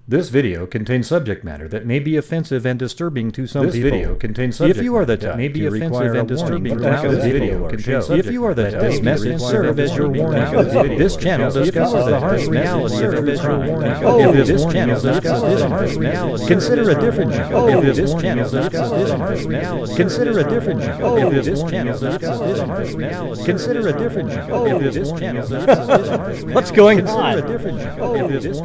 This video contains subject matter that may be offensive and disturbing to some people. This video contains subject matter that may be offensive and disturbing to this video contains. If you are the type, this message serve as your warning. This channel discusses the harsh reality of true crime. If this channel discusses the harsh reality, consider a different channel. If this channel discusses the harsh reality, consider a different channel. If this channel discusses the harsh reality, consider a different channel. If this channel discusses the harsh reality, what's going on?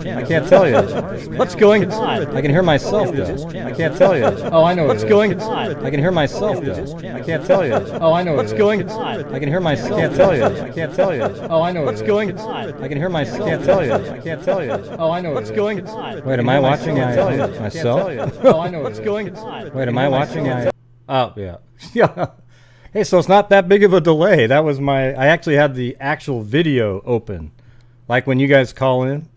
I can't tell you. What's going on? I can hear myself though. I can't tell you. Oh, I know what's going on. I can hear myself though. I can't tell you. Oh, I know what's going on. I can hear myself. I can't tell you. I can't tell you. Oh, I know what's going on. I can hear myself. I can't tell you. I can't tell you. Oh, I know what's going on. Wait, am I watching myself? Oh, I know what's going on. Wait, am I watching Oh, yeah. Yeah. Hey, so it's not that big of a delay. That was I actually had the actual video open. Like when you guys call in.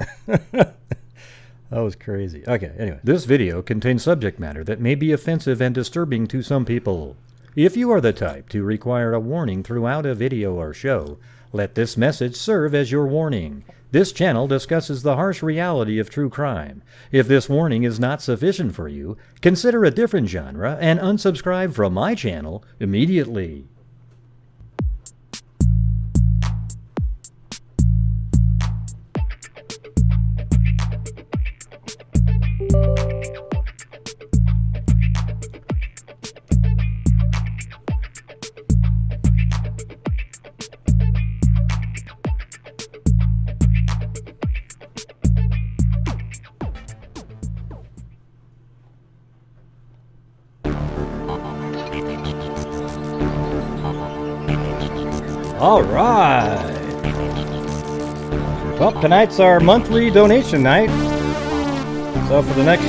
That was crazy. Okay, anyway. This video contains subject matter that may be offensive and disturbing to some people. If you are the type to require a warning throughout a video or show, let this message serve as your warning. This channel discusses the harsh reality of true crime. If this warning is not sufficient for you, consider a different genre and unsubscribe from my channel immediately. All right. Well, tonight's our monthly donation night. So for the next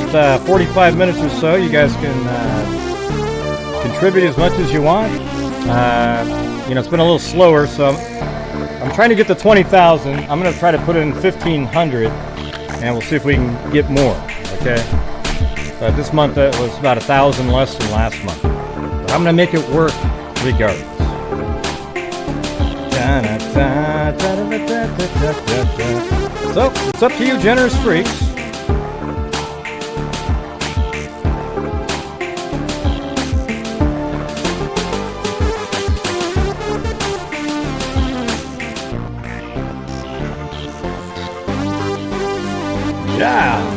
45 minutes or so, you guys can contribute as much as you want. It's been a little slower, so I'm trying to get to 20,000. I'm going to try to put in 1,500, and we'll see if we can get more. Okay. This month it was about 1,000 less than last month. But I'm going to make it work regardless. So, it's up to you, generous freaks. Yeah!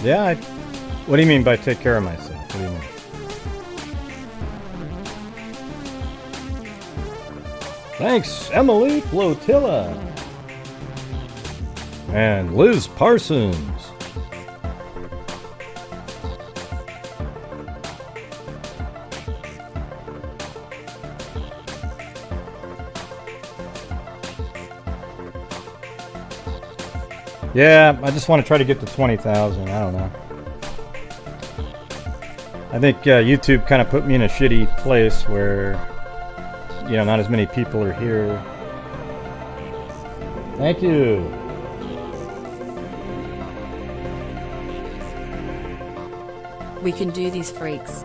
Yeah, what do you mean by take care of myself? What do you mean? Thanks, Emily Flotilla. And Liz Parsons. Yeah, I just want to try to get to 20,000. I don't know. I think YouTube kind of put me in a shitty place where, not as many people are here. Thank you. We can do these, freaks.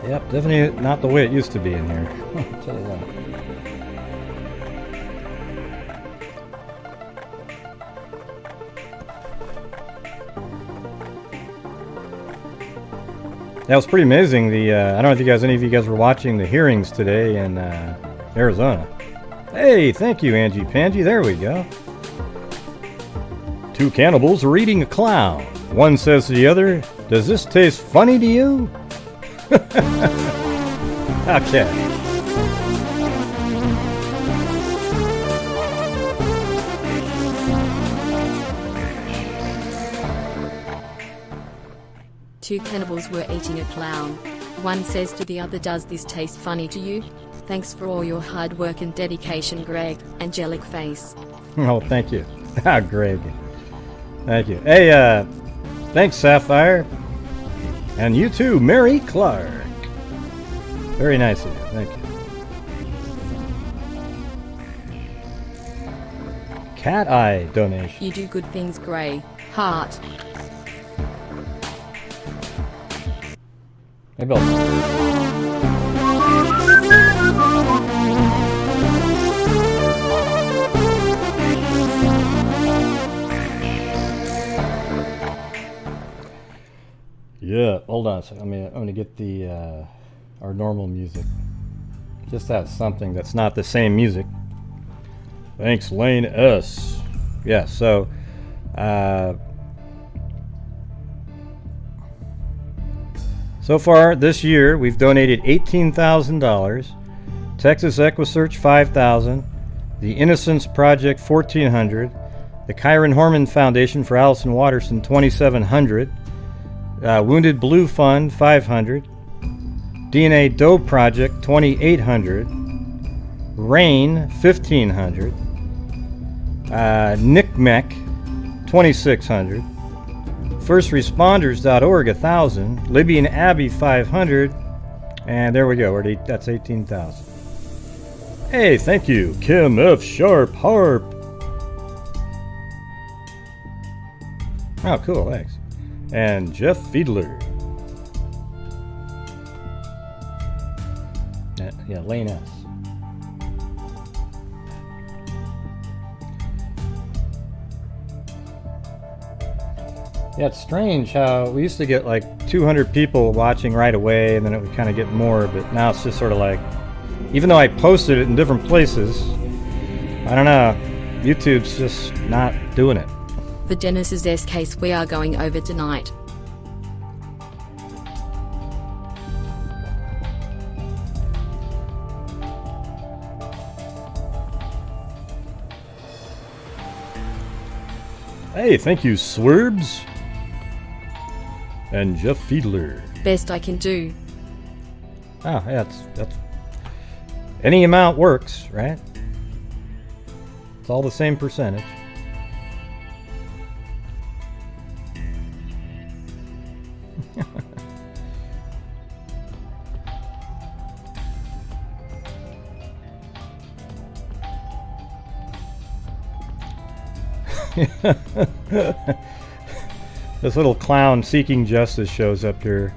Yep, definitely not the way it used to be in here. I'll tell you that. That was pretty amazing. I don't know if any of you guys were watching the hearings today in Arizona. Hey, thank you, Angie Pangie. There we go. Two cannibals are eating a clown. One says to the other, "Does this taste funny to you?" Okay. Two cannibals were eating a clown. One says to the other, "Does this taste funny to you?" Thanks for all your hard work and dedication, Greg. Angelic face. Oh, thank you. Greg. Thank you. Hey, thanks, Sapphire. And you too, Mary Clark. Very nice of you. Thank you. cat eye donation. You do good things, Gray. Heart. Maybe I'll... Yeah, hold on a second. I'm gonna get the our normal music. Just have something that's not the same music. Thanks, Lane S. Yeah, so so far this year we've donated $18,000. Texas Equisearch $5,000. The Innocence Project $1,400. The Kyron Horman Foundation for Allyson Watterson $2,700. Wounded Blue Fund $500. DNA Doe Project $2,800. Rain $1,500. Nickmec $2,600. FirstResponders.org $1,000. Libby and Abby $500. And there we go. That's $18,000. Hey, thank you, Kim F. Sharp Harp. Oh, cool, thanks. And Jeff Fiedler. Yeah, Lane S. Yeah, it's strange how we used to get like 200 people watching right away, and then it would kind of get more, but now it's just sort of like, even though I posted it in different places, I don't know, YouTube's just not doing it. The Genesis S case we are going over tonight. Hey, thank you, Swerbs. And Jeff Fiedler. Best I can do. Oh, yeah, that's any amount works, right? It's all the same percentage. This little clown seeking justice shows up here.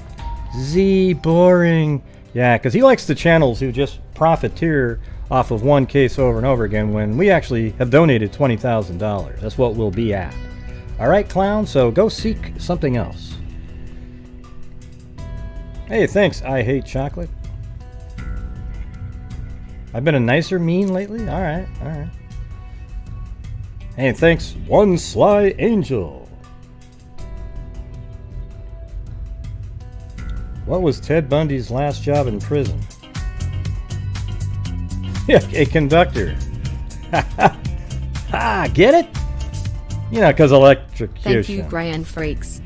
Z boring. Yeah, because he likes the channels who just profiteer off of one case over and over again when we actually have donated $20,000. That's what we'll be at. Alright, clown, so go seek something else. Hey, thanks, I Hate Chocolate. I've been a nicer mean lately? Alright, alright. Hey, thanks, One Sly Angel. What was Ted Bundy's last job in prison? Yeah, a conductor. Ha, get it? You know, because electrocution. Thank you, Grey and Freaks.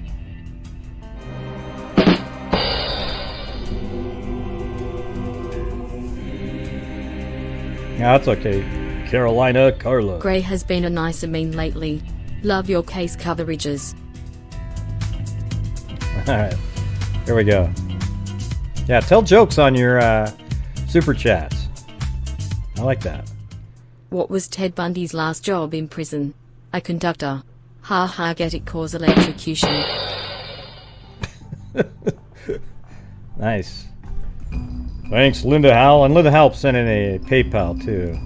Yeah, that's okay. Carolina Carla. Grey has been a nicer mean lately. Love your case coverages. Alright, here we go. Yeah, tell jokes on your super chats. I like that. What was Ted Bundy's last job in prison? A conductor. Ha ha, get it, cause electrocution. Nice. Thanks, Linda Howell. And Linda Howell sent in a PayPal too.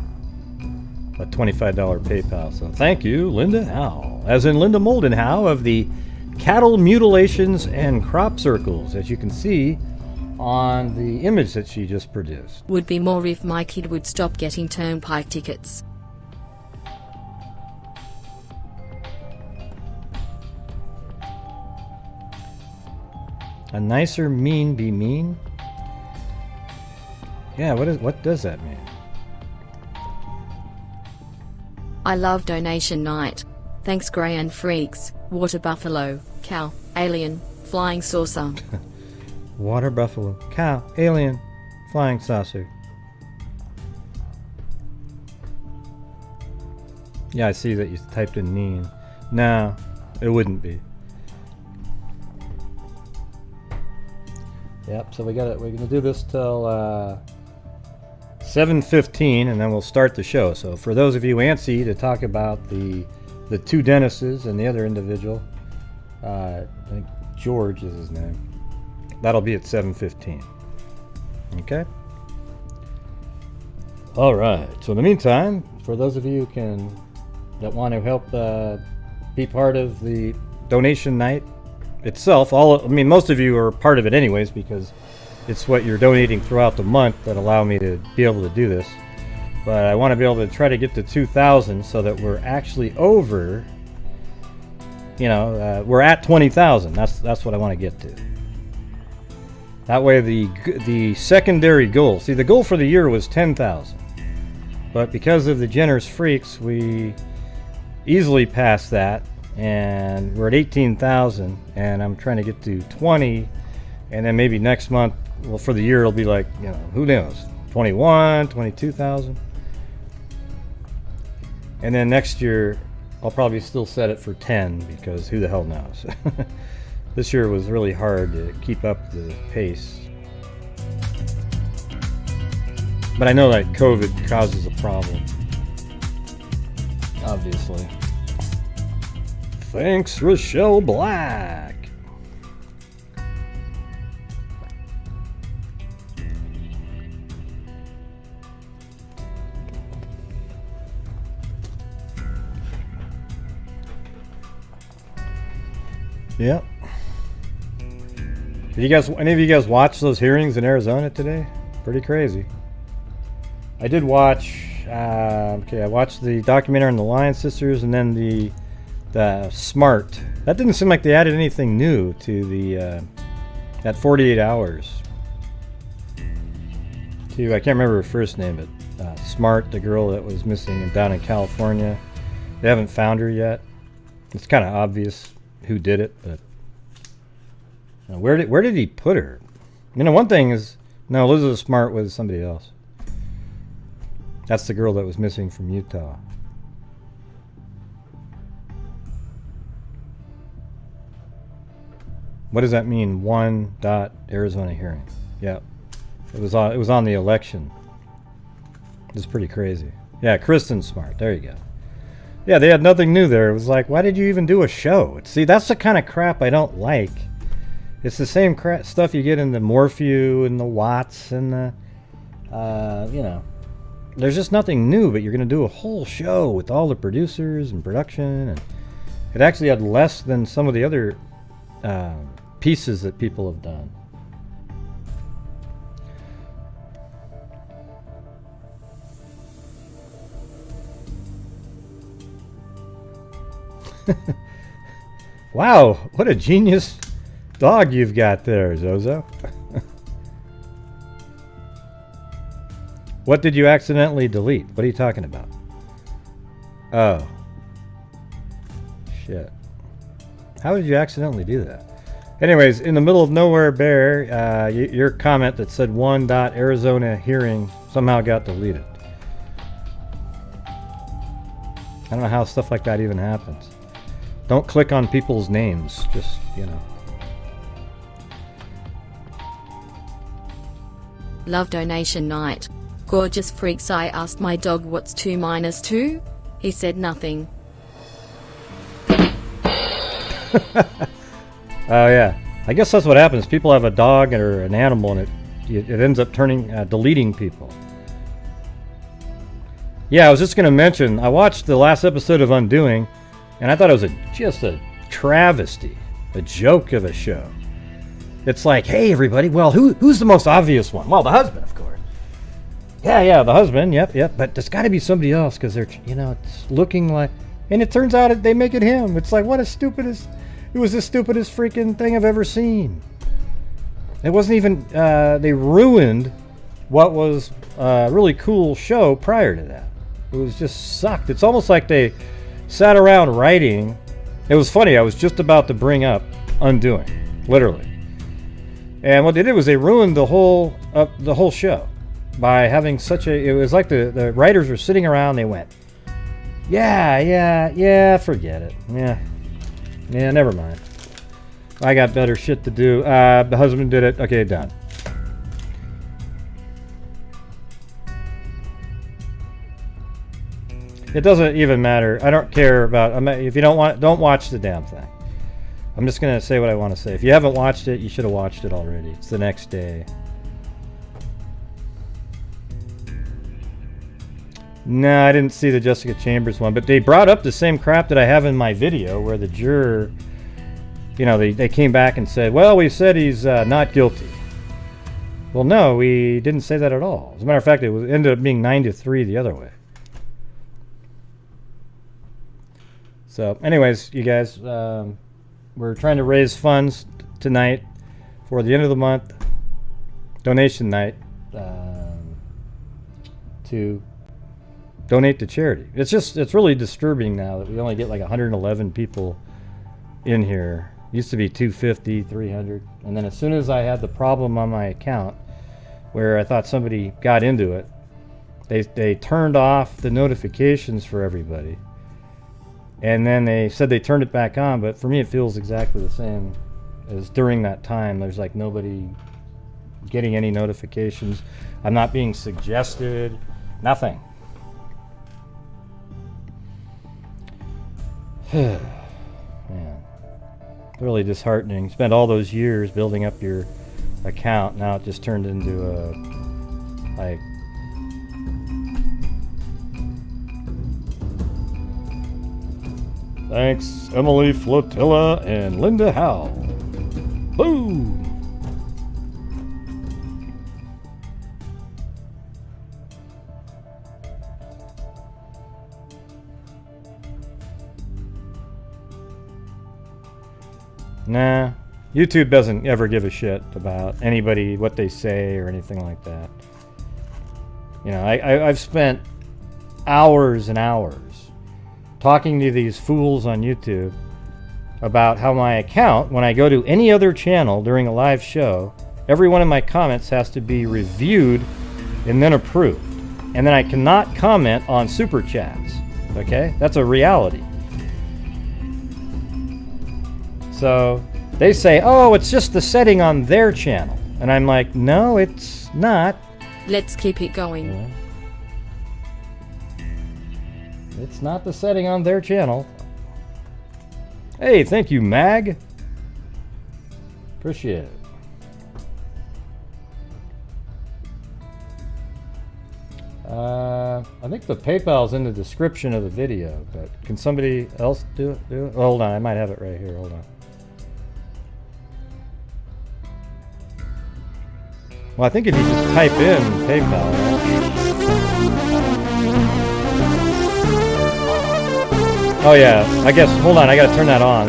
A $25 PayPal. So thank you, Linda Howell. As in Linda Moldenhow of the Cattle Mutilations and Crop Circles, as you can see on the image that she just produced. Would be more if my kid would stop getting turnpike tickets. A nicer mean be mean? Yeah, what does that mean? I love donation night. Thanks, Grey and Freaks. Water buffalo, cow, alien, flying saucer. Water buffalo, cow, alien, flying saucer. Yeah, I see that you typed in mean. No, it wouldn't be. Yep, so we're gonna do this till 7:15, and then we'll start the show. So for those of you antsy to talk about the two dentists and the other individual, I think George is his name, that'll be at 7:15. Okay? All right. So in the meantime, for those of you that want to help be part of the donation night itself, most of you are part of it anyways, because it's what you're donating throughout the month that allow me to be able to do this. But I want to be able to try to get to 2,000 so that we're actually over, we're at 20,000. That's what I want to get to. That way the secondary goal, see, the goal for the year was 10,000. But because of the generous freaks, we easily passed that, and we're at 18,000, and I'm trying to get to 20, and then maybe next month, well, for the year, it'll be like, who knows, 21, 22,000. And then next year, I'll probably still set it for 10, because who the hell knows. This year was really hard to keep up the pace. But I know that COVID causes a problem. Obviously. Thanks, Rochelle Black. Yep. Did any of you guys watch those hearings in Arizona today? Pretty crazy. I did watch. I watched the documentary on the Lion Sisters, and then the Smart. That didn't seem like they added anything new to the that 48 hours. To I can't remember her first name, but Smart, the girl that was missing down in California. They haven't found her yet. It's kind of obvious who did it, but where did he put her? One thing is, no, Elizabeth Smart was somebody else. That's the girl that was missing from Utah. What does that mean? Arizona hearing. Yeah, it was on the election. It's pretty crazy. Yeah, Kristen Smart. There you go. Yeah, they had nothing new there. It was like, why did you even do a show? See, that's the kind of crap I don't like. It's the same stuff you get in the Morphew and the Watts and the, there's just nothing new, but you're going to do a whole show with all the producers and production. And it actually had less than some of the other pieces that people have done. Wow, what a genius dog you've got there, Zozo. What did you accidentally delete? What are you talking about? Oh. Shit. How did you accidentally do that? Anyways, in the middle of nowhere, Bear, your comment that said Arizona hearing somehow got deleted. I don't know how stuff like that even happens. Don't click on people's names, just, Love donation night. Gorgeous freaks. I asked my dog what's 2 minus 2? He said nothing. Oh yeah, I guess that's what happens. People have a dog or an animal, and it ends up deleting people. Yeah, I was just going to mention, I watched the last episode of Undoing, and I thought it was just a travesty, a joke of a show. It's like, hey everybody, well, who's the most obvious one? Well, the husband, of course. Yeah, the husband, yep. But there's got to be somebody else, because they're, it's looking like, and it turns out they make it him. It's like, it was the stupidest freaking thing I've ever seen. It wasn't even, they ruined what was a really cool show prior to that. It was just sucked. It's almost like they sat around writing. It was funny, I was just about to bring up Undoing, literally. And what they did was they ruined the whole show by having it was like the writers were sitting around, they went, yeah, forget it. Yeah, never mind. I got better shit to do. The husband did it. Okay, done. It doesn't even matter. I don't care about. If you don't watch the damn thing. I'm just gonna say what I want to say. If you haven't watched it, you should have watched it already. It's the next day. No, I didn't see the Jessica Chambers one, but they brought up the same crap that I have in my video, where the juror, you know, they came back and said, well, we said he's not guilty. Well, no, we didn't say that at all. As a matter of fact, it ended up being 9-3 the other way. So, anyways, you guys, we're trying to raise funds tonight for the end of the month donation night to donate to charity. It's really disturbing now that we only get like 111 people in here. Used to be 250, 300. And then as soon as I had the problem on my account where I thought somebody got into it, they turned off the notifications for everybody. And then they said they turned it back on, but for me it feels exactly the same as during that time. There's like nobody getting any notifications. I'm not being suggested. Nothing. Man, really disheartening. Spent all those years building up your account. Now it just turned into a like thanks, Emily Flotilla and Linda Howe. Boom! Nah, YouTube doesn't ever give a shit about anybody, what they say, or anything like that. You know, I've spent hours and hours talking to these fools on YouTube about how my account, when I go to any other channel during a live show, every one of my comments has to be reviewed and then approved. And then I cannot comment on super chats. Okay? That's a reality. So they say, oh, it's just the setting on their channel. And I'm like, no, it's not. Let's keep it going. Yeah. It's not the setting on their channel. Hey, thank you, Mag. Appreciate it. I think the PayPal's in the description of the video, but can somebody else do it? Oh, hold on, I might have it right here. Hold on. Well, I think if you just type in PayPal, right? Oh yeah, I guess, hold on, I gotta turn that on.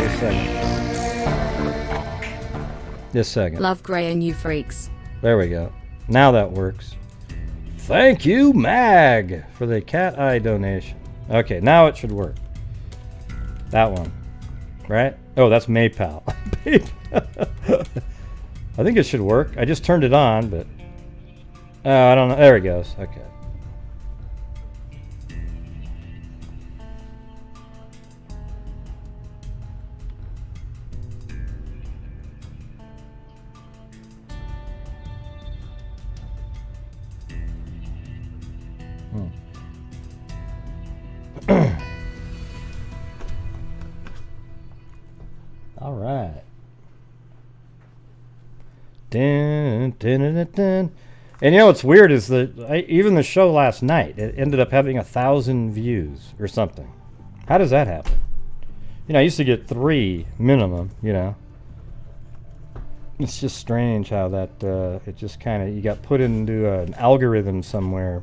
This second. Love Grey and you freaks. There we go. Now that works. Thank you, Mag, for the cat eye donation. Okay, now it should work. That one, right? Oh, that's Maypal. I think it should work. I just turned it on, but I don't know. There it goes. Okay. All right. Dun, dun, dun, dun, dun. And you know what's weird is that even the show last night, it ended up having 1,000 views or something. How does that happen? You know, I used to get 3 minimum, you know. It's just strange how that, it just kind of, you got put into an algorithm somewhere.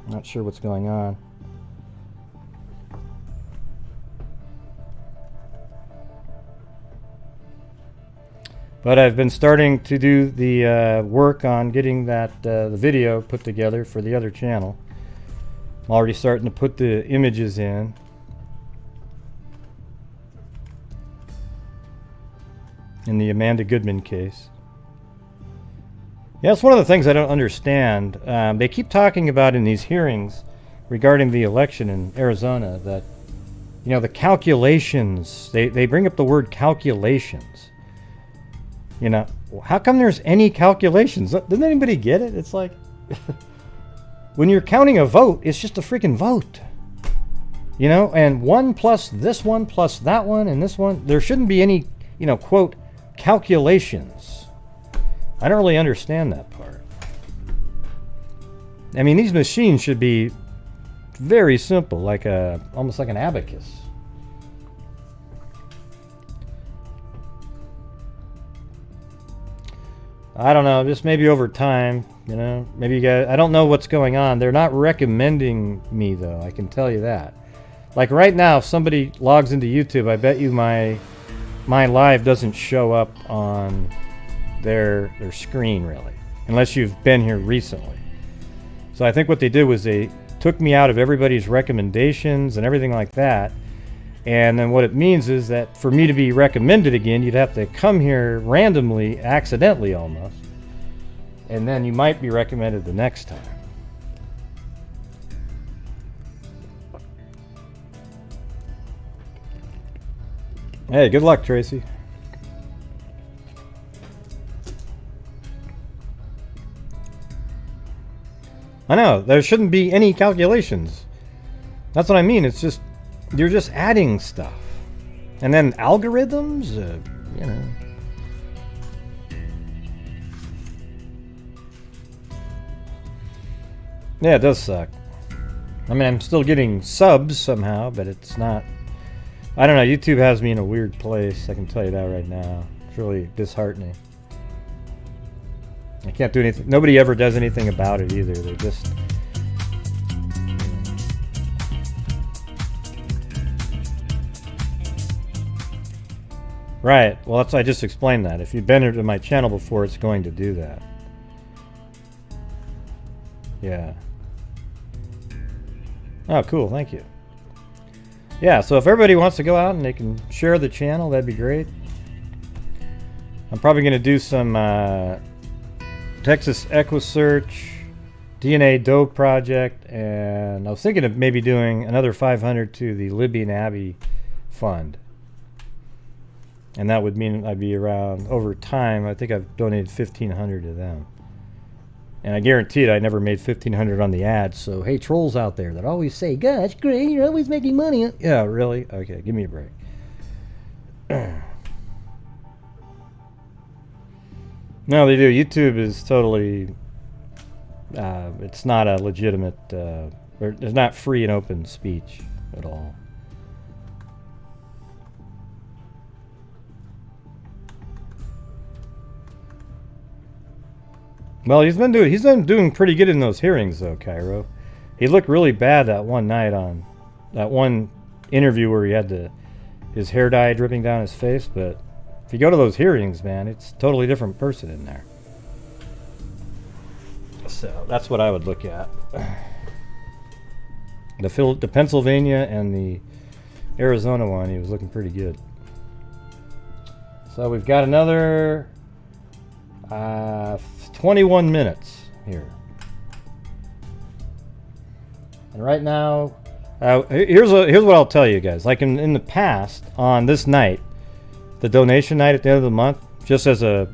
I'm not sure what's going on. But I've been starting to do the work on getting that the video put together for the other channel. I'm already starting to put the images in. In the Amanda Goodman case. Yeah, that's one of the things I don't understand. They keep talking about in these hearings regarding the election in Arizona that, you know, the calculations, they bring up the word calculations. You know, how come there's any calculations? Doesn't anybody get it? It's like, when you're counting a vote, it's just a freaking vote. You know, and 1 plus this one plus that one and this one. There shouldn't be any, you know, quote, calculations. I don't really understand that part. I mean, these machines should be very simple, like almost like an abacus. I don't know, just maybe over time, you know, maybe you guys, I don't know what's going on. They're not recommending me though, I can tell you that. Like right now, if somebody logs into YouTube, I bet you my live doesn't show up on their screen really, unless you've been here recently. So I think what they did was they took me out of everybody's recommendations and everything like that. And then what it means is that for me to be recommended again, you'd have to come here randomly, accidentally almost, and then you might be recommended the next time. Hey, good luck, Tracy. I know, there shouldn't be any calculations. That's what I mean, it's just, you're just adding stuff. And then algorithms, you know. Yeah, it does suck. I mean, I'm still getting subs somehow, but it's not... I don't know, YouTube has me in a weird place, I can tell you that right now. It's really disheartening. I can't do anything. Nobody ever does anything about it either. They're just... Right, well I just explained that. If you've been to my channel before, it's going to do that. Yeah. Oh, cool, thank you. Yeah, so if everybody wants to go out and they can share the channel, that'd be great. I'm probably going to do some Texas EquiSearch, DNA Dope project, and I was thinking of maybe doing another 500 to the Libby and Abby fund. And that would mean I'd be around, over time, I think I've donated 1,500 to them. And I guarantee it, I never made 1,500 on the ads. So, hey, trolls out there that always say, gosh, great, you're always making money. Yeah, really? Okay, give me a break. No, they do. YouTube is totally, it's not a legitimate, it's not free and open speech at all. Well, he's been doing pretty good in those hearings, though, Cairo. He looked really bad that one night on that one interview where he had his hair dye dripping down his face. But if you go to those hearings, man, it's a totally different person in there. So that's what I would look at. The Pennsylvania and the Arizona one, he was looking pretty good. So we've got another 21 minutes here. And right now, here's what I'll tell you guys. Like in the past, on this night, the donation night at the end of the month, just as a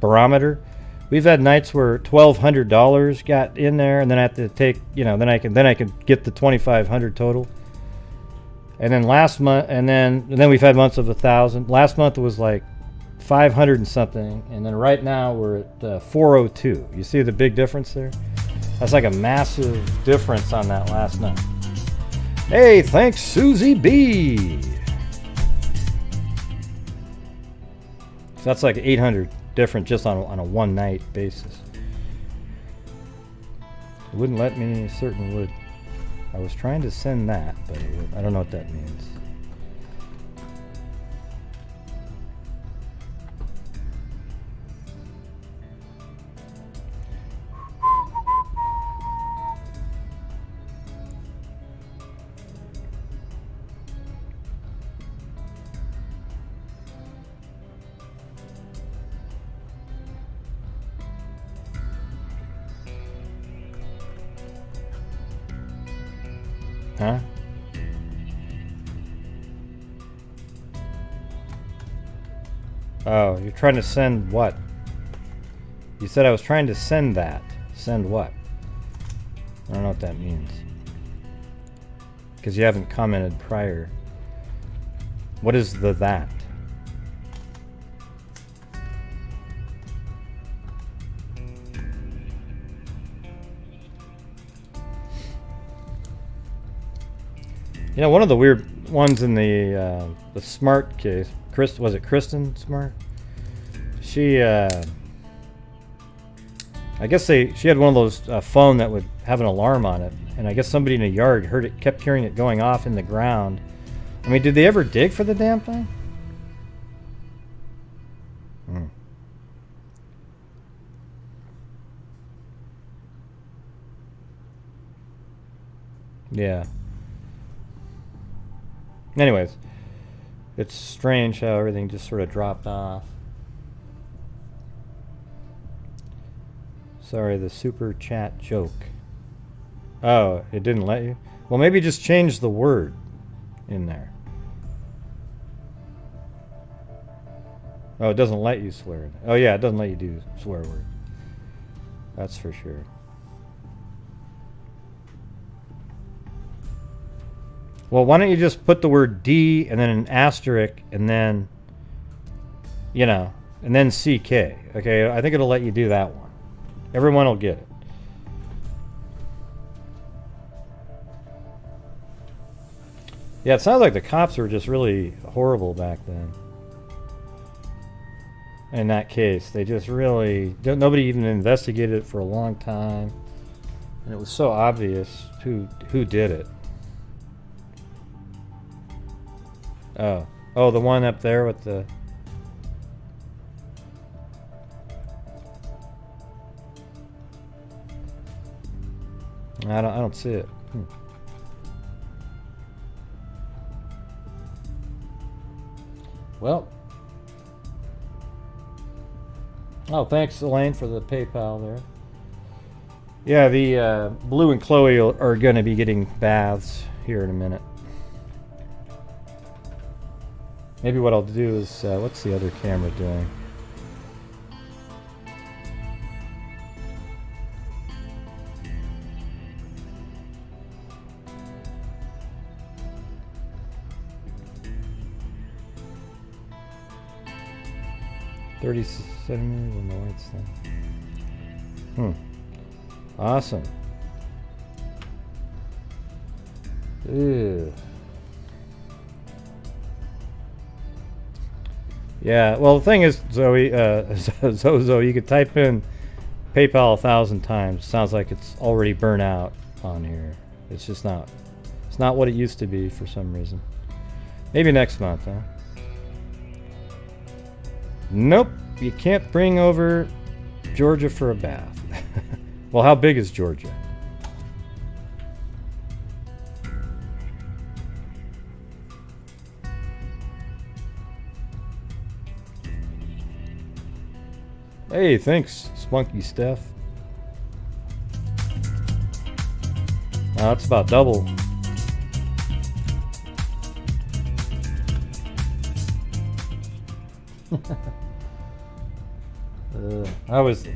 barometer, we've had nights where $1,200 got in there, and then I have to take, you know, then I can get the $2,500 total. And then last month, and then we've had months of 1,000. Last month was like 500 and something, and then right now we're at 402. You see the big difference there? That's like a massive difference on that last night. Hey, thanks, Susie B. So that's like 800 different just on a one night basis. It wouldn't let me, certain would. I was trying to send that, but I don't know what that means. Huh? Oh, you're trying to send what? You said I was trying to send that. Send what? I don't know what that means. because you haven't commented prior. What is the that? You know, one of the weird ones in the smart case, was it Kristen Smart? She, I guess she had one of those phone that would have an alarm on it, and I guess somebody in the yard heard it, kept hearing it going off in the ground. I mean, did they ever dig for the damn thing? Hmm. Yeah. Anyways, it's strange how everything just sort of dropped off. Sorry, the super chat joke. Oh, it didn't let you? Well, maybe just change the word in there. Oh, it doesn't let you swear. Oh yeah, it doesn't let you do swear words. That's for sure. Well, why don't you just put the word D and then an asterisk and then, you know, and then CK. Okay, I think it'll let you do that one. Everyone will get it. Yeah, it sounds like the cops were just really horrible back then. In that case, they just really, nobody even investigated it for a long time. And it was so obvious who did it. Oh, the one up there with the... I don't see it. Well. Oh, thanks, Elaine, for the PayPal there. Yeah, the Blue and Chloe are going to be getting baths here in a minute. Maybe what I'll do is, what's the other camera doing? $37 on the lights then. Awesome. Ew. Yeah, well, the thing is, Zoe, Zozo, you could type in PayPal 1,000 times. Sounds like it's already burnt out on here. It's just not. It's not what it used to be for some reason. Maybe next month, huh? Nope, you can't bring over Georgia for a bath. Well, how big is Georgia? Hey, thanks, Spunky Steph. That's about double.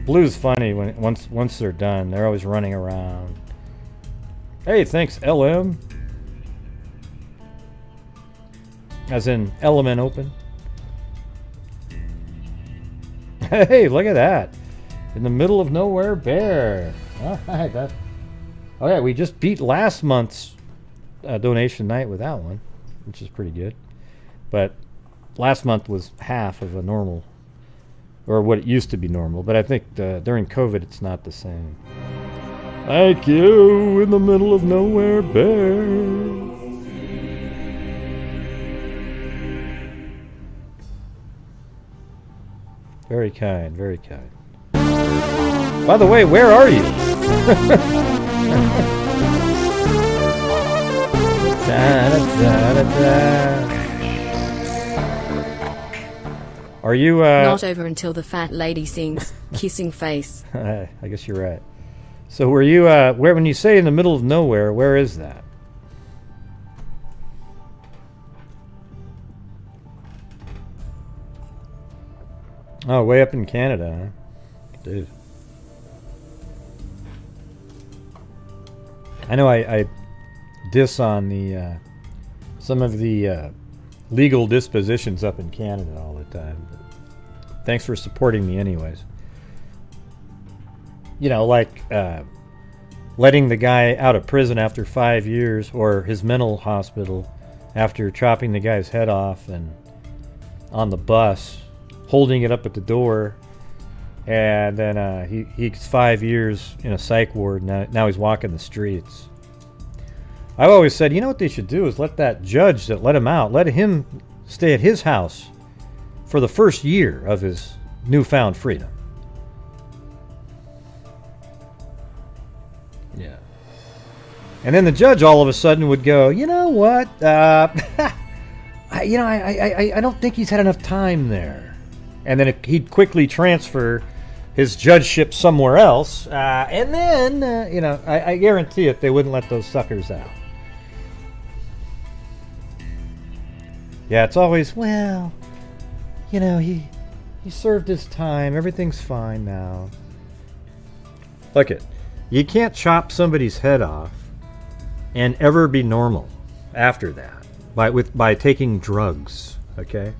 Blue's funny when once they're done. They're always running around. Hey, thanks, LM. As in Element Open. Hey, look at that! In the middle of nowhere, bear. All right, that. Oh yeah, we just beat last month's donation night with that one, which is pretty good. But last month was half of a normal, or what it used to be normal. But I think during COVID, it's not the same. Thank you, in the middle of nowhere, bear. Very kind, very kind. By the way, where are you? Are you not over until the fat lady sings Kissing Face? I guess you're right. So were you where, when you say in the middle of nowhere, where is that? Oh, way up in Canada, huh? Dude. I know I diss on the some of the legal dispositions up in Canada all the time. But thanks for supporting me anyways. You know, like letting the guy out of prison after 5 years, or his mental hospital after chopping the guy's head off and on the bus, holding it up at the door, and then he's 5 years in a psych ward. Now he's walking the streets. I've always said, you know what they should do is let that judge that let him out, let him stay at his house for the first year of his newfound freedom. Yeah. And then the judge all of a sudden would go, you know what? I don't think he's had enough time there. And then he'd quickly transfer his judgeship somewhere else. And then, I guarantee it, they wouldn't let those suckers out. Yeah, it's always, well, he served his time. Everything's fine now. Look it. You can't chop somebody's head off and ever be normal after that by taking drugs, okay?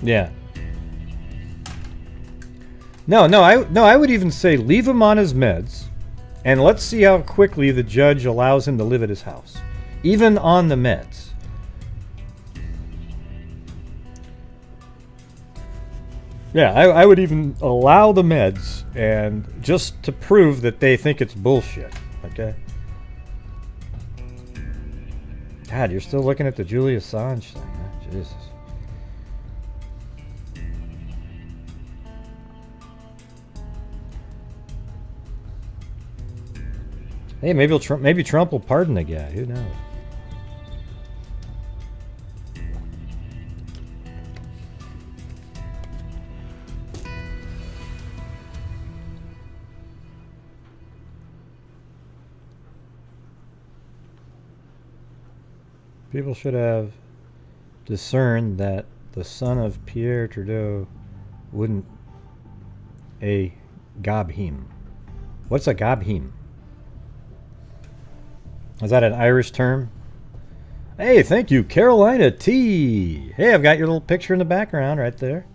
Yeah. No, I would even say leave him on his meds, and let's see how quickly the judge allows him to live at his house, even on the meds. Yeah, I would even allow the meds, and just to prove that they think it's bullshit, okay? God, you're still looking at the Julian Assange thing, huh? Jesus. Hey, maybe Trump will pardon the guy. Who knows? People should have discerned that the son of Pierre Trudeau wouldn't a gobhim. What's a gobhim? Is that an Irish term? Hey, thank you, Carolina T. Hey, I've got your little picture in the background right there.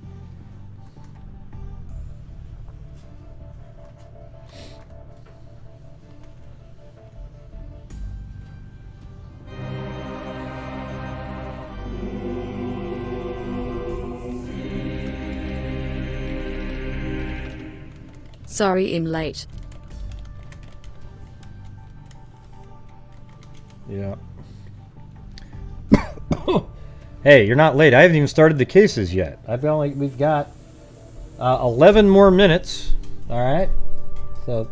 Sorry I'm late. Yeah. Hey, you're not late. I haven't even started the cases yet. We've got 11 more minutes. All right. So,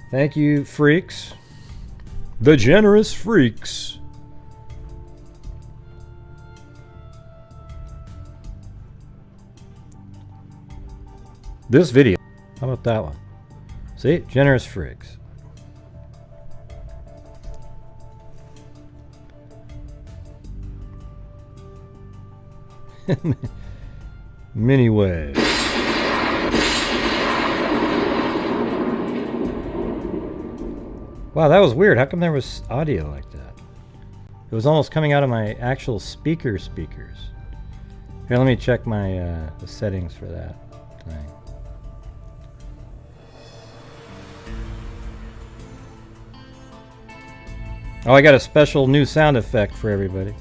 thank you, freaks. The generous freaks. This video. How about that one? See? Generous freaks. Mini wave. Wow, that was weird. How come there was audio like that? It was almost coming out of my actual speakers. Here, let me check my the settings for that thing. Oh, I got a special new sound effect for everybody.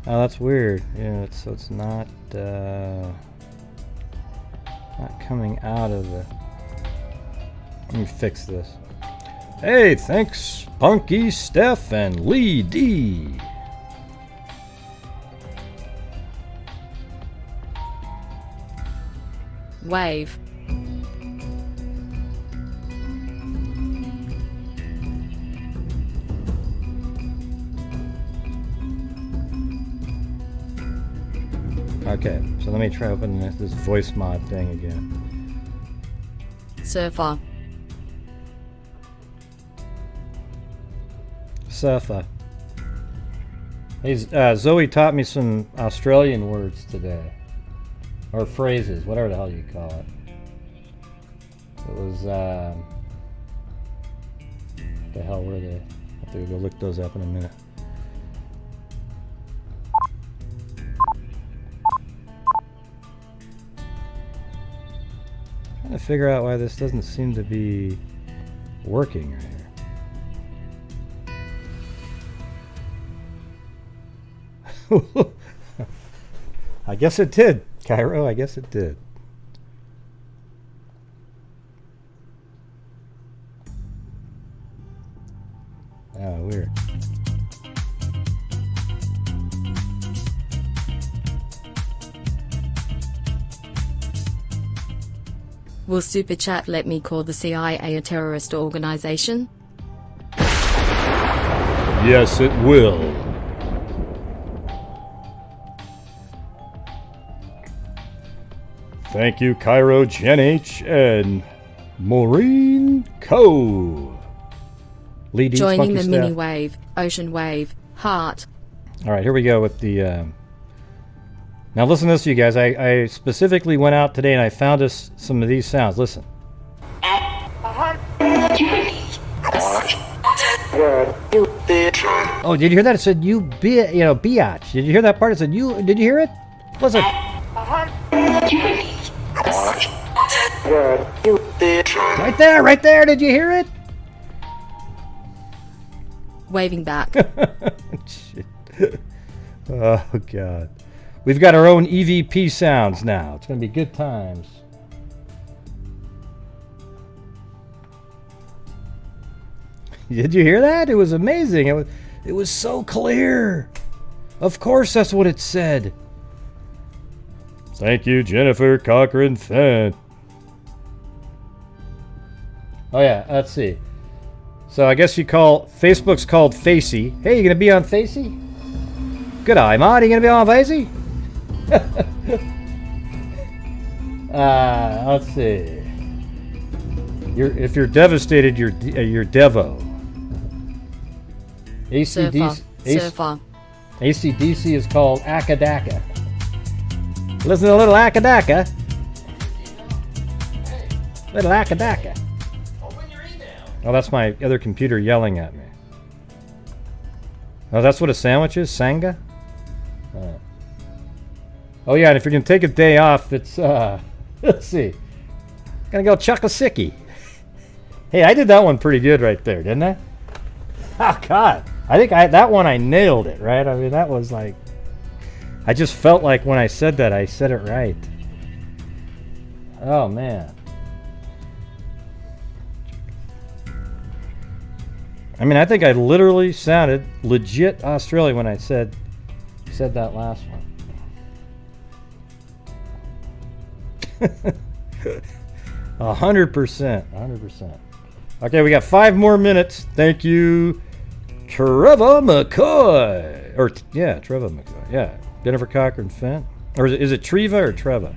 Oh, that's weird. Yeah, it's not coming out of the... Let me fix this. Hey, thanks, Spunky, Steph, and Lee D. Wave. Okay, so let me try opening this voice mod thing again. Surfer. Surfer. Hey, Zoe taught me some Australian words today. Or phrases, whatever the hell you call it. It was, what the hell were they? I have to go look those up in a minute. Trying to figure out why this doesn't seem to be working right here. I guess it did, Cairo. I guess it did. Oh, weird. Will Super Chat let me call the CIA a terrorist organization? Yes, it will. Thank you, Cairo, Jen H, and Maureen Co. Joining the mini wave, ocean wave, heart. All right, here we go with the... Now listen to this, you guys. I specifically went out today and I found us some of these sounds. Listen. Oh, did you hear that? It said biatch. Did you hear that part? It said you. Did you hear it? Listen. Right there. Did you hear it? Waving back. Shit. Oh God. We've got our own EVP sounds now. It's going to be good times. Did you hear that? It was amazing. It was so clear. Of course, that's what it said. Thank you, Jennifer Cochran Fenn. Oh yeah, let's see. So I guess Facebook's called Facey. Hey, you gonna be on Facey? Good eye, Mod. You gonna be on Facey? Let's see. If you're devastated, you're Devo. Surfer. ACDC is called Akadaka. Listen to a little Akadaka. Little Akadaka. Oh, that's my other computer yelling at me. Oh, that's what a sandwich is? Sanga? Oh yeah, and if you're gonna take a day off, it's let's see. Gonna go chuck a sickie. Hey, I did that one pretty good right there, didn't I? Oh God. I think that one I nailed it, right? I mean, that was like, I just felt like when I said that, I said it right. Oh man. I mean, I think I literally sounded legit Australian when I said that last one. 100%. Okay, we got 5 more minutes. Thank you, Trevor McCoy. Trevor McCoy. Yeah, Jennifer Cochran Fenn. Or is it Treva or Treva?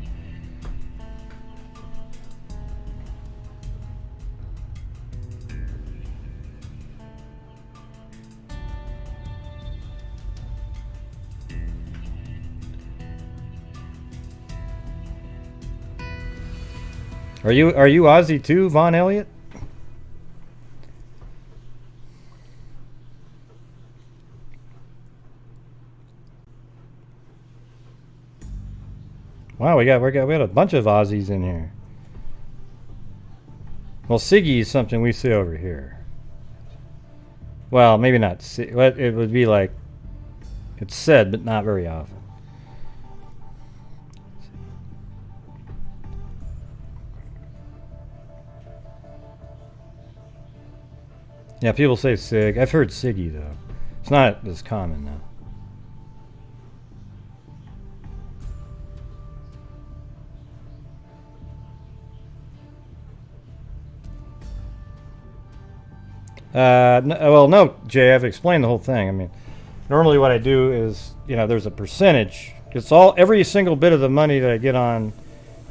Are you Aussie too, Von Elliott? Wow, we had a bunch of Aussies in here. Well, Siggy is something we see over here. Well, maybe not. It would be like it's said, but not very often. Yeah, people say Sig. I've heard Siggy though. It's not as common though. No, Jay, I've explained the whole thing. I mean, normally what I do is, there's a percentage It's every single bit of the money that I get on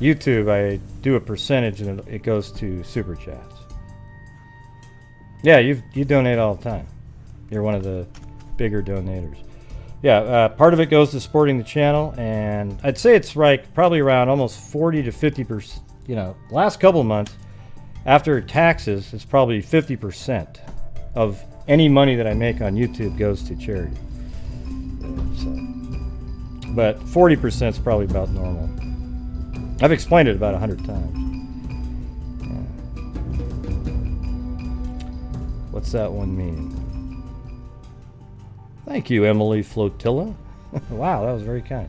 YouTube, I do a percentage and it goes to Super Chats. Yeah, you donate all the time. You're one of the bigger donators. Yeah, part of it goes to supporting the channel, and I'd say it's probably around almost 40 to 50%. You know, last couple of months, after taxes, it's probably 50% of any money that I make on YouTube goes to charity. But 40% is probably about normal. I've explained it about 100 times. Yeah. What's that one mean? Thank you, Emily Flotilla. Wow, that was very kind.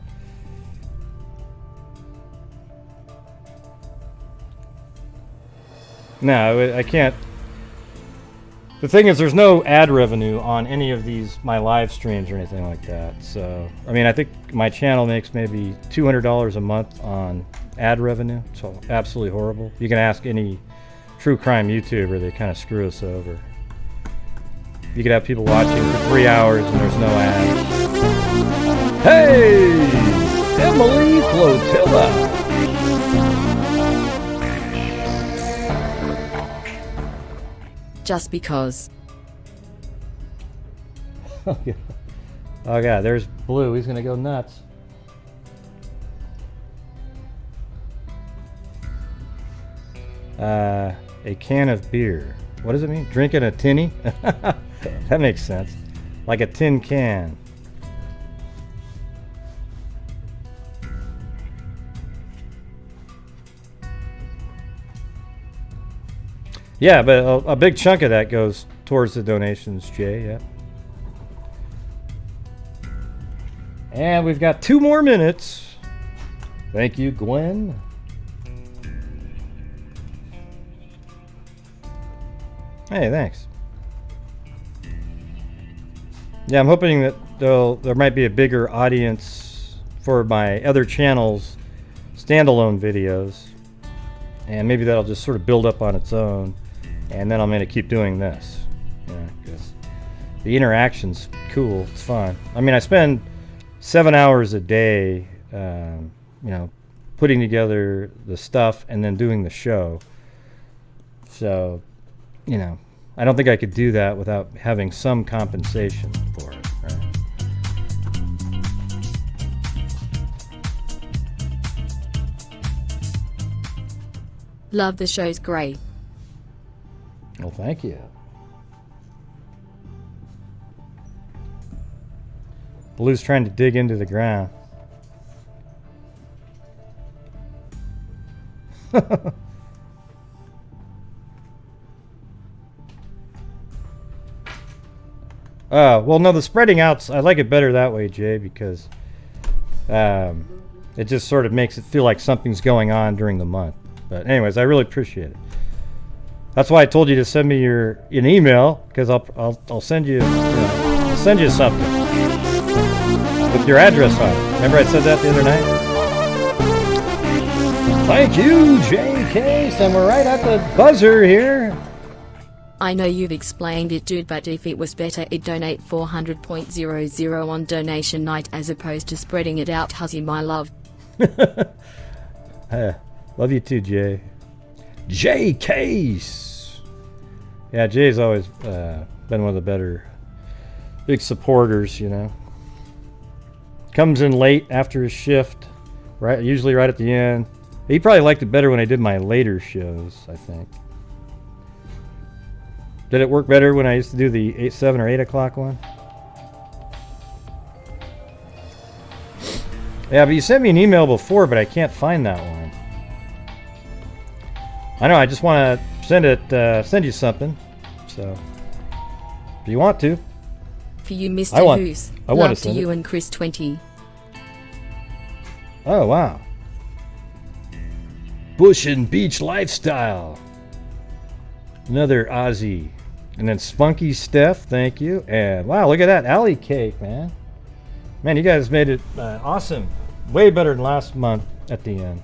No, I can't. The thing is, there's no ad revenue on any of my live streams or anything like that. So, I mean, I think my channel makes maybe $200 a month on ad revenue. So, absolutely horrible. You can ask any true crime YouTuber, they kind of screw us over. You could have people watching for 3 hours and there's no ads. Hey! Emily Flotilla! Just because. Oh god, there's Blue. He's gonna go nuts. A can of beer. What does it mean? Drinking a tinny? That makes sense. Like a tin can. Yeah, but a big chunk of that goes towards the donations, Jay. Yeah. And we've got 2 more minutes. Thank you, Gwen. Hey, thanks. Yeah, I'm hoping that there might be a bigger audience for my other channels' standalone videos. And maybe that'll just sort of build up on its own. And then I'm going to keep doing this. Yeah, because the interaction's cool. It's fun. I mean, I spend 7 hours a day, you know, putting together the stuff and then doing the show. So, you know, I don't think I could do that without having some compensation for it. Right? Love the show's great. Well, thank you. Blue's trying to dig into the ground. Well, no, the spreading out, I like it better that way, Jay, because it just sort of makes it feel like something's going on during the month. But anyways, I really appreciate it. That's why I told you to send me an email, because I'll send you, I'll send you something with your address on it. Remember I said that the other night? Thank you, JK. And we're right at the buzzer here. I know you've explained it, dude, but if it was better, it'd donate 400.00 on donation night as opposed to spreading it out. Hussy, my love. Love you too, Jay. Jay Case. Yeah, Jay's always been one of the better big supporters, you know. Comes in late after his shift, right? Usually right at the end. He probably liked it better when I did my later shows, I think. Did it work better when I used to do the 7 or 8 o'clock one? Yeah, but you sent me an email before, but I can't find that one. I know, I just want to send you something. So, if you want to. For you, Mr. Hoos. I want Love to send you it. and Chris 20. Oh, wow. Bush and Beach Lifestyle. Another Aussie. And then Spunky Steph, thank you. And wow, look at that alley cake, man. Man, you guys made it awesome. Way better than last month at the end.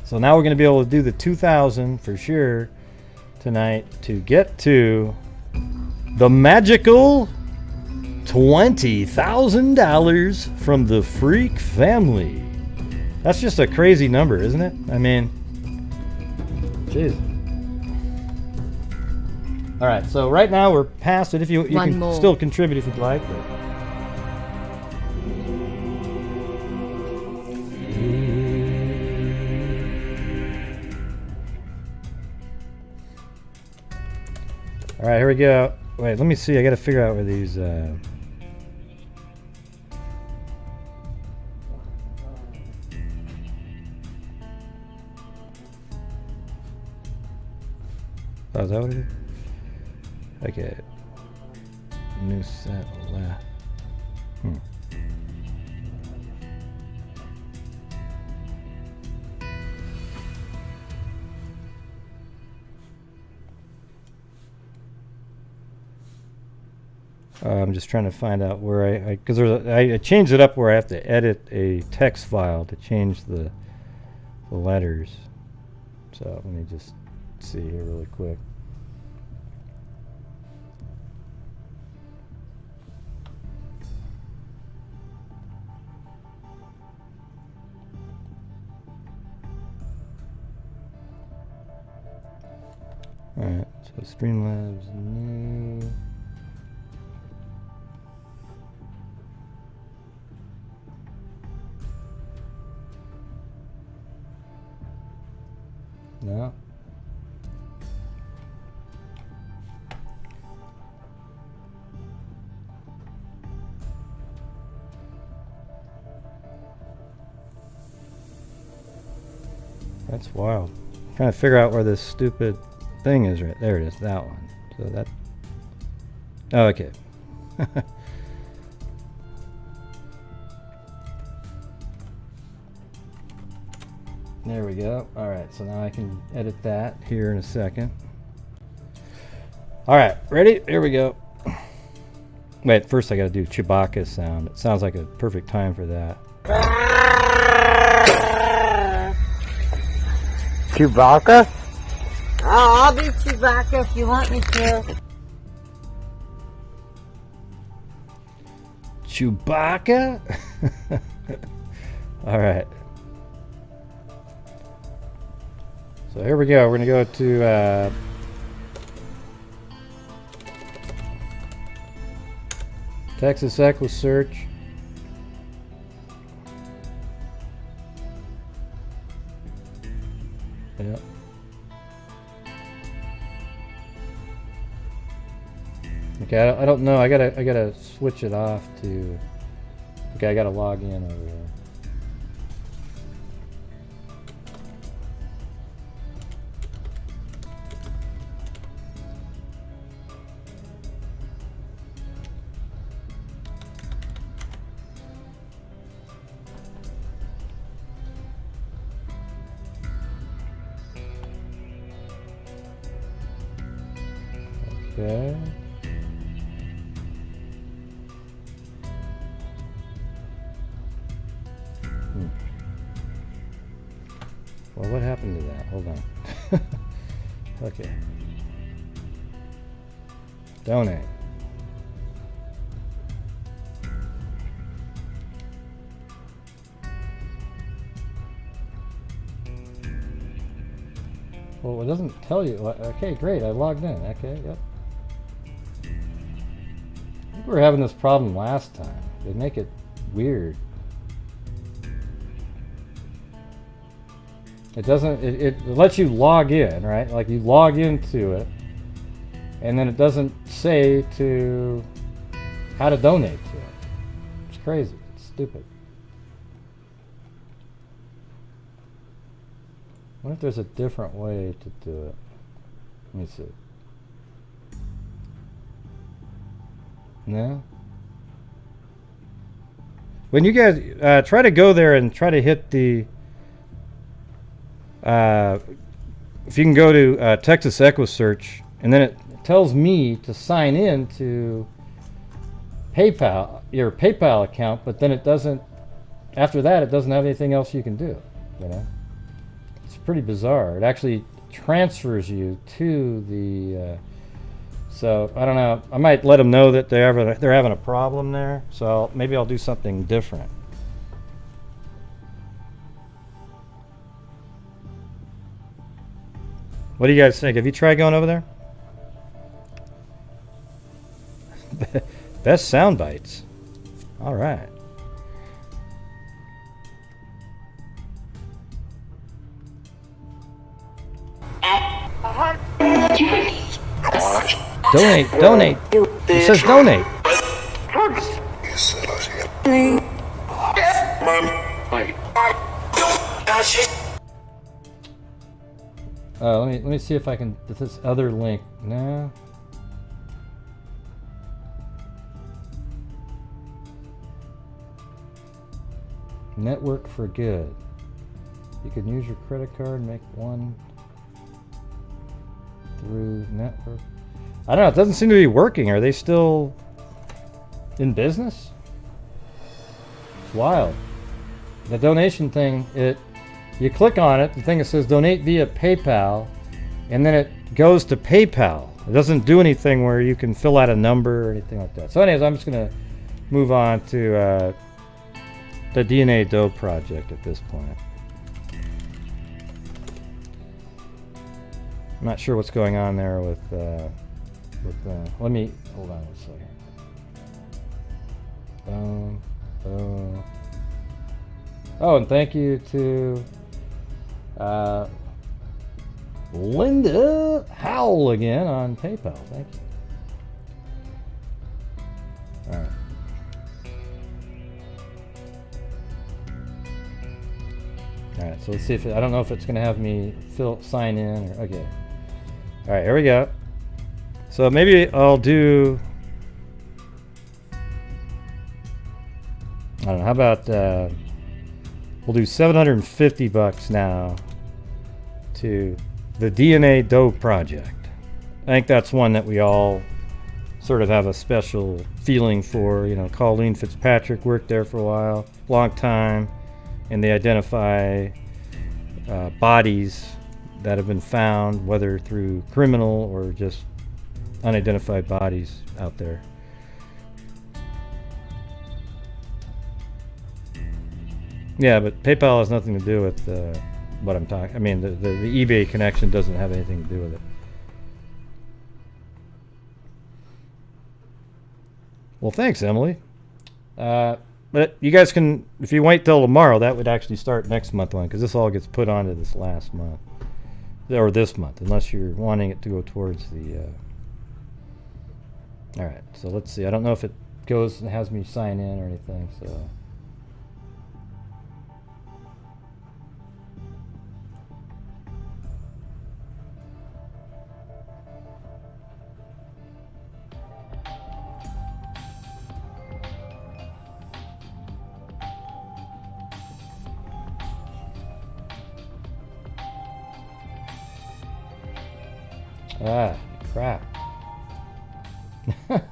So now we're going to be able to do the 2,000 for sure tonight to get to the magical $20,000 from the Freak family. That's just a crazy number, isn't it? I mean, jeez. All right, so right now we're past it. If you can still contribute if you'd like. But. All right, here we go. Wait, let me see. I got to figure out where these. Oh, is that what it is? Okay. New set left. I'm just trying to find out where because I changed it up where I have to edit a text file to change the letters. So let me just see here really quick. Alright, so Streamlabs new. No. That's wild. I'm trying to figure out where this stupid thing is. Right there it is, that one. So that. Oh, okay. There we go. All right, so now I can edit that here in a second. All right, ready? Here we go. Wait, first I got to do Chewbacca sound. It sounds like a perfect time for that. Chewbacca? Oh, I'll do Chewbacca if you want me to. Chewbacca? All right. So here we go. We're going to go to Texas Equus search. Yep. Okay, I don't know. I gotta switch it off to. Okay, I gotta log in over there. Okay. Well, what happened to that? Hold on. Okay. Donate. Well, it doesn't tell you. Okay, great. I logged in. Okay, yep. I think we were having this problem last time. They make it weird. It doesn't, it lets you log in, right? Like you log into it, and then it doesn't say to how to donate to it. It's crazy. It's stupid. I wonder if there's a different way to do it. Let me see. No? When you guys try to go there and try to hit the if you can go to Texas Equus search, and then it tells me to sign in to PayPal, your PayPal account, but then it doesn't, after that it doesn't have anything else you can do, you know? It's pretty bizarre. It actually transfers you to the So I don't know. I might let them know that they're having a problem there. So maybe I'll do something different. What do you guys think? Have you tried going over there? Best sound bites. All right. Donate. It says donate. Let me see if I can. This other link. No. Network for good. You can use your credit card and make one through network. I don't know. It doesn't seem to be working. Are they still in business? It's wild. The donation thing. You click on it. The thing that says donate via PayPal, and then it goes to PayPal. It doesn't do anything where you can fill out a number or anything like that. So, anyways, I'm just gonna move on to the DNA Doe project at this point. I'm not sure what's going on there with let me hold on a second. Oh, and thank you to Linda Howell again on PayPal. Thank you. All right. All right, so let's see if I don't know if it's going to have me sign in or okay. All right, here we go. So maybe I'll do. I don't know. How about we'll do $750 now to the DNA Doe project. I think that's one that we all sort of have a special feeling for. You know, Colleen Fitzpatrick worked there for a while, long time. And they identify bodies that have been found, whether through criminal or just unidentified bodies out there. Yeah, but PayPal has nothing to do with what I'm talking. I mean, the eBay connection doesn't have anything to do with it. Well, thanks, Emily. But you guys can, if you wait till tomorrow, that would actually start next month one, because this all gets put onto this last month. Or this month, unless you're wanting it to go towards the... Alright, so let's see. I don't know if it goes and has me sign in or anything, so... Ah, crap.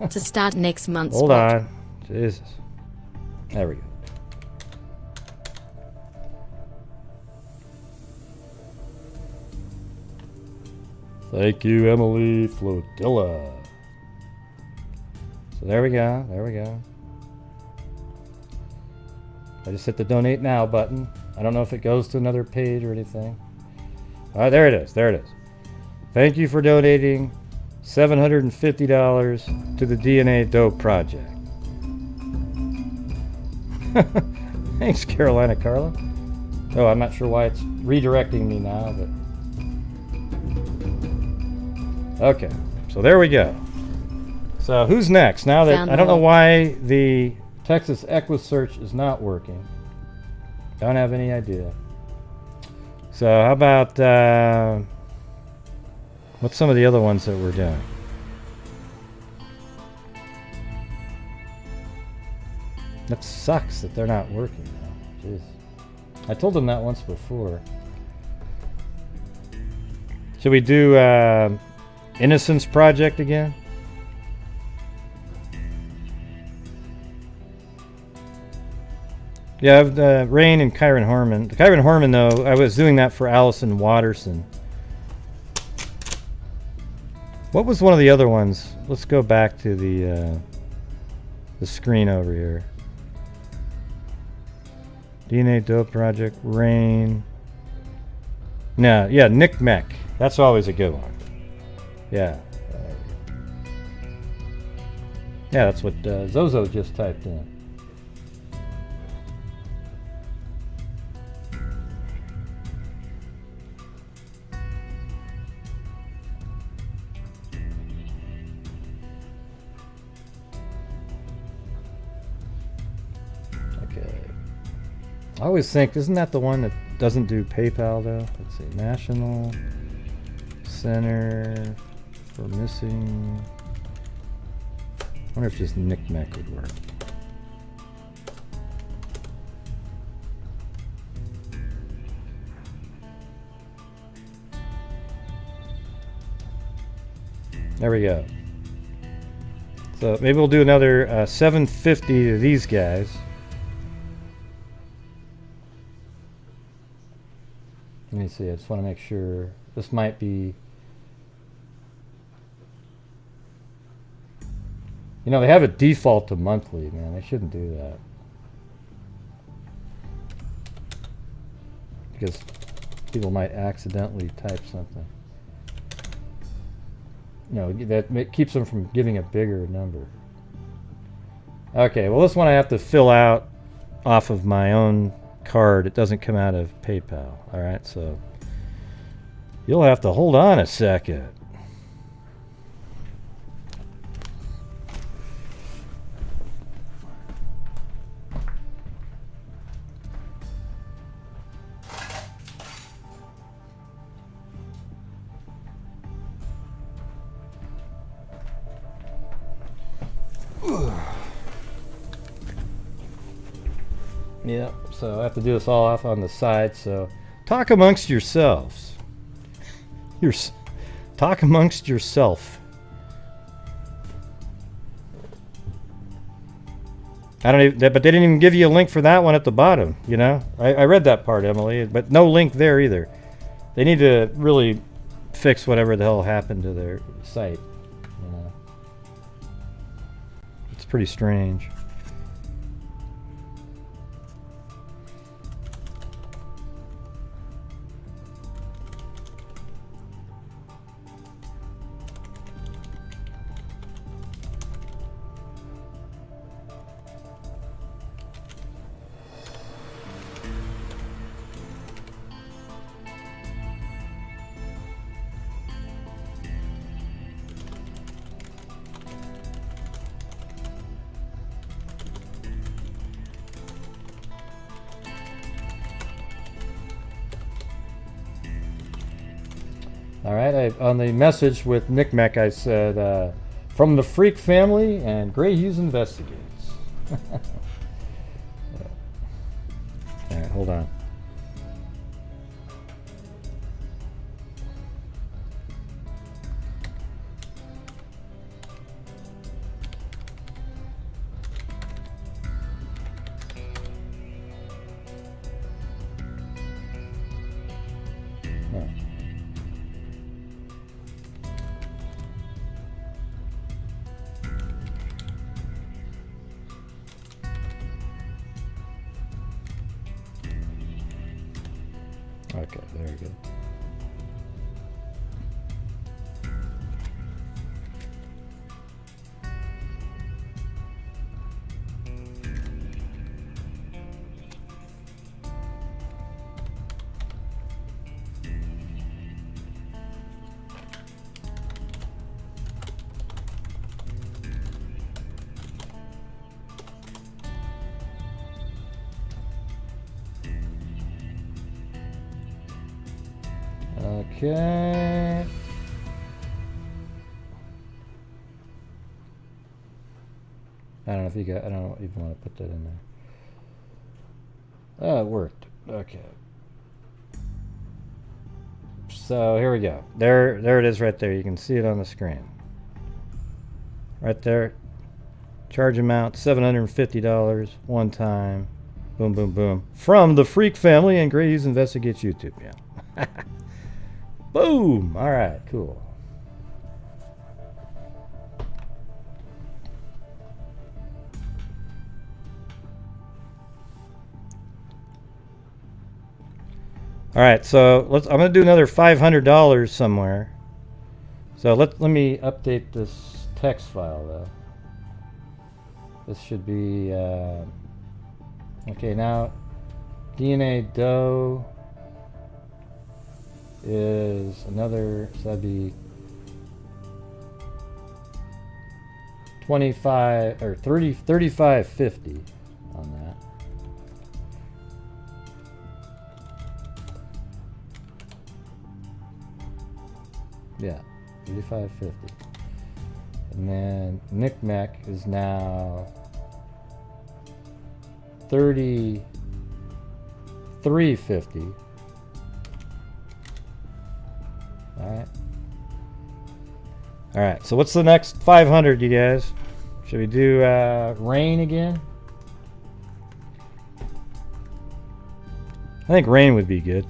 To start next month's Hold spot. on. Jesus. There we go. Thank you, Emily Flotilla. So there we go. There we go. I just hit the donate now button. I don't know if it goes to another page or anything. All right, there it is. There it is. Thank you for donating $750 to the DNA Doe project. Thanks, Carolina Carla. Oh, I'm not sure why it's redirecting me now, but... Okay, so there we go. So who's next? Now that I don't know why the Texas Equisearch is not working. Don't have any idea. So how about... what's some of the other ones that we're doing? That sucks that they're not working now. Jeez. I told them that once before. Should we do Innocence Project again? Yeah, I've Rain and Kyron Harmon. Kyron Harmon, though, I was doing that for Allyson Watterson. What was one of the other ones? Let's go back to the screen over here. DNA Dope Project, Rain. No, yeah, Nick Mech. That's always a good one. Yeah. Yeah, that's what Zozo just typed in. I always think, isn't that the one that doesn't do PayPal though? Let's see, National Center for Missing. I wonder if just Nick Mech would work. There we go. So maybe we'll do another $750 to these guys. Let me see, I just want to make sure. This might be... You know, they have it default to monthly, man. They shouldn't do that. Because people might accidentally type something. You know, that keeps them from giving a bigger number. Okay, well this one I have to fill out off of my own card. It doesn't come out of PayPal. Alright, so you'll have to hold on a second. Yeah, so I have to do this all off on the side, so talk amongst yourselves. Talk amongst yourself. I don't even, but they didn't even give you a link for that one at the bottom, you know? I read that part, Emily, but no link there either. They need to really fix whatever the hell happened to their site, you know? It's pretty strange. Alright, on the message with Nick Mech I said, from the Freak family and Gray Hughes investigates. Alright, hold on. Okay, very good. Okay. I don't know if you got, I don't even want to put that in there. Oh, it worked. Okay. So here we go. There it is right there. You can see it on the screen. Right there. Charge amount $750 one time. Boom, boom, boom. From the Freak family and Gray Hughes Investigates YouTube. Yeah. Boom! Alright, cool. All right, so I'm gonna do another $500 somewhere. So let me update this text file though. This should be okay. Now DNA dough is another, so that'd be 25 or 35.50 on that. Yeah, 35.50. And then knickknack is now 33.50. All right, so what's the next 500, you guys? Should we do rain again? I think rain would be good.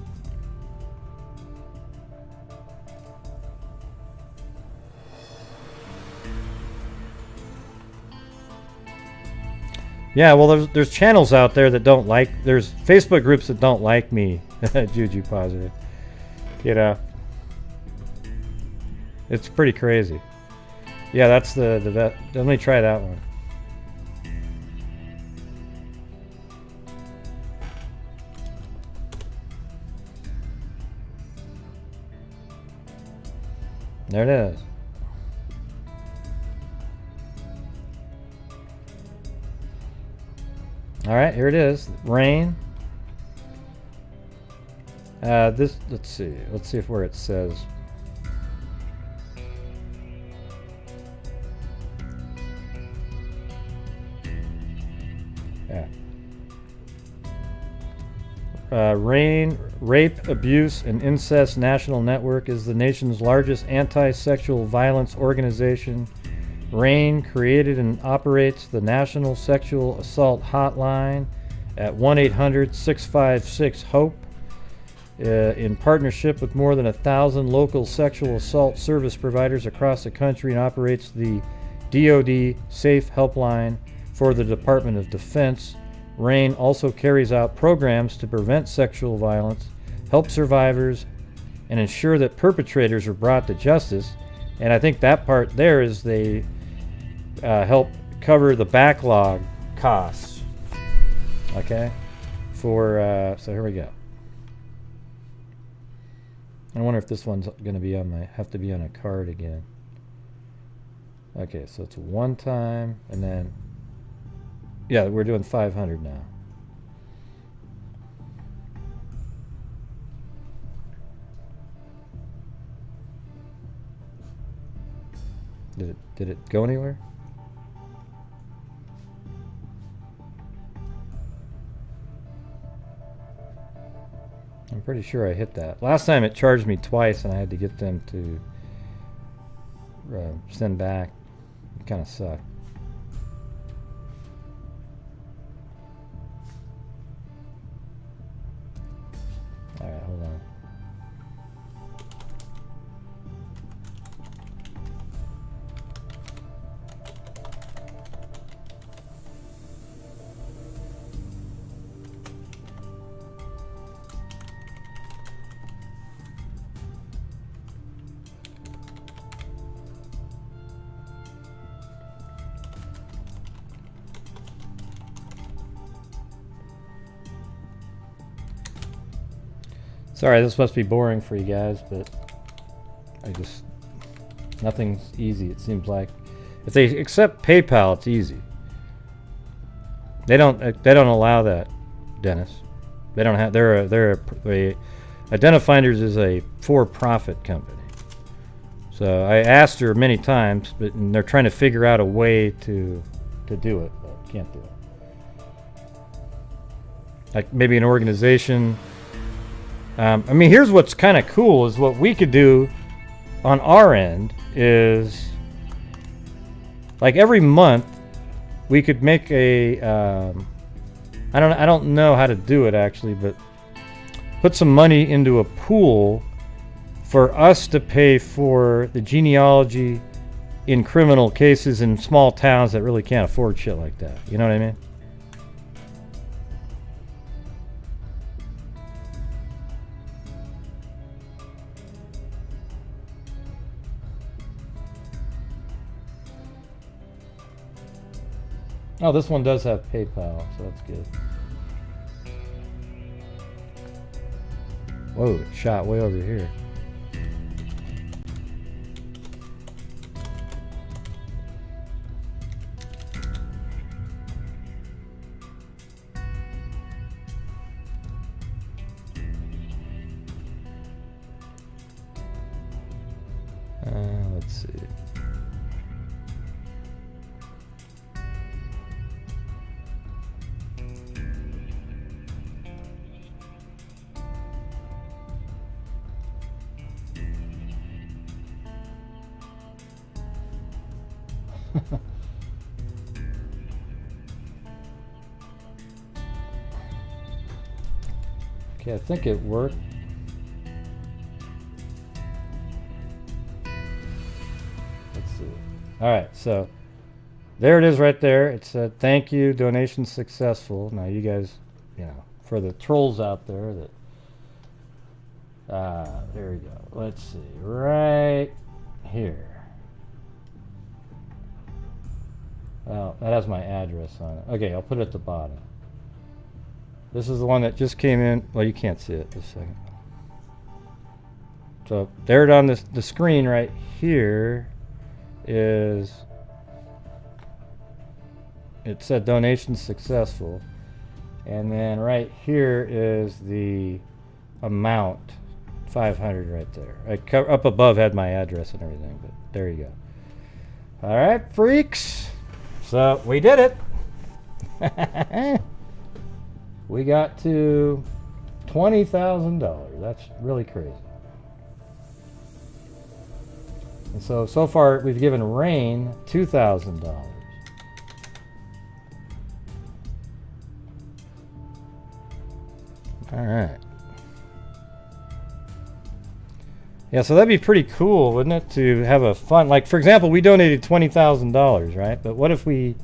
Yeah, well, there's channels out there that don't like, there's Facebook groups that don't like me, Juju Positive. You know, it's pretty crazy. Yeah, that's the let me try that one. There it is. All right, here it is. Rain. This. Let's see if where it says. Yeah. Rain, Rape, Abuse, and Incest National Network is the nation's largest anti-sexual violence organization. RAIN created and operates the National Sexual Assault Hotline at 1-800-656-HOPE in partnership with more than 1,000 local sexual assault service providers across the country, and operates the DoD Safe Helpline for the Department of Defense. RAIN also carries out programs to prevent sexual violence, help survivors, and ensure that perpetrators are brought to justice. And I think that part there is they help cover the backlog costs. Okay, for so here we go. I wonder if this one's going to be on my, have to be on a card again. Okay, so it's one time, and then yeah, we're doing 500 now. Did it go anywhere? I'm pretty sure I hit that. Last time it charged me twice and I had to get them to send back. It kind of sucked. Alright, hold on. Sorry, this must be boring for you guys, but nothing's easy. It seems like if they accept PayPal, it's easy. They don't allow that, Dennis. They don't have. They're Identifinders is a for-profit company. So I asked her many times, but they're trying to figure out a way to do it, but can't do it. Like maybe an organization. I mean, here's what's kind of cool is what we could do on our end is like every month we could make a I don't know how to do it actually, but put some money into a pool for us to pay for the genealogy in criminal cases in small towns that really can't afford shit like that. You know what I mean? Oh, this one does have PayPal, so that's good. Whoa, it shot way over here. Let's see. Okay, I think it worked. Let's see. All right, so there it is right there. It said, thank you, donation successful. Now you guys, you know, for the trolls out there that, there we go. Let's see, right here. Well, that has my address on it. Okay, I'll put it at the bottom. This is the one that just came in. Well, you can't see it. Just a second. So there it on the screen right here is, it said donation successful. And then right here is the amount, 500 right there. Up above had my address and everything, but there you go. All right, freaks. So we did it. We got to $20,000. That's really crazy. And so far we've given Rain $2,000. All right. Yeah, so that'd be pretty cool, wouldn't it, to have a fund? Like, for example, we donated $20,000, right? But what if we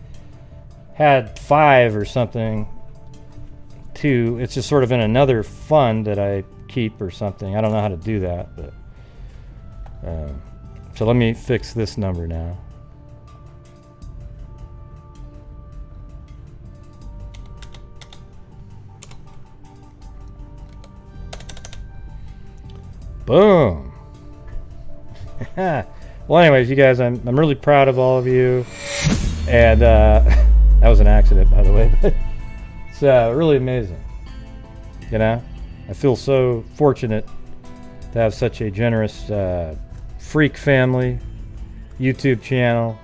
had 5 or something to, it's just sort of in another fund that I keep or something. I don't know how to do that, but so let me fix this number now. Boom. Well, anyways, you guys, I'm really proud of all of you, and that was an accident, by the way, but it's really amazing. You know, I feel so fortunate to have such a generous freak family YouTube channel.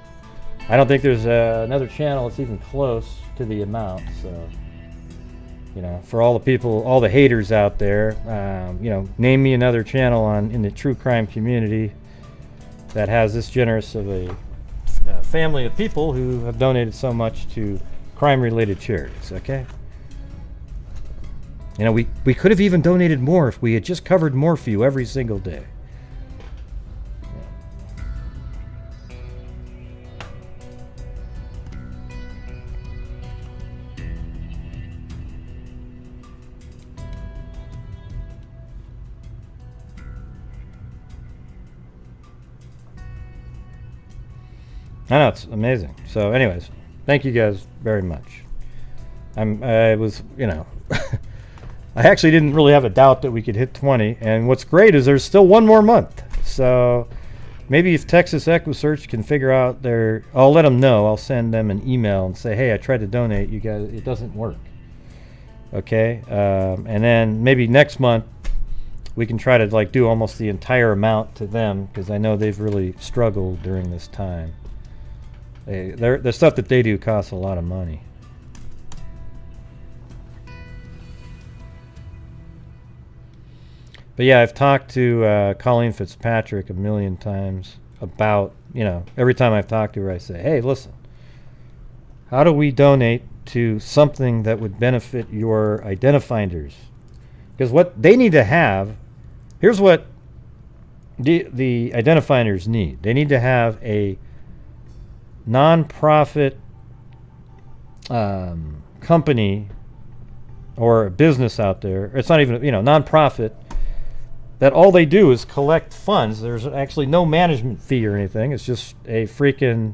I don't think there's another channel that's even close to the amount. So, you know, for all the people, all the haters out there, you know, name me another channel in the true crime community that has this generous of a family of people who have donated so much to crime-related charities. Okay. You know, we could have even donated more if we had just covered Morphew every single day. I know, it's amazing. So anyways, thank you guys very much. I was, you know, I actually didn't really have a doubt that we could hit 20. And what's great is there's still one more month. So maybe if Texas EquuSearch can figure out I'll let them know. I'll send them an email and say, hey, I tried to donate. You guys, it doesn't work. Okay. And then maybe next month we can try to like do almost the entire amount to them, because I know they've really struggled during this time. The stuff that they do costs a lot of money. But yeah, I've talked to Colleen Fitzpatrick a million times about, you know, every time I've talked to her, I say, hey, listen, how do we donate to something that would benefit your identifinders? Because what they need to have, here's what the identifinders need. They need to have a non-profit company or a business out there. It's not even, you know, non-profit, that all they do is collect funds. There's actually no management fee or anything. It's just a freaking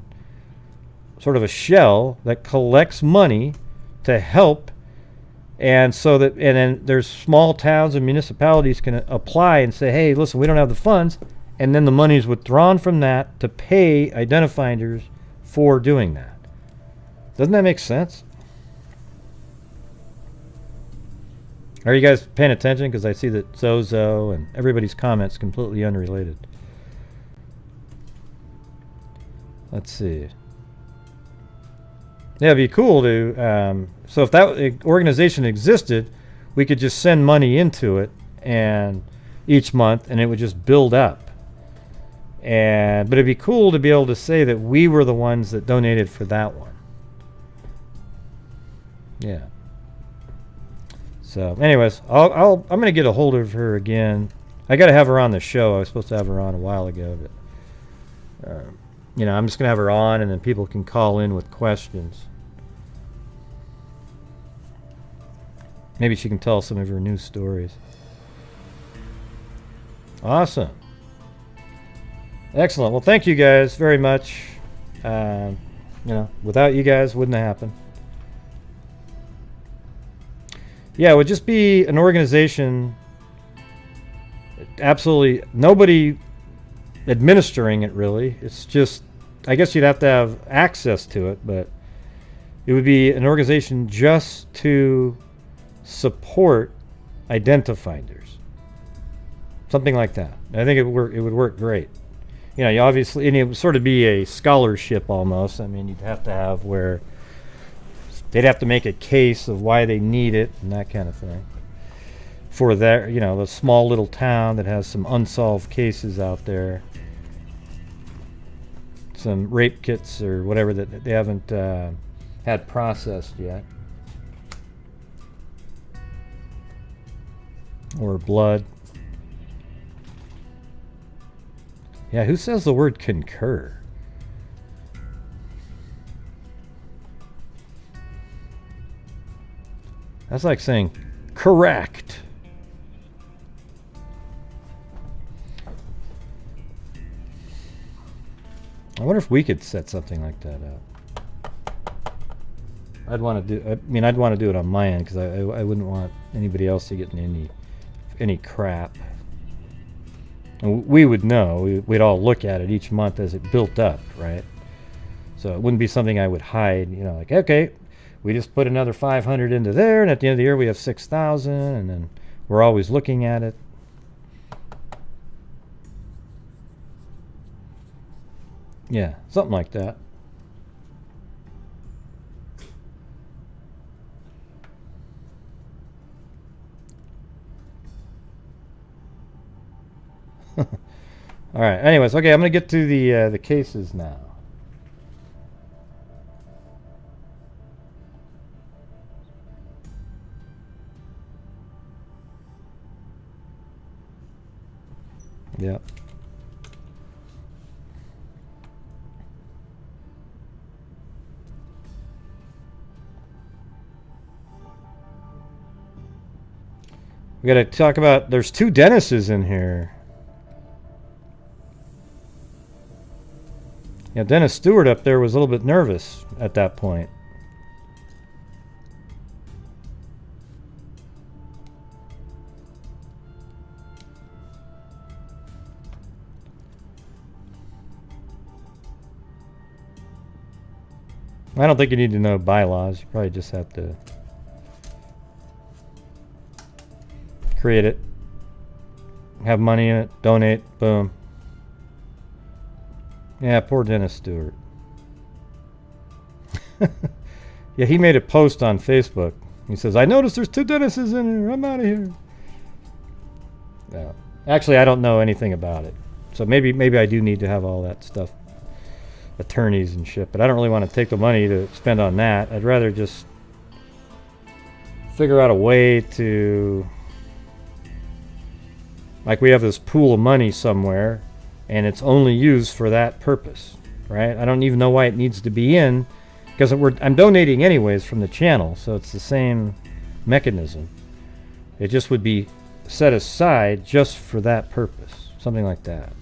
sort of a shell that collects money to help, and so that, and then there's small towns and municipalities can apply and say, hey, listen, we don't have the funds, and then the money is withdrawn from that to pay identifiers for doing that. Doesn't that make sense? Are you guys paying attention? Because I see that Zozo and everybody's comments completely unrelated. Let's see. Yeah, it'd be cool to, so if that organization existed, we could just send money into it and each month, and it would just build up. But it'd be cool to be able to say that we were the ones that donated for that one. Yeah. So, anyways, I'm gonna get a hold of her again. I gotta have her on the show. I was supposed to have her on a while ago, but you know, I'm just gonna have her on, and then people can call in with questions. Maybe she can tell some of her news stories. Awesome. Excellent. Well, thank you guys very much. You know, without you guys, wouldn't have happened. Yeah, it would just be an organization, absolutely nobody administering it, really. It's just, I guess you'd have to have access to it, but it would be an organization just to support identifinders. Something like that. I think it would work great. You know, you obviously, and it would sort of be a scholarship almost. I mean, you'd have to have where they'd have to make a case of why they need it and that kind of thing. For their, you know, the small little town that has some unsolved cases out there. Some rape kits or whatever that they haven't had processed yet. Or blood. Yeah, who says the word concur? That's like saying correct. I wonder if we could set something like that up. I'd want to do. I mean, I'd want to do it on my end because I wouldn't want anybody else to get in any crap. And we would know. We'd all look at it each month as it built up, right? So it wouldn't be something I would hide. You know, like, okay, we just put another 500 into there, and at the end of the year we have 6,000, and then we're always looking at it. Yeah, something like that. All right. Anyways, okay, I'm gonna get to the cases now. Yep. We got to talk about. There's 2 Dennises in here. Yeah, Dennis Stewart up there was a little bit nervous at that point. I don't think you need to know bylaws. You probably just have to create it, have money in it, donate, boom. Yeah, poor Dennis Stewart. Yeah, he made a post on Facebook. He says, I noticed there's 2 Dennises in here. I'm out of here. Yeah. Actually, I don't know anything about it. So maybe I do need to have all that stuff. Attorneys and shit. But I don't really want to take the money to spend on that. I'd rather just figure out a way to... Like we have this pool of money somewhere, and it's only used for that purpose, right? I don't even know why it needs to be in, because I'm donating anyways from the channel, so it's the same mechanism. It just would be set aside just for that purpose, something like that.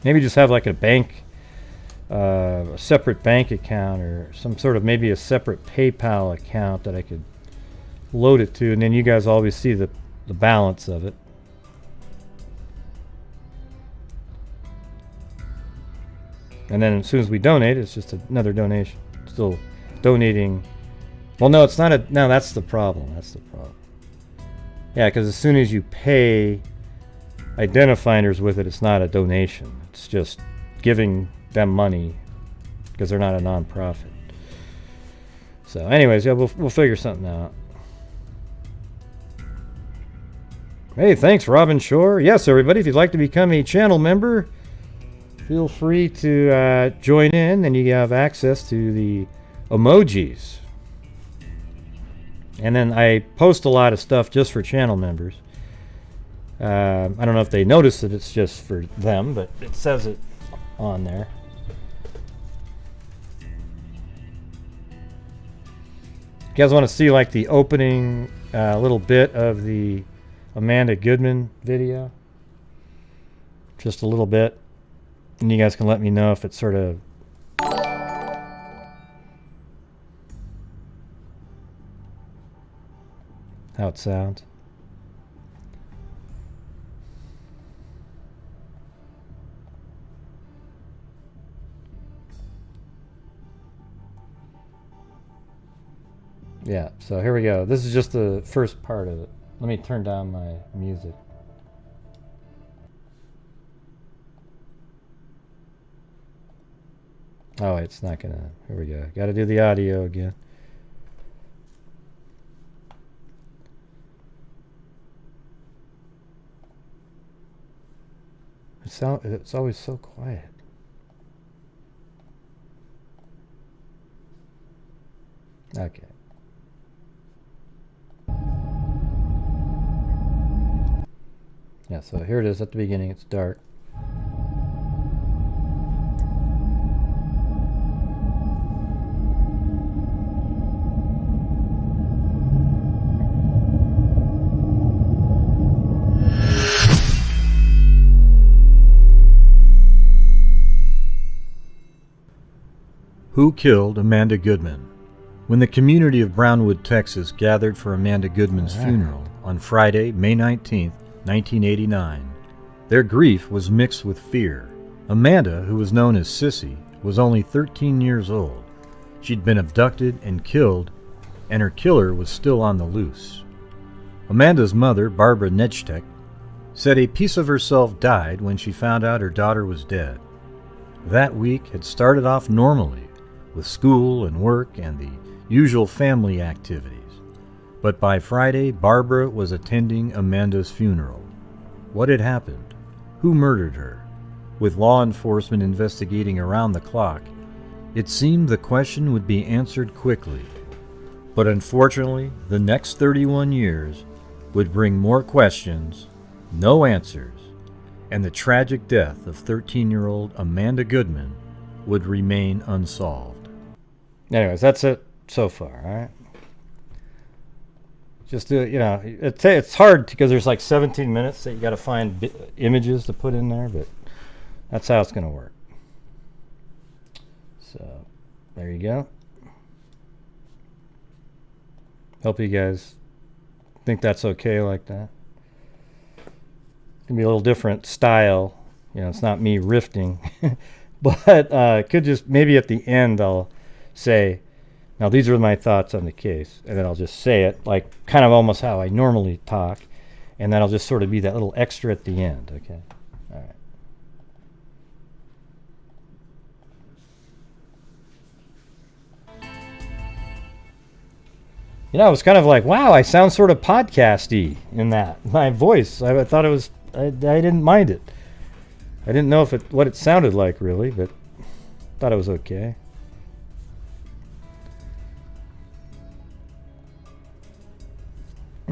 Maybe just have like a bank a separate bank account or some sort of maybe a separate PayPal account that I could load it to, and then you guys always see the balance of it. And then as soon as we donate, it's just another donation. Still donating. Well, no, it's not a... No, that's the problem. That's the problem. Yeah, because as soon as you pay identifiers with it, it's not a donation. It's just giving them money because they're not a non-profit. So anyways, yeah, we'll figure something out. Hey, thanks, Robin Shore. Yes, everybody, if you'd like to become a channel member, feel free to join in, and you have access to the emojis. And then I post a lot of stuff just for channel members. I don't know if they notice that it's just for them, but it says it on there. You guys want to see like the opening little bit of the Amanda Goodman video? Just a little bit. And you guys can let me know if it's sort of... how it sounds. Yeah, so here we go. This is just the first part of it. Let me turn down my music. Oh, it's not gonna... Here we go. Gotta do the audio again. It's always so quiet. Okay. Yeah, so here it is at the beginning. It's dark. Who killed Amanda Goodman? When the community of Brownwood, Texas gathered for Amanda Goodman's funeral on Friday, May 19, 1989, their grief was mixed with fear. Amanda, who was known as Sissy, was only 13 years old. She'd been abducted and killed, and her killer was still on the loose. Amanda's mother, Barbara Nedchtek, said a piece of herself died when she found out her daughter was dead. That week had started off normally, with school and work and the usual family activities. But by Friday, Barbara was attending Amanda's funeral. What had happened? Who murdered her? With law enforcement investigating around the clock, it seemed the question would be answered quickly. But unfortunately, the next 31 years would bring more questions, no answers, and the tragic death of 13-year-old Amanda Goodman would remain unsolved. Anyways, that's it so far, all right? Just do it, you know, it's hard because there's like 17 minutes that you got to find images to put in there, but that's how it's going to work. So, there you go. Hope you guys think that's okay like that. It's going to be a little different style. You know, it's not me riffing. But could just, maybe at the end I'll say, now these are my thoughts on the case, and then I'll just say it like kind of almost how I normally talk, and then I'll just sort of be that little extra at the end. Okay, all right. You know, it was kind of like, wow, I sound sort of podcasty in that my voice. I thought it was, I didn't mind it. I didn't know what it sounded like really, but thought it was okay.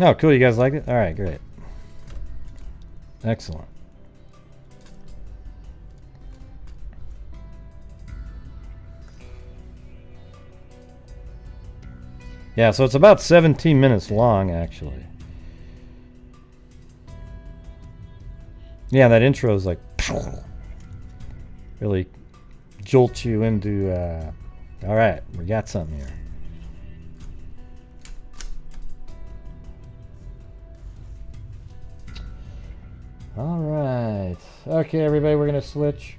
Oh, cool. You guys like it? All right, great. Excellent. Yeah, so it's about 17 minutes long, actually. Yeah, that intro is like really jolt you into, all right, we got something here. All right. Okay, everybody, we're going to switch.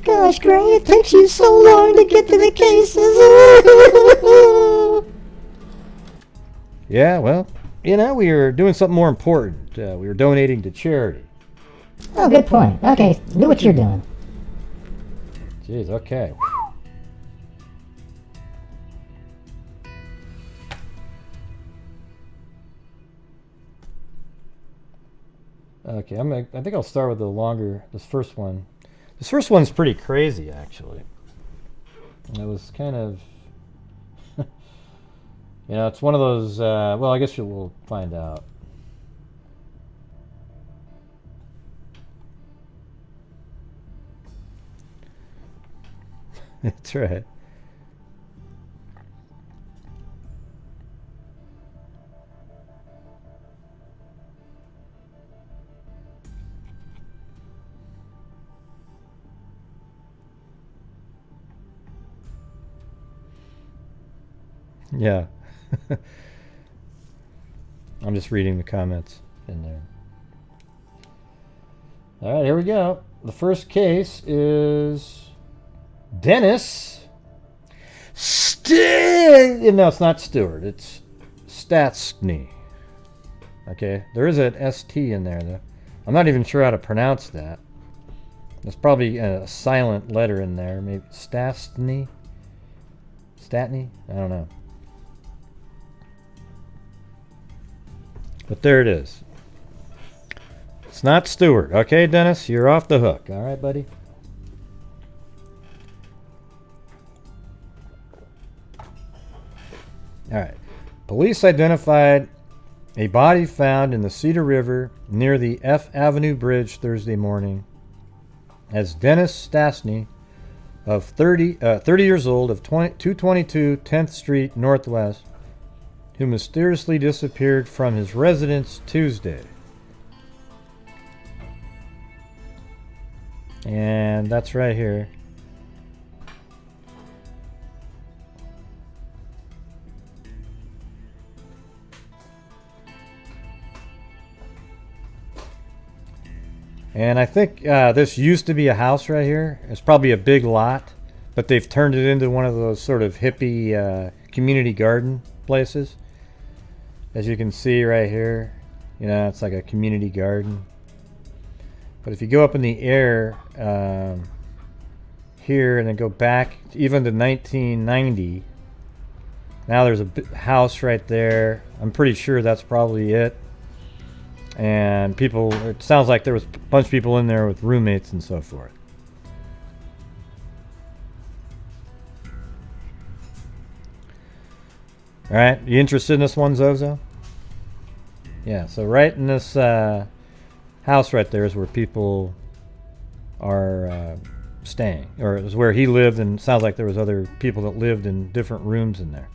Gosh, Gray, it takes you so long to get to the cases. Yeah, well, you know, we were doing something more important. We were donating to charity. Oh, good point. Okay, do what you're doing. Jeez, okay. Okay, I think I'll start with this first one. This first one's pretty crazy, actually. It was kind of, you know, it's one of those, well, I guess we'll find out. That's right. Yeah. I'm just reading the comments in there. All right, here we go. The first case is Dennis. No, it's not Stewart. It's Stastny. Okay, there is an ST in there, though. I'm not even sure how to pronounce that. There's probably a silent letter in there. Maybe Stastny? Statny? I don't know. But there it is. It's not Stewart. Okay, Dennis, you're off the hook. All right, buddy? All right. Police identified a body found in the Cedar River near the F Avenue Bridge Thursday morning as Dennis Stastny, of 30 years old, of 222 10th Street Northwest, who mysteriously disappeared from his residence Tuesday. And that's right here. And I think this used to be a house right here. It's probably a big lot, but they've turned it into one of those sort of hippie community garden places. As you can see right here, you know, it's like a community garden. But if you go up in the air here and then go back even to 1990, now there's a house right there. I'm pretty sure that's probably it. And people, it sounds like there was a bunch of people in there with roommates and so forth. All right, you interested in this one, Zozo? Yeah, so right in this house right there is where people are staying, or is where he lived, and it sounds like there was other people that lived in different rooms in there.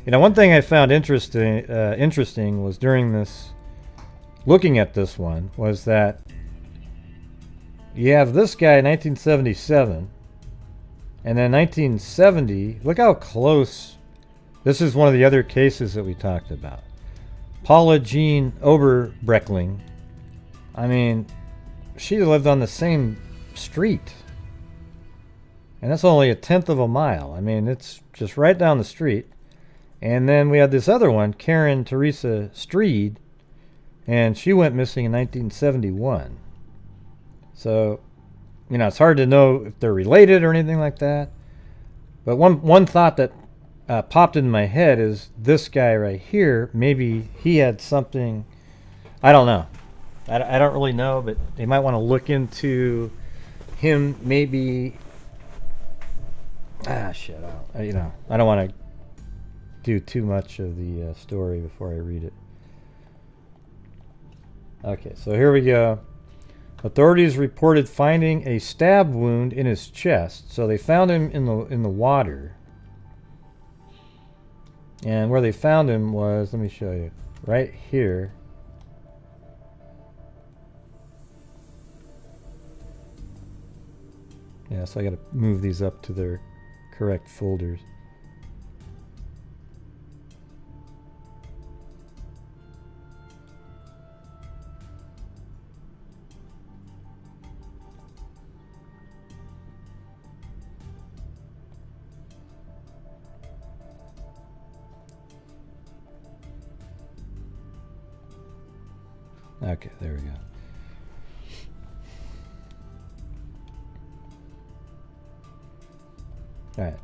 You know, one thing I found interesting was during this, looking at this one, was that you have this guy in 1977, and then 1970, look how close. This is one of the other cases that we talked about. Paula Jean Oberbreckling. I mean, she lived on the same street. And that's only a 1/10 of a mile. I mean, it's just right down the street. And then we had this other one, Karen Teresa Streed, and she went missing in 1971. So, you know, it's hard to know if they're related or anything like that. But one thought that popped in my head is this guy right here, maybe he had something, I don't know. I don't really know, but they might want to look into him maybe. Shit, you know, I don't want to do too much of the story before I read it. Okay, so here we go. Authorities reported finding a stab wound in his chest. So they found him in the water. And where they found him was, let me show you, right here. Yeah, so I gotta move these up to their correct folders. Okay, there we go. Alright.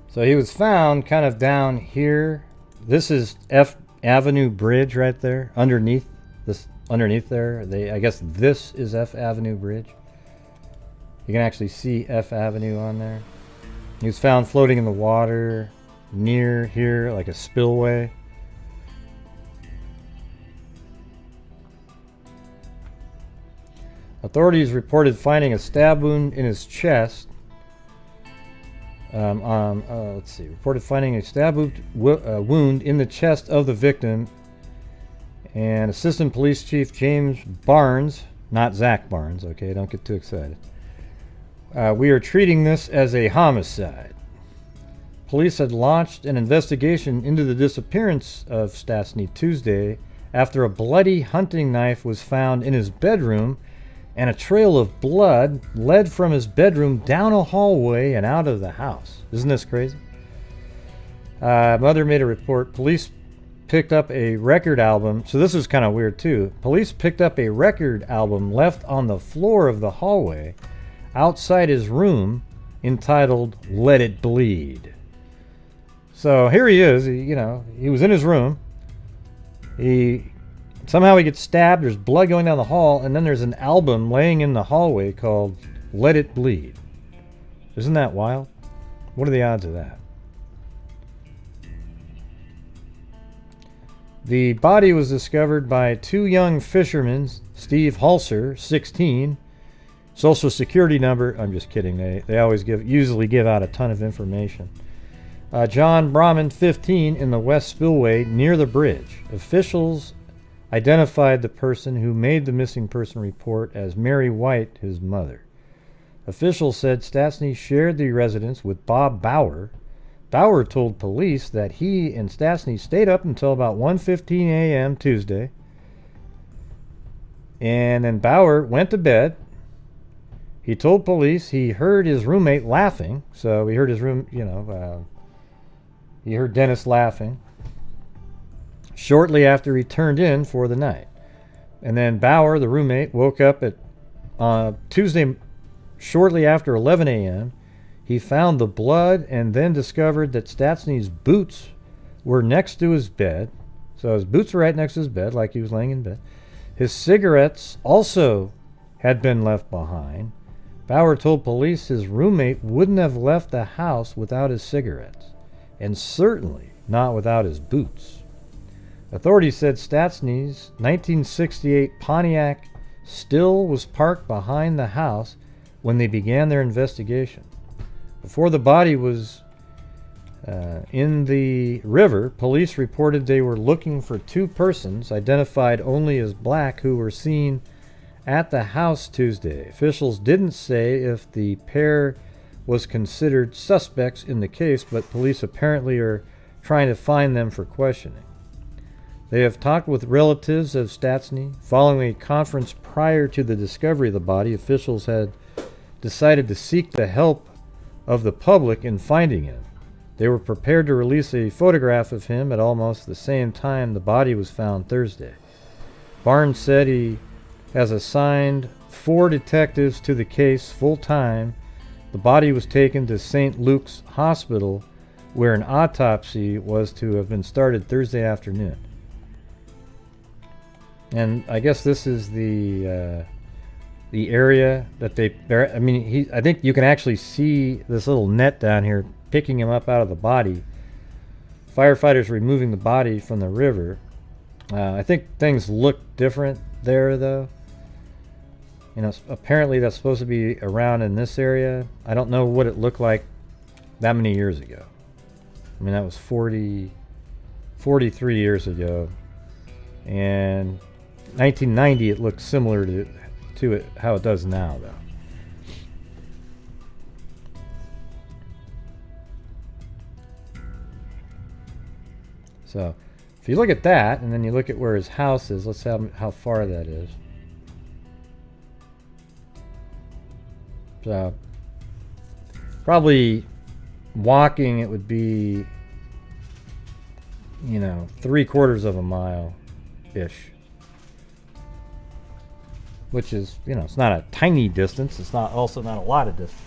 So he was found kind of down here. This is F Avenue Bridge right there. Underneath there. I guess this is F Avenue Bridge. You can actually see F Avenue on there. He was found floating in the water near here, like a spillway. Authorities reported finding a stab wound in his chest. Let's see. Reported finding a stab wound in the chest of the victim. And Assistant Police Chief James Barnes, not Zach Barnes, okay, don't get too excited. We are treating this as a homicide. Police had launched an investigation into the disappearance of Stastny Tuesday after a bloody hunting knife was found in his bedroom, and a trail of blood led from his bedroom down a hallway and out of the house. Isn't this crazy? Mother made a report. Police picked up a record album. So this is kind of weird too. Police picked up a record album left on the floor of the hallway outside his room entitled Let It Bleed. So here he is. He was in his room. Somehow he gets stabbed, there's blood going down the hall, and then there's an album laying in the hallway called Let It Bleed. Isn't that wild? What are the odds of that? The body was discovered by two young fishermen, Steve Halser, 16, social security number, I'm just kidding, they always usually give out a ton of information. John Brahman, 15, in the West Spillway near the bridge. Officials identified the person who made the missing person report as Mary White, his mother. Officials said Stastny shared the residence with Bob Bauer. Bauer told police that he and Stastny stayed up until about 1:15 a.m. Tuesday. And then Bauer went to bed. He told police he heard his roommate laughing. So he heard his he heard Dennis laughing shortly after he turned in for the night. And then Bauer, the roommate, woke up at Tuesday shortly after 11 a.m. He found the blood and then discovered that Stastny's boots were next to his bed. So his boots were right next to his bed, like he was laying in bed. His cigarettes also had been left behind. Bauer told police his roommate wouldn't have left the house without his cigarettes, and certainly not without his boots. Authorities said Stastny's 1968 Pontiac still was parked behind the house when they began their investigation. Before the body was in the river, police reported they were looking for two persons, identified only as black, who were seen at the house Tuesday. Officials didn't say if the pair was considered suspects in the case, but police apparently are trying to find them for questioning. They have talked with relatives of Stastny. Following a conference prior to the discovery of the body, officials had decided to seek the help of the public in finding him. They were prepared to release a photograph of him at almost the same time the body was found Thursday. Barnes said he has assigned 4 detectives to the case full-time. The body was taken to St. Luke's Hospital, where an autopsy was to have been started Thursday afternoon. And I guess this is the area that they... I think you can actually see this little net down here picking him up out of the body. Firefighters removing the body from the river. I think things look different there, though. Apparently that's supposed to be around in this area. I don't know what it looked like that many years ago. That was 43 years ago. And 1990, it looked similar to it how it does now, though. So if you look at that, and then you look at where his house is, let's see how far that is. So probably walking it would be, you know, 3/4 of a mile-ish. Which is, you know, it's not a tiny distance. It's not also not a lot of distance.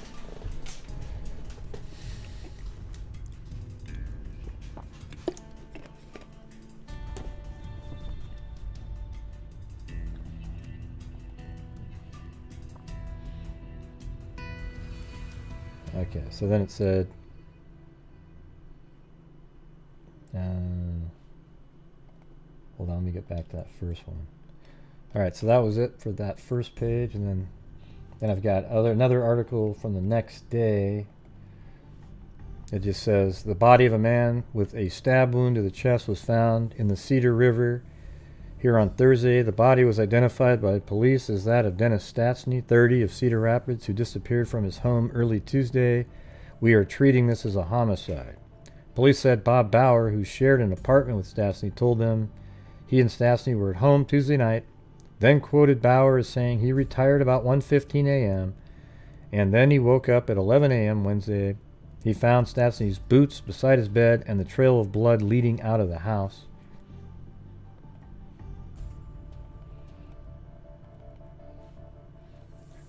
Okay, so then it said, hold on, let me get back to that first one. All right, so that was it for that first page, and then I've got another article from the next day. It just says, the body of a man with a stab wound to the chest was found in the Cedar River here on Thursday. The body was identified by police as that of Dennis Stastny, 30, of Cedar Rapids, who disappeared from his home early Tuesday. We are treating this as a homicide. Police said Bob Bauer, who shared an apartment with Stastny, told them he and Stastny were at home Tuesday night, then quoted Bauer as saying he retired about 1:15 a.m. and then he woke up at 11 a.m. Wednesday. He found Stastny's boots beside his bed and the trail of blood leading out of the house.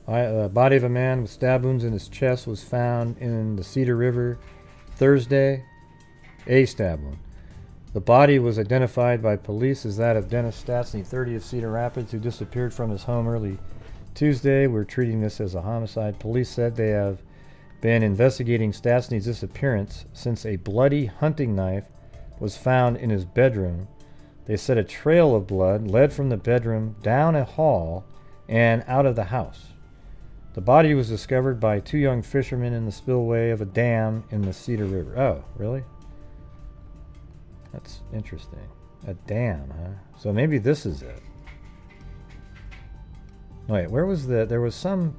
The body of a man with stab wounds in his chest was found in the Cedar River Thursday. A stab wound. The body was identified by police as that of Dennis Stastny, 30, of Cedar Rapids, who disappeared from his home early Tuesday. We're treating this as a homicide. Police said they have been investigating Stastny's disappearance since a bloody hunting knife was found in his bedroom. They said a trail of blood led from the bedroom down a hall and out of the house. The body was discovered by 2 young fishermen in the spillway of a dam in the Cedar River. Oh, really? That's interesting. A dam, huh? So maybe this is it. Wait, where was there was some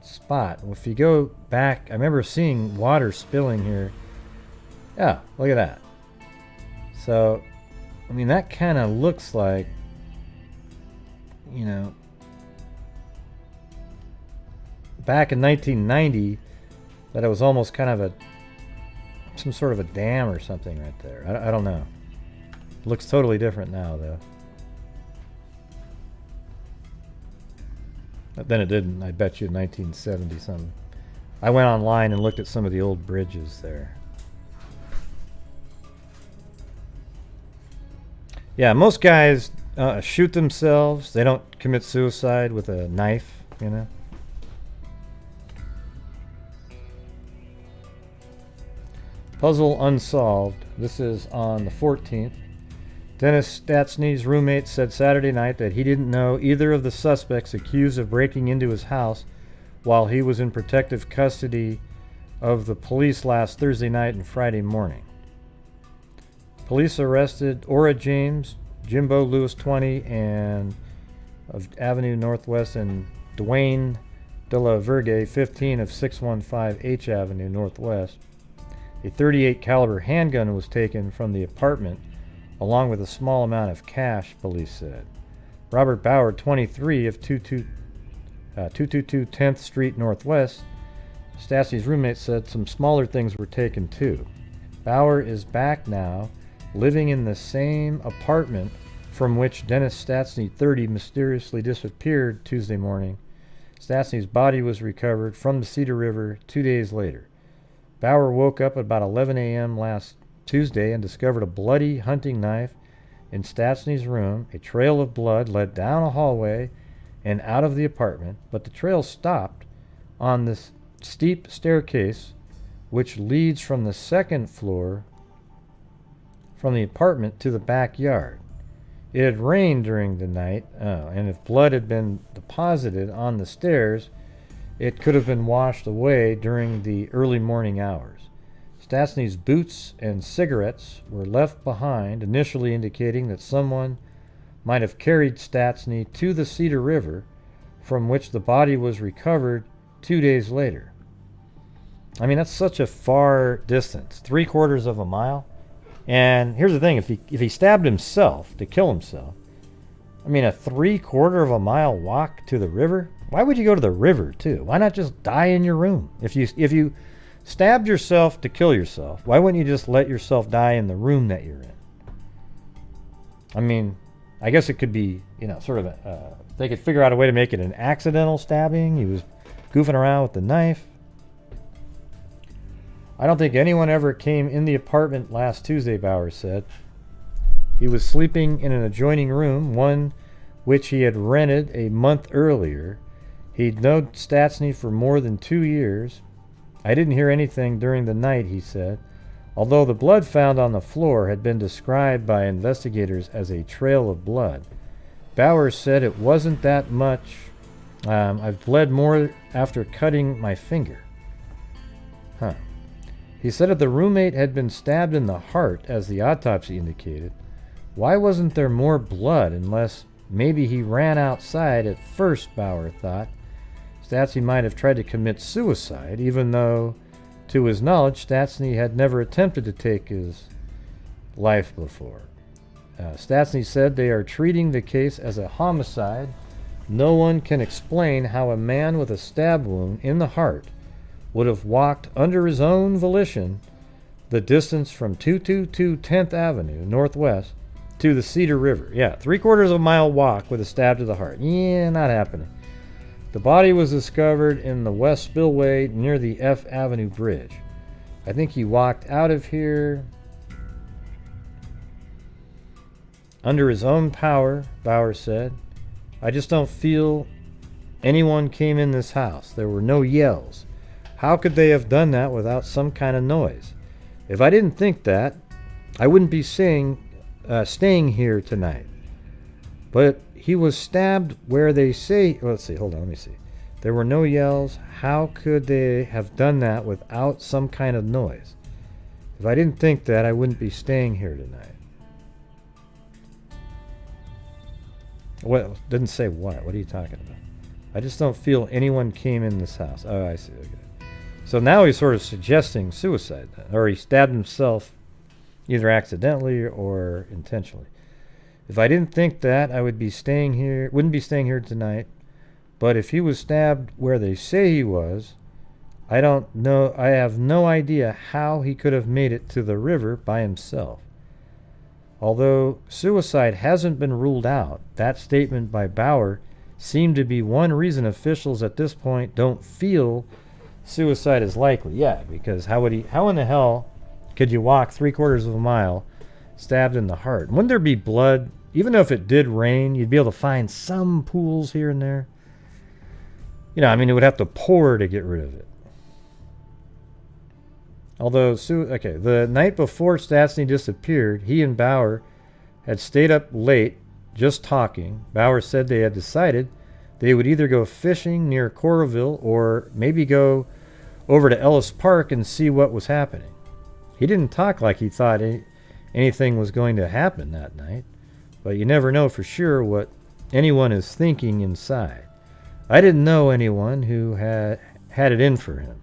spot. If you go back, I remember seeing water spilling here. Yeah, look at that. So, I mean, that kind of looks like, you know, back in 1990, that it was almost kind of some sort of a dam or something right there. I don't know. It looks totally different now, though. But then it didn't. I bet you 1970 something. I went online and looked at some of the old bridges there. Yeah, most guys shoot themselves. They don't commit suicide with a knife, you know. Puzzle unsolved. This is on the 14th. Dennis Stastny's roommate said Saturday night that he didn't know either of the suspects accused of breaking into his house while he was in protective custody of the police last Thursday night and Friday morning. Police arrested Ora James, Jimbo Lewis 20, and of Avenue Northwest, and Dwayne De La Verge 15 of 615 H Avenue Northwest. A .38 caliber handgun was taken from the apartment, along with a small amount of cash, police said. Robert Bauer, 23, of 222 10th Street Northwest, Stastny's roommate, said some smaller things were taken too. Bauer is back now, living in the same apartment from which Dennis Stastny, 30, mysteriously disappeared Tuesday morning. Stastny's body was recovered from the Cedar River 2 days later. Bauer woke up at about 11 a.m. last Tuesday and discovered a bloody hunting knife in Stastny's room. A trail of blood led down a hallway and out of the apartment, but the trail stopped on this steep staircase which leads from the second floor from the apartment to the backyard. It had rained during the night, and if blood had been deposited on the stairs, it could have been washed away during the early morning hours. Stastny's boots and cigarettes were left behind, initially indicating that someone might have carried Stastny to the Cedar River, from which the body was recovered 2 days later. I mean, that's such a far distance. 3/4 of a mile? And here's the thing, if he stabbed himself to kill himself, I mean, a 3/4 of a mile walk to the river? Why would you go to the river too? Why not just die in your room? If you stabbed yourself to kill yourself, why wouldn't you just let yourself die in the room that you're in? I mean, I guess it could be, you know, sort of they could figure out a way to make it an accidental stabbing. He was goofing around with the knife. I don't think anyone ever came in the apartment last Tuesday, Bowers said. He was sleeping in an adjoining room, one which he had rented a month earlier. He'd known Stastny for more than 2 years. I didn't hear anything during the night, he said, although the blood found on the floor had been described by investigators as a trail of blood. Bowers said it wasn't that much. I've bled more after cutting my finger. Huh. He said if the roommate had been stabbed in the heart, as the autopsy indicated, why wasn't there more blood unless maybe he ran outside at first, Bauer thought. Stastny might have tried to commit suicide, even though, to his knowledge, Stastny had never attempted to take his life before. Stastny said they are treating the case as a homicide. No one can explain how a man with a stab wound in the heart would have walked under his own volition the distance from 222 10th Avenue Northwest to the Cedar River. Yeah, 3/4 of a mile walk with a stab to the heart. Yeah, not happening. The body was discovered in the West Spillway near the F Avenue Bridge. I think he walked out of here under his own power, Bauer said. I just don't feel anyone came in this house. There were no yells. How could they have done that without some kind of noise? If I didn't think that, I wouldn't be staying here tonight. But he was stabbed where they say... Let's see, hold on, let me see. There were no yells. How could they have done that without some kind of noise? If I didn't think that, I wouldn't be staying here tonight. Well, didn't say what. What are you talking about? I just don't feel anyone came in this house. Oh, I see, okay. So now he's sort of suggesting suicide, then, or he stabbed himself either accidentally or intentionally. If I didn't think that, I wouldn't be staying here tonight. But if he was stabbed where they say he was, I don't know. I have no idea how he could have made it to the river by himself. Although suicide hasn't been ruled out, that statement by Bauer seemed to be one reason officials at this point don't feel suicide is likely. Yeah, because how in the hell could you walk 3/4 of a mile stabbed in the heart? Wouldn't there be blood? Even though if it did rain, you'd be able to find some pools here and there. You know, I mean, it would have to pour to get rid of it. Although, the night before Stastny disappeared, he and Bauer had stayed up late just talking. Bauer said they had decided they would either go fishing near Coralville or maybe go over to Ellis Park and see what was happening. He didn't talk like he thought anything was going to happen that night, but you never know for sure what anyone is thinking inside. I didn't know anyone who had it in for him.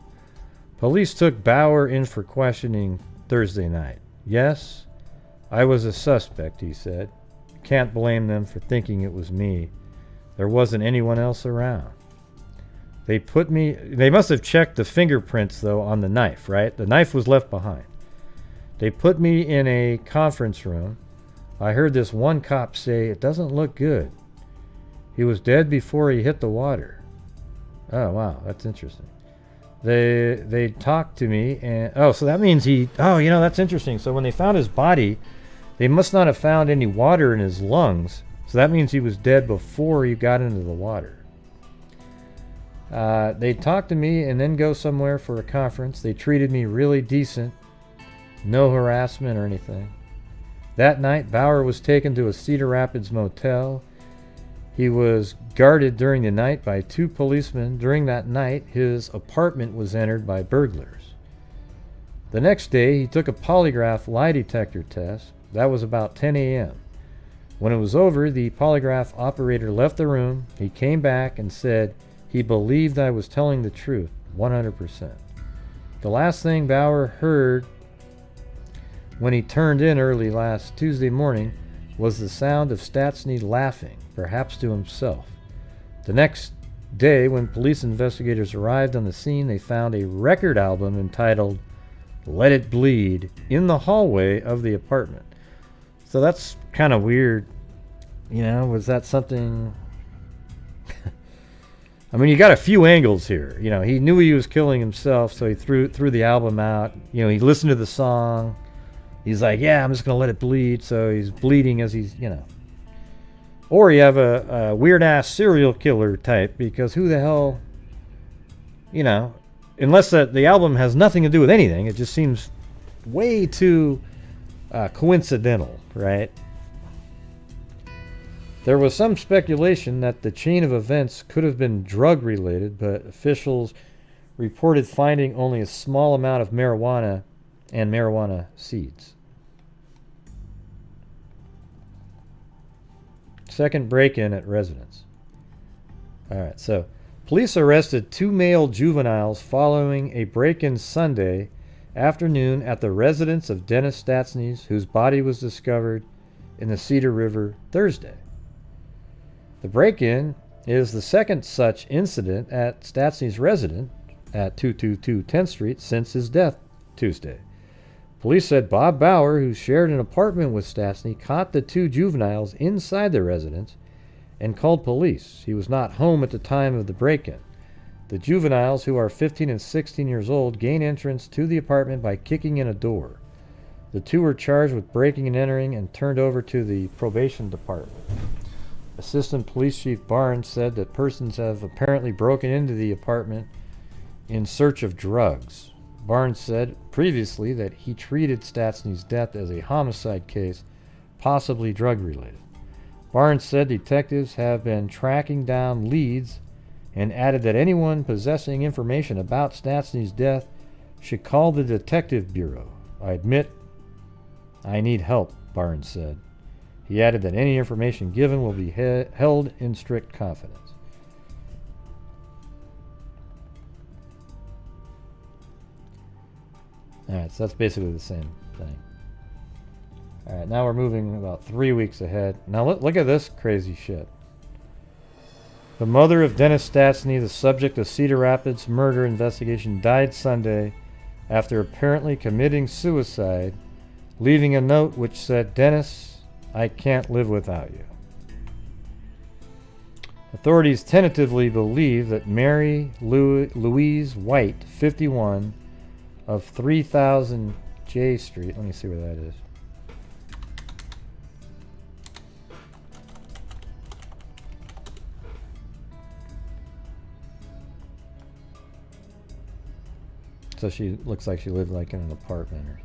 Police took Bauer in for questioning Thursday night. Yes, I was a suspect, he said. Can't blame them for thinking it was me. There wasn't anyone else around. They must have checked the fingerprints, though, on the knife, right? The knife was left behind. They put me in a conference room. I heard this one cop say, it doesn't look good. He was dead before he hit the water. Oh, wow, that's interesting. They talked to me, and so that means that's interesting. So when they found his body, they must not have found any water in his lungs. So that means he was dead before he got into the water. They talked to me and then go somewhere for a conference. They treated me really decent. No harassment or anything. That night, Bauer was taken to a Cedar Rapids motel. He was guarded during the night by 2 policemen. During that night, his apartment was entered by burglars. The next day, he took a polygraph lie detector test. That was about 10 a.m. When it was over, the polygraph operator left the room. He came back and said he believed I was telling the truth, 100%. The last thing Bauer heard when he turned in early last Tuesday morning was the sound of Stastny laughing, perhaps to himself. The next day, when police investigators arrived on the scene, they found a record album entitled Let It Bleed in the hallway of the apartment. So that's kind of weird. You know, was that something... I mean, you got a few angles here. You know, he knew he was killing himself, so he threw the album out. You know, he listened to the song. He's like, yeah, I'm just going to let it bleed. So he's bleeding as he's, you know. Or you have a weird-ass serial killer type, because who the hell, you know, unless the album has nothing to do with anything, it just seems way too coincidental, right? There was some speculation that the chain of events could have been drug-related, but officials reported finding only a small amount of marijuana and marijuana seeds. Second break-in at residence. Alright, so police arrested 2 male juveniles following a break-in Sunday afternoon at the residence of Dennis Stastny, whose body was discovered in the Cedar River Thursday. The break-in is the second such incident at Stastny's residence at 222 10th Street since his death Tuesday. Police said Bob Bauer, who shared an apartment with Stastny, caught the 2 juveniles inside the residence and called police. He was not home at the time of the break-in. The juveniles, who are 15 and 16 years old, gained entrance to the apartment by kicking in a door. The 2 were charged with breaking and entering and turned over to the probation department. Assistant Police Chief Barnes said that persons have apparently broken into the apartment in search of drugs. Barnes said previously that he treated Stastny's death as a homicide case, possibly drug-related. Barnes said detectives have been tracking down leads and added that anyone possessing information about Stastny's death should call the Detective Bureau. I admit I need help, Barnes said. He added that any information given will be held in strict confidence. Alright, so that's basically the same thing. Alright, now we're moving about 3 weeks ahead. Now look at this crazy shit. The mother of Dennis Stastny, the subject of Cedar Rapids murder investigation, died Sunday after apparently committing suicide, leaving a note which said, "Dennis, I can't live without you." Authorities tentatively believe that Mary Louise White, 51, of 3000 J Street, let me see where that is. So she looks like she lived like in an apartment or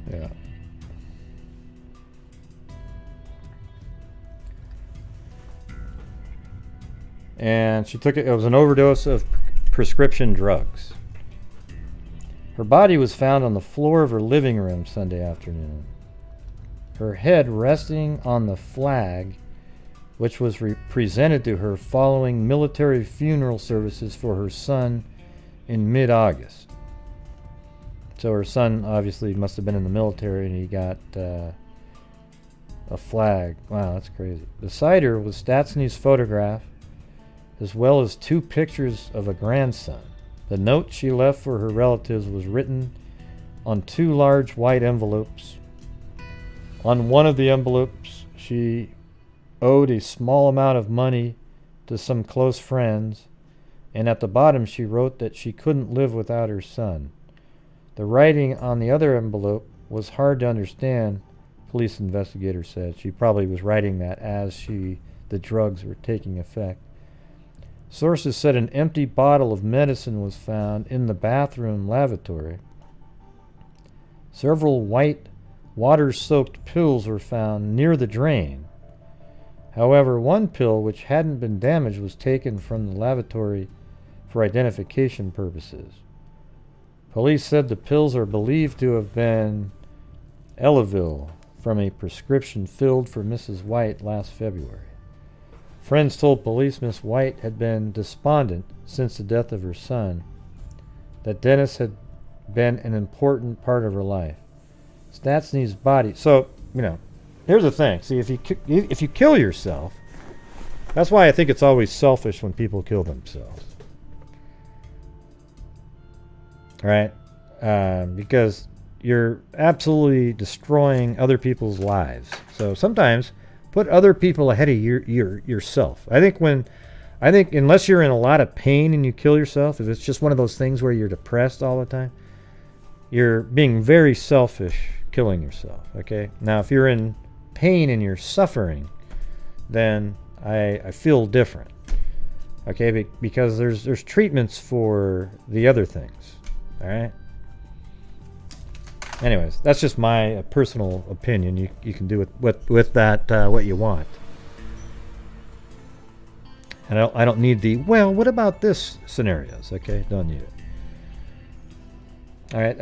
yeah. And she took it was an overdose of prescription drugs. Her body was found on the floor of her living room Sunday afternoon. Her head resting on the flag, which was presented to her following military funeral services for her son in mid-August. So her son obviously must have been in the military, and he got a flag. Wow, that's crazy. Beside her was Stastny's photograph, as well as 2 pictures of a grandson. The note she left for her relatives was written on 2 large white envelopes. On one of the envelopes, she owed a small amount of money to some close friends, and at the bottom she wrote that she couldn't live without her son. The writing on the other envelope was hard to understand, police investigators said. She probably was writing that as the drugs were taking effect. Sources said an empty bottle of medicine was found in the bathroom lavatory. Several white, water-soaked pills were found near the drain. However, one pill which hadn't been damaged was taken from the lavatory for identification purposes. Police said the pills are believed to have been Elavil from a prescription filled for Mrs. White last February. Friends told police Miss White had been despondent since the death of her son, that Dennis had been an important part of her life. Stastny's body... So, here's the thing. See, if you kill yourself, that's why I think it's always selfish when people kill themselves. Right? Because you're absolutely destroying other people's lives. So sometimes put other people ahead of yourself. I think unless you're in a lot of pain and you kill yourself, if it's just one of those things where you're depressed all the time, you're being very selfish killing yourself. Okay? Now, if you're in pain and you're suffering, then I feel different. Okay? Because there's treatments for the other things. All right? Anyways, that's just my personal opinion. You can do with that what you want. And I don't need the, well, what about this scenarios? Okay, don't need it. All right,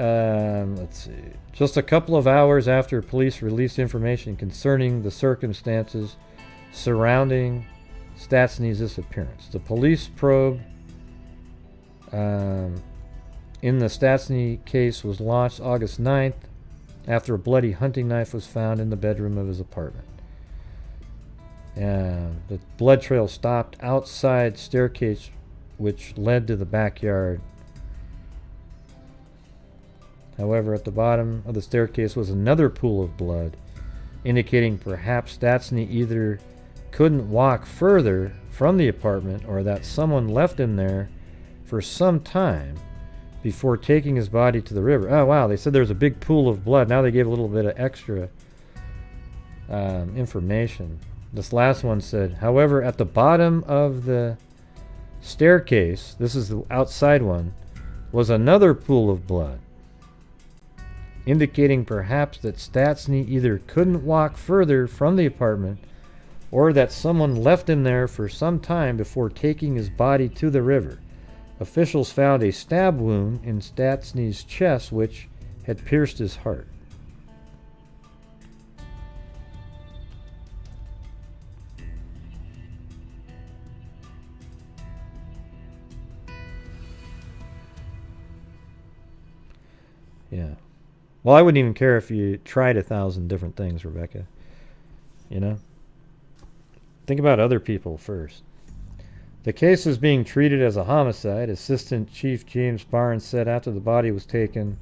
let's see. Just a couple of hours after police released information concerning the circumstances surrounding Stastny's disappearance, the police probe in the Stastny case was launched August 9th after a bloody hunting knife was found in the bedroom of his apartment. The blood trail stopped outside staircase which led to the backyard. However, at the bottom of the staircase was another pool of blood, indicating perhaps Stastny either couldn't walk further from the apartment or that someone left him there for some time before taking his body to the river. Oh, wow. They said there was a big pool of blood. Now they gave a little bit of extra information. This last one said, however, at the bottom of the staircase, this is the outside one, was another pool of blood, indicating perhaps that Stastny either couldn't walk further from the apartment or that someone left him there for some time before taking his body to the river. Officials found a stab wound in Stastny's chest which had pierced his heart. Yeah. Well, I wouldn't even care if you tried 1,000 different things, Rebecca. Think about other people first. The case is being treated as a homicide, Assistant Chief James Barnes said after the body was taken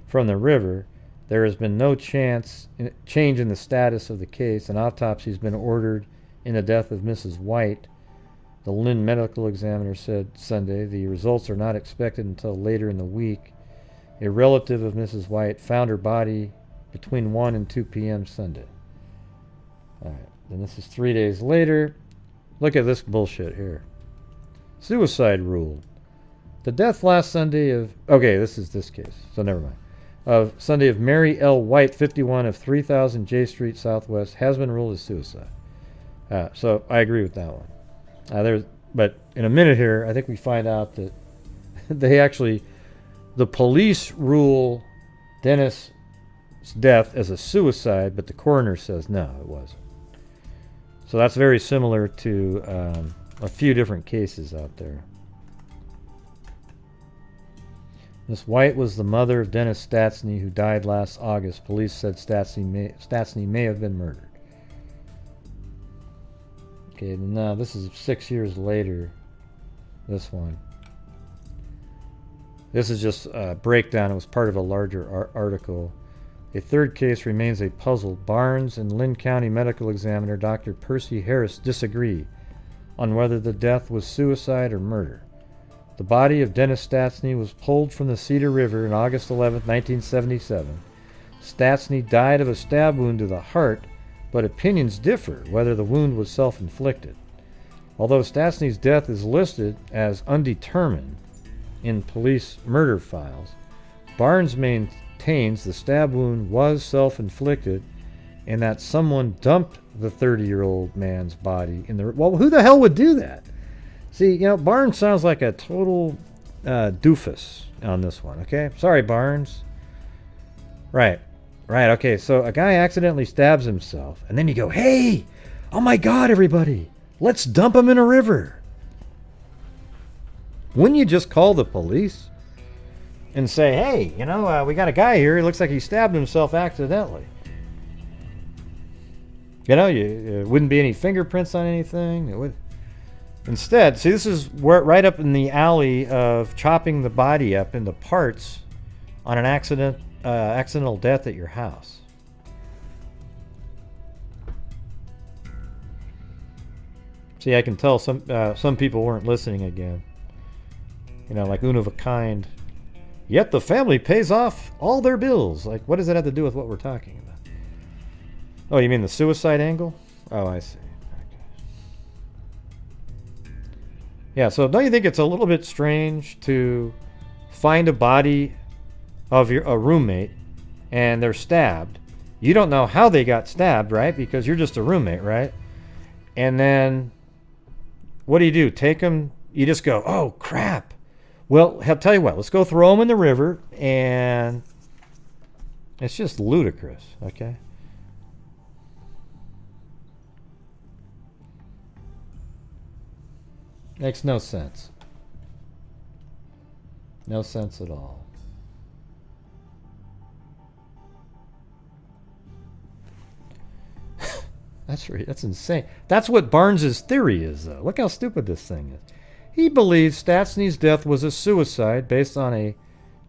from the river. There has been no change in the status of the case. An autopsy has been ordered in the death of Mrs. White, the Lynn medical examiner said Sunday. The results are not expected until later in the week. A relative of Mrs. White found her body between 1 and 2 p.m. Sunday. All right, then this is 3 days later. Look at this bullshit here. Suicide ruled. The death last Sunday of... Okay, this is this case, so never mind. Of Sunday of Mary L. White, 51, of 3000 J Street Southwest, has been ruled as suicide. So I agree with that one. But in a minute here, I think we find out that they actually... The police rule Dennis' death as a suicide, but the coroner says no, it wasn't. So that's very similar to a few different cases out there. Miss White was the mother of Dennis Stastny, who died last August. Police said Stastny may have been murdered. Okay, now this is 6 years later. This one. This is just a breakdown. It was part of a larger article. A third case remains a puzzle. Barnes and Lynn County Medical Examiner Dr. Percy Harris disagree on whether the death was suicide or murder. The body of Dennis Stastny was pulled from the Cedar River on August 11, 1977. Stastny died of a stab wound to the heart, but opinions differ whether the wound was self-inflicted. Although Stastny's death is listed as undetermined in police murder files, Barnes maintains the stab wound was self-inflicted and that someone dumped the 30-year-old man's body in the... Well, who the hell would do that? See, Barnes sounds like a total doofus on this one, okay? Sorry, Barnes. Right. Right, okay, so a guy accidentally stabs himself, and then you go, hey, oh my God, everybody, let's dump him in a river. Wouldn't you just call the police and say, hey, you know, we got a guy here, he looks like he stabbed himself accidentally. You know, it wouldn't be any fingerprints on anything. It would. Instead, see, this is right up in the alley of chopping the body up into parts on an accidental death at your house. See, I can tell some people weren't listening again. You know, like one of a kind. Yet the family pays off all their bills. Like, what does that have to do with what we're talking about? Oh, you mean the suicide angle? Oh, I see. Okay. Yeah, so don't you think it's a little bit strange to find a body of a roommate and they're stabbed? You don't know how they got stabbed, right? Because you're just a roommate, right? And then what do? Take them, you just go, oh, crap. Well, I'll tell you what, let's go throw them in the river, and it's just ludicrous, okay? Makes no sense. No sense at all. That's insane. That's what Barnes's theory is, though. Look how stupid this thing is. He believes Stastny's death was a suicide based on a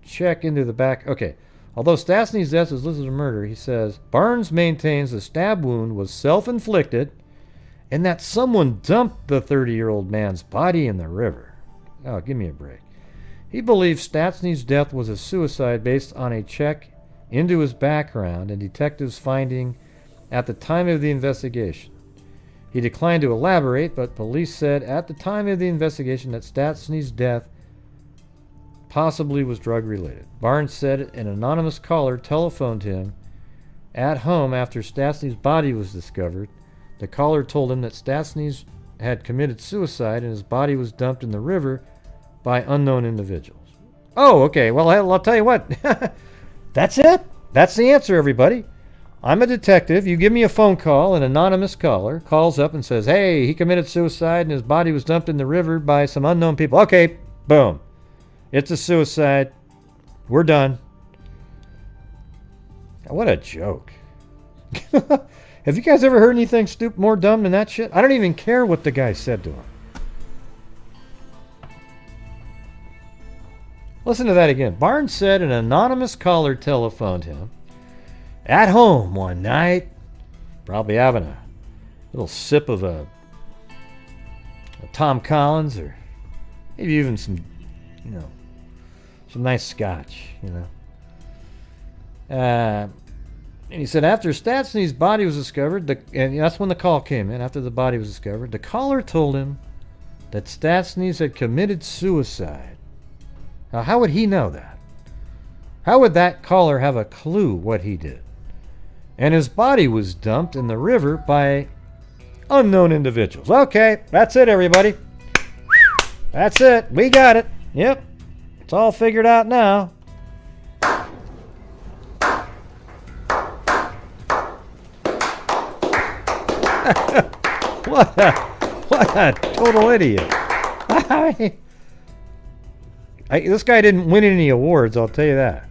check into the back. Okay. Although Stastny's death is listed as murder, he says, Barnes maintains the stab wound was self-inflicted and that someone dumped the 30-year-old man's body in the river. Oh, give me a break. He believes Stastny's death was a suicide based on a check into his background and detectives' finding at the time of the investigation. He declined to elaborate, but police said at the time of the investigation that Stastny's death possibly was drug-related. Barnes said an anonymous caller telephoned him at home after Stastny's body was discovered. The caller told him that Stastny's had committed suicide and his body was dumped in the river by unknown individuals. Oh, okay. Well, I'll tell you what. That's it. That's the answer, everybody. I'm a detective. You give me a phone call. An anonymous caller calls up and says, hey, he committed suicide and his body was dumped in the river by some unknown people. Okay, boom. It's a suicide. We're done. What a joke. Have you guys ever heard anything more dumb than that shit? I don't even care what the guy said to him. Listen to that again. Barnes said an anonymous caller telephoned him at home one night, probably having a little sip of a Tom Collins or maybe even some, some nice scotch, And he said after Stastny's body was discovered, and that's when the call came in, after the body was discovered, the caller told him that Stastny's had committed suicide. Now, how would he know that? How would that caller have a clue what he did? And his body was dumped in the river by unknown individuals. Okay, that's it, everybody. That's it. We got it. Yep. It's all figured out now. What a total idiot. This guy didn't win any awards, I'll tell you that.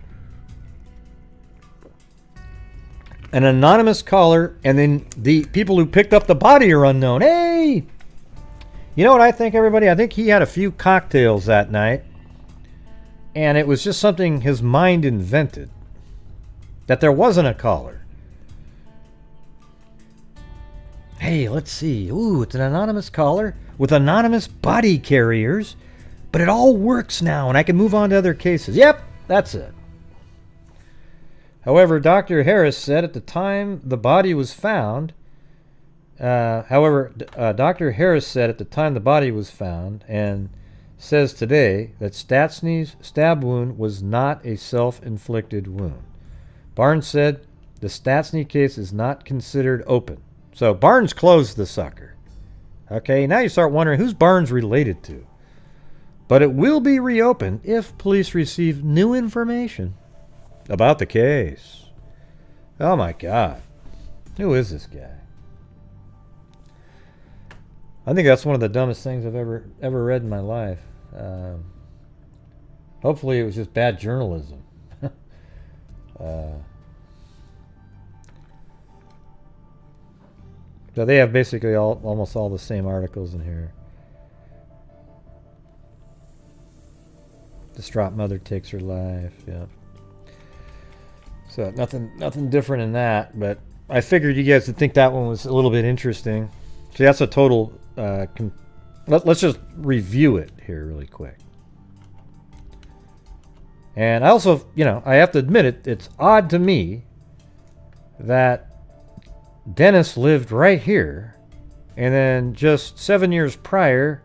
An anonymous caller, and then the people who picked up the body are unknown. Hey! You know what I think, everybody? I think he had a few cocktails that night, and it was just something his mind invented. That there wasn't a caller. Hey, let's see. Ooh, it's an anonymous caller with anonymous body carriers, but it all works now, and I can move on to other cases. Yep, that's it. However, Dr. Harris said at the time the body was found, Dr. Harris said at the time the body was found and says today that Stastny's stab wound was not a self-inflicted wound. Barnes said the Stastny case is not considered open. So Barnes closed the sucker. Okay, now you start wondering who's Barnes related to. But it will be reopened if police receive new information about the case. Oh my God. Who is this guy? I think that's one of the dumbest things I've ever read in my life. Hopefully it was just bad journalism. So they have basically almost all the same articles in here. Distraught mother takes her life. Yeah. So nothing different in that, but I figured you guys would think that one was a little bit interesting. So that's a total. Let's just review it here really quick. And I also, I have to admit it's odd to me that Dennis lived right here, and then just 7 years prior,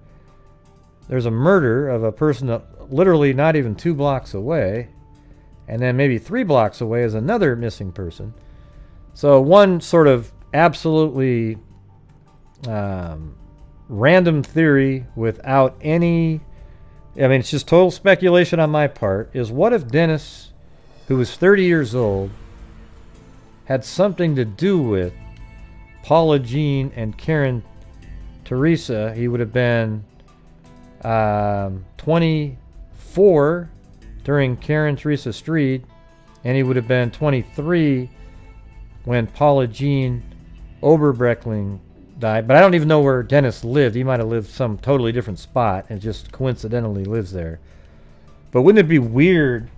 there's a murder of a person that literally not even 2 blocks away, and then maybe 3 blocks away is another missing person. So one sort of absolutely random theory without any, it's just total speculation on my part, is what if Dennis, who was 30 years old, had something to do with Paula Jean and Karen Teresa? He would have been 24 during Karen Teresa Street, and he would have been 23 when Paula Jean Oberbreckling died. But I don't even know where Dennis lived. He might have lived some totally different spot and just coincidentally lives there. But wouldn't it be weird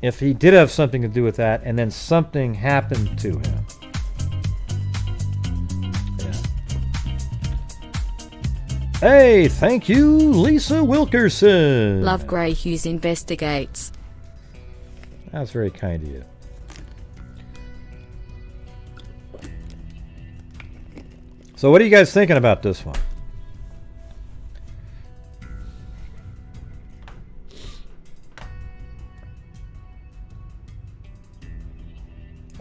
if he did have something to do with that and then something happened to him? Hey, thank you, Lisa Wilkerson. Love Grey Hughes investigates. That's very kind of you. So what are you guys thinking about this one?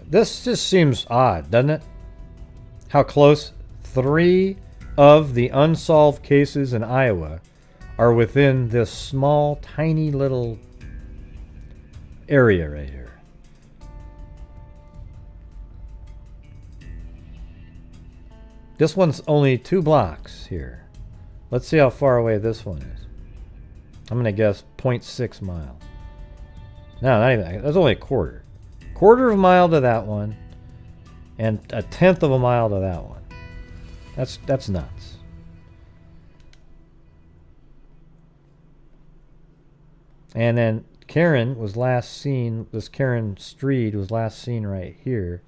This just seems odd, doesn't it? How close 3 of the unsolved cases in Iowa are within this small, tiny little area right here. This one's only 2 blocks here. Let's see how far away this one is. I'm going to guess 0.6 miles. No, not even. That's only a quarter. Quarter of a mile to that one, and 1/10 of a mile to that one. That's nuts. And then Karen was last seen, this Karen Street was last seen right here.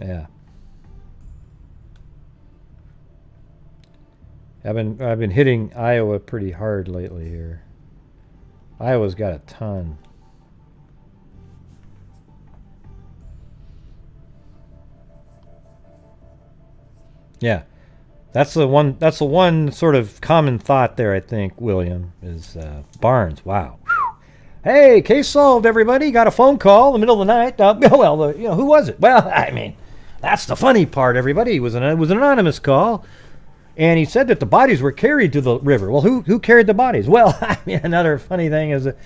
Yeah. I've been hitting Iowa pretty hard lately here. Iowa's got a ton. Yeah, that's the one sort of common thought there, I think, William, is Barnes. Wow. Hey, case solved, everybody. Got a phone call in the middle of the night. Who was it? Well, that's the funny part, everybody. It was an anonymous call, and he said that the bodies were carried to the river. Well, who carried the bodies? Well, another funny thing is that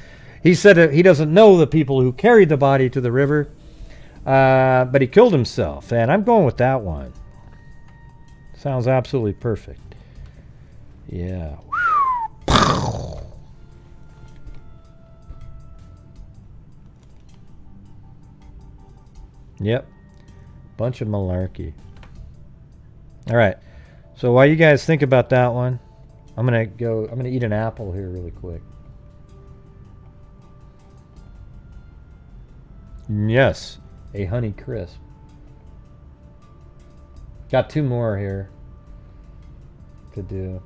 he said that he doesn't know the people who carried the body to the river, but he killed himself, and I'm going with that one. Sounds absolutely perfect. Yeah. Yep. Bunch of malarkey. All right. So while you guys think about that one, I'm going to eat an apple here really quick. Yes, a Honey Crisp. Got 2 more here to do.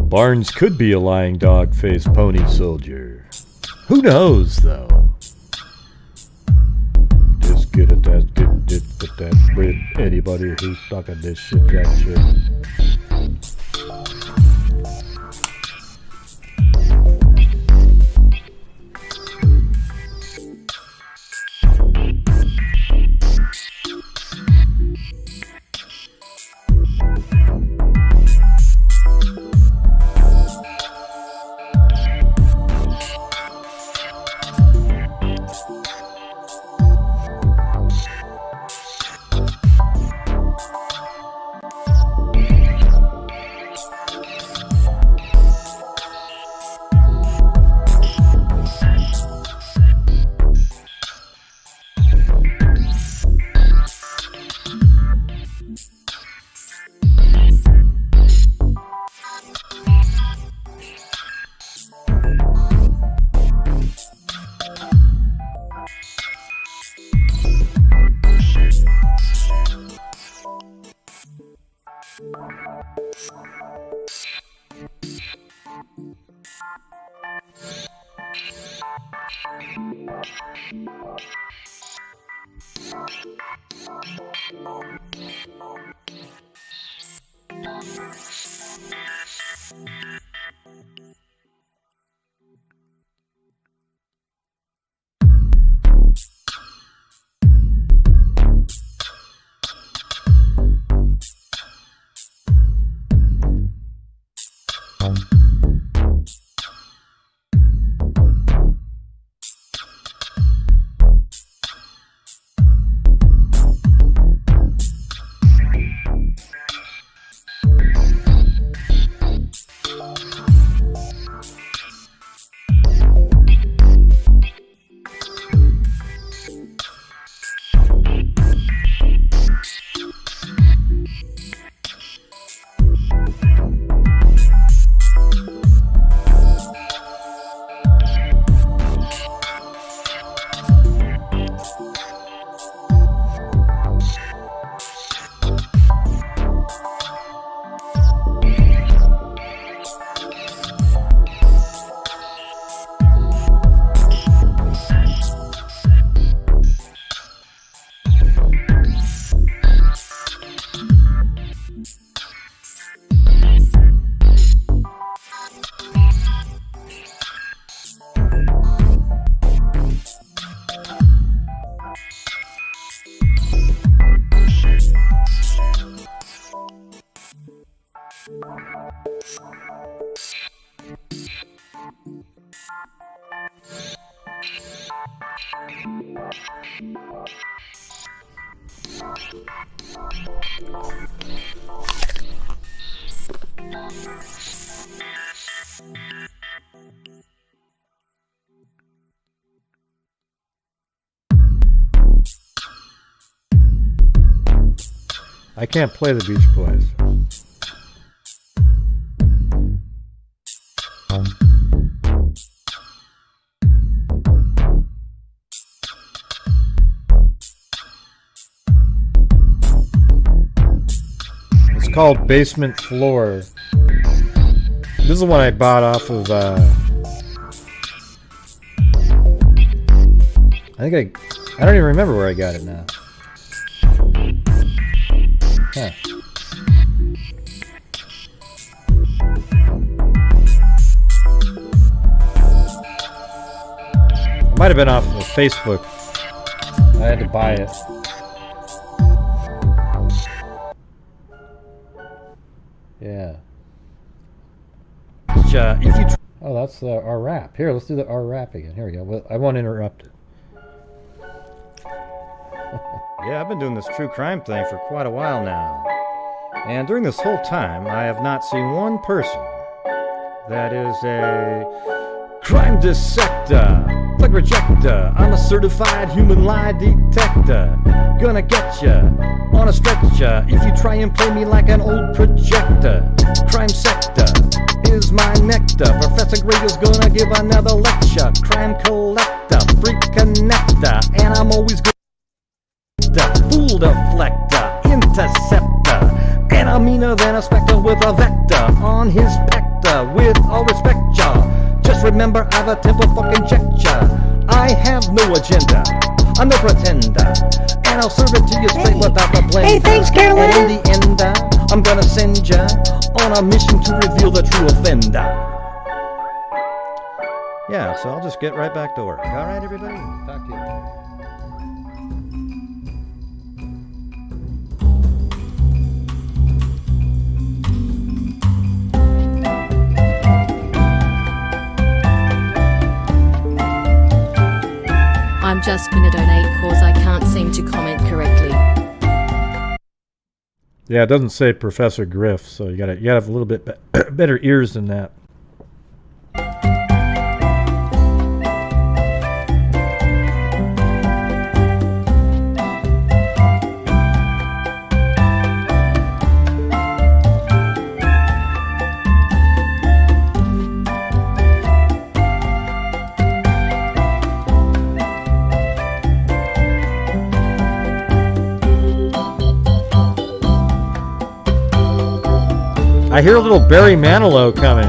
Barnes could be a lying dog-faced pony soldier. Who knows, though? Just get at that, get that with anybody who's talking this shit, that shit. I can't play the Beach Boys. It's called Basement Floor. This is the one I bought off of I don't even remember where I got it now. Huh. It might have been off of Facebook. I had to buy it. Yeah. Oh, that's our rap. Here, let's do the our rap again. Here we go. Well, I won't interrupt it. Yeah, I've been doing this true crime thing for quite a while now. And during this whole time, I have not seen one person that is a crime dissector, plug rejector. I'm a certified human lie detector. Gonna get ya on a stretcher if you try and play me like an old projector. Crime sector is my nectar. Professor Gray is gonna give another lecture. Crime collector, freak connector, and I'm always good. Fool deflector, interceptor, and I'm meaner than a spectre with a vector on his pector. With all respect, y'all, just remember I've a temple fucking check ya. I have no agenda, I'm no pretender, and I'll serve it to you straight without the blender. Hey, thanks, Caroline. And in the end, I'm gonna send ya on a mission to reveal the true offender. Yeah, so I'll just get right back to work. All right, everybody? Talk to you. I'm just gonna donate cause I can't seem to comment correctly. Yeah, it doesn't say Professor Griff, so you gotta have a little bit better ears than that. I hear a little Barry Manilow coming.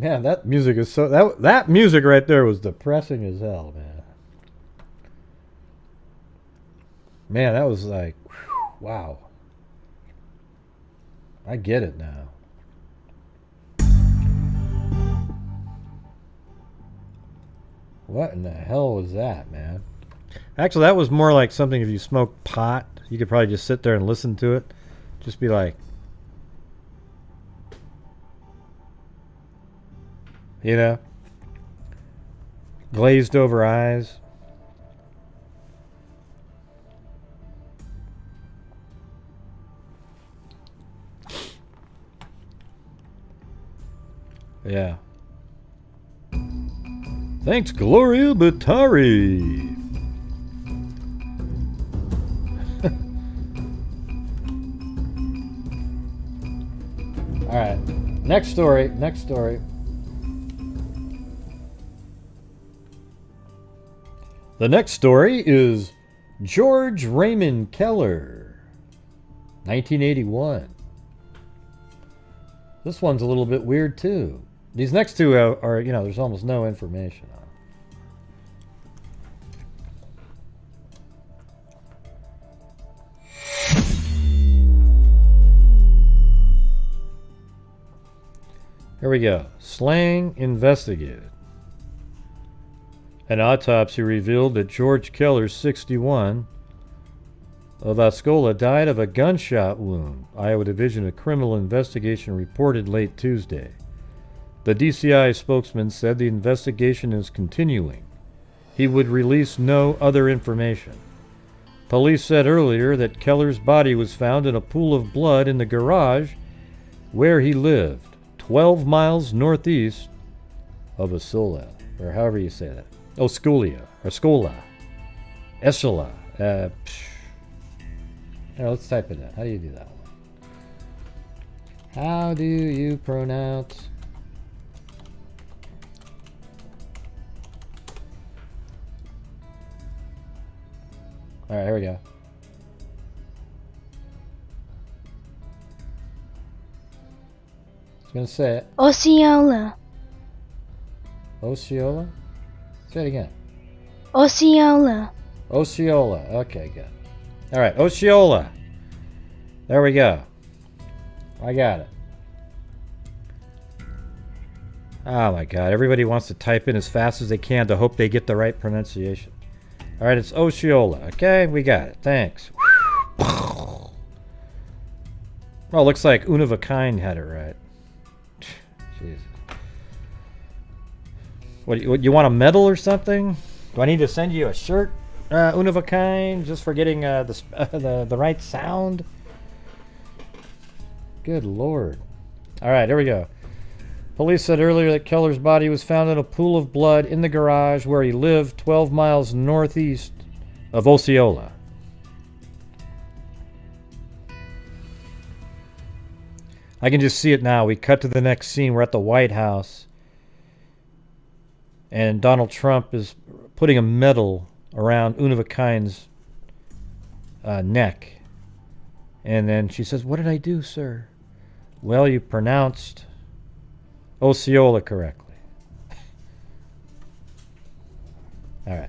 Man, that music is so... That music right there was depressing as hell, man. Man, that was like... Whew, wow. I get it now. What in the hell was that, man? Actually, that was more like something if you smoke pot, you could probably just sit there and listen to it. Just be like... You know? Glazed over eyes. Yeah. Thanks, Gloria Batari. All right. Next story. Next story. The next story is George Raymond Keller, 1981. This one's a little bit weird too. These next two are, you know, there's almost no information on. Here we go. Slang investigated. An autopsy revealed that George Keller, 61, of Osceola, died of a gunshot wound. Iowa Division of Criminal Investigation reported late Tuesday. The DCI spokesman said the investigation is continuing. He would release no other information. Police said earlier that Keller's body was found in a pool of blood in the garage where he lived, 12 miles northeast of Osceola, or however you say that. Osceola. Essola. Let's type it in. How do you do that one? How do you pronounce? All right, here we go. I was going to say it. Osceola. Osceola? Say it again. Osceola. Osceola. Okay, good. All right, Osceola. There we go. I got it. Oh my God! Everybody wants to type in as fast as they can to hope they get the right pronunciation. All right, it's Osceola. Okay, we got it. Thanks. Well, looks like Una of a Kind had it right. Jeez. What you want a medal or something? Do I need to send you a shirt, Una of a Kind, just for getting the right sound? Good Lord. All right, here we go. Police said earlier that Keller's body was found in a pool of blood in the garage where he lived 12 miles northeast of Osceola. I can just see it now. We cut to the next scene. We're at the White House. And Donald Trump is putting a medal around Una of a Kind's neck. And then she says, "What did I do, sir?" "Well, you pronounced Osceola correctly." All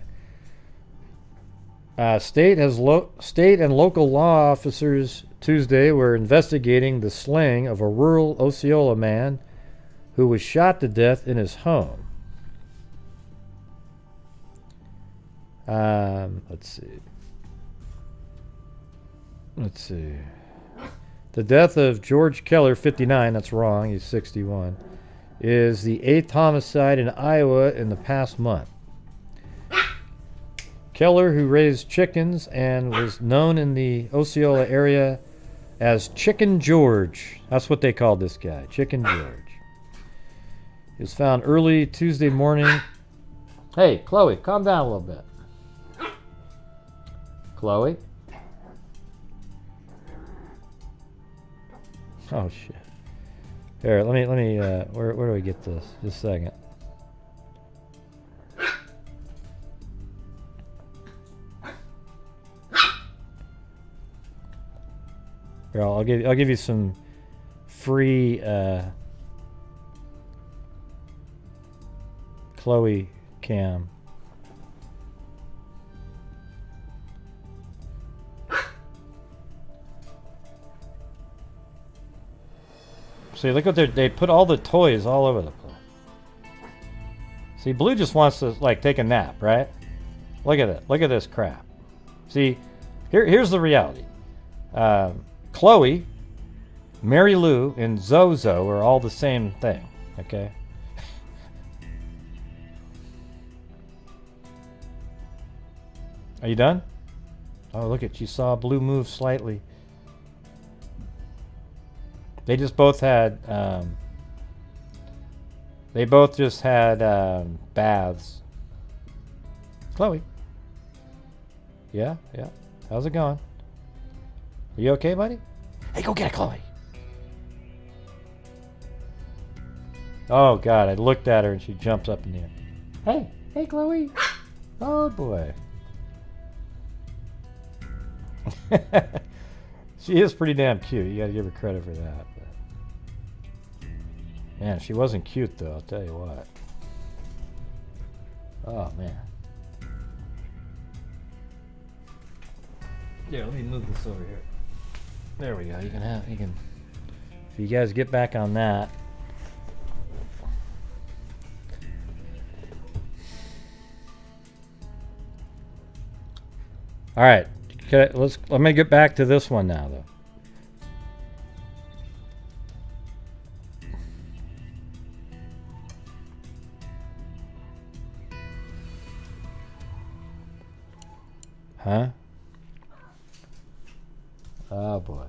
right. State and local law officers Tuesday were investigating the slaying of a rural Osceola man who was shot to death in his home. Let's see. The death of George Keller, 59, that's wrong, he's 61, is the 8th homicide in Iowa in the past month. Keller, who raised chickens and was known in the Osceola area as Chicken George. That's what they called this guy, Chicken George. He was found early Tuesday morning. Hey, Chloe, calm down a little bit. Chloe? Oh, shit. Here, let me, where do we get this? Just a second. Here, I'll give you some free Chloe cam. See, look what they put all the toys all over the place. See, Blue just wants to like take a nap, right? Look at it. Look at this crap. See, here's the reality. Chloe, Mary Lou, and Zozo are all the same thing. Okay. Are you done? Oh, look at, you saw Blue move slightly. They just both had, they both just had baths. Chloe. Yeah, yeah. How's it going? Are you okay, buddy? Hey, go get it, Chloe. Oh, God, I looked at her and she jumps up in the air. Hey, hey, Chloe. Oh, boy. She is pretty damn cute. You got to give her credit for that. But man, she wasn't cute though. I'll tell you what. Oh man. Yeah, let me move this over here. There we go. You can. If you guys get back on that. All right. Okay, let me get back to this one now, though. Huh? Oh boy.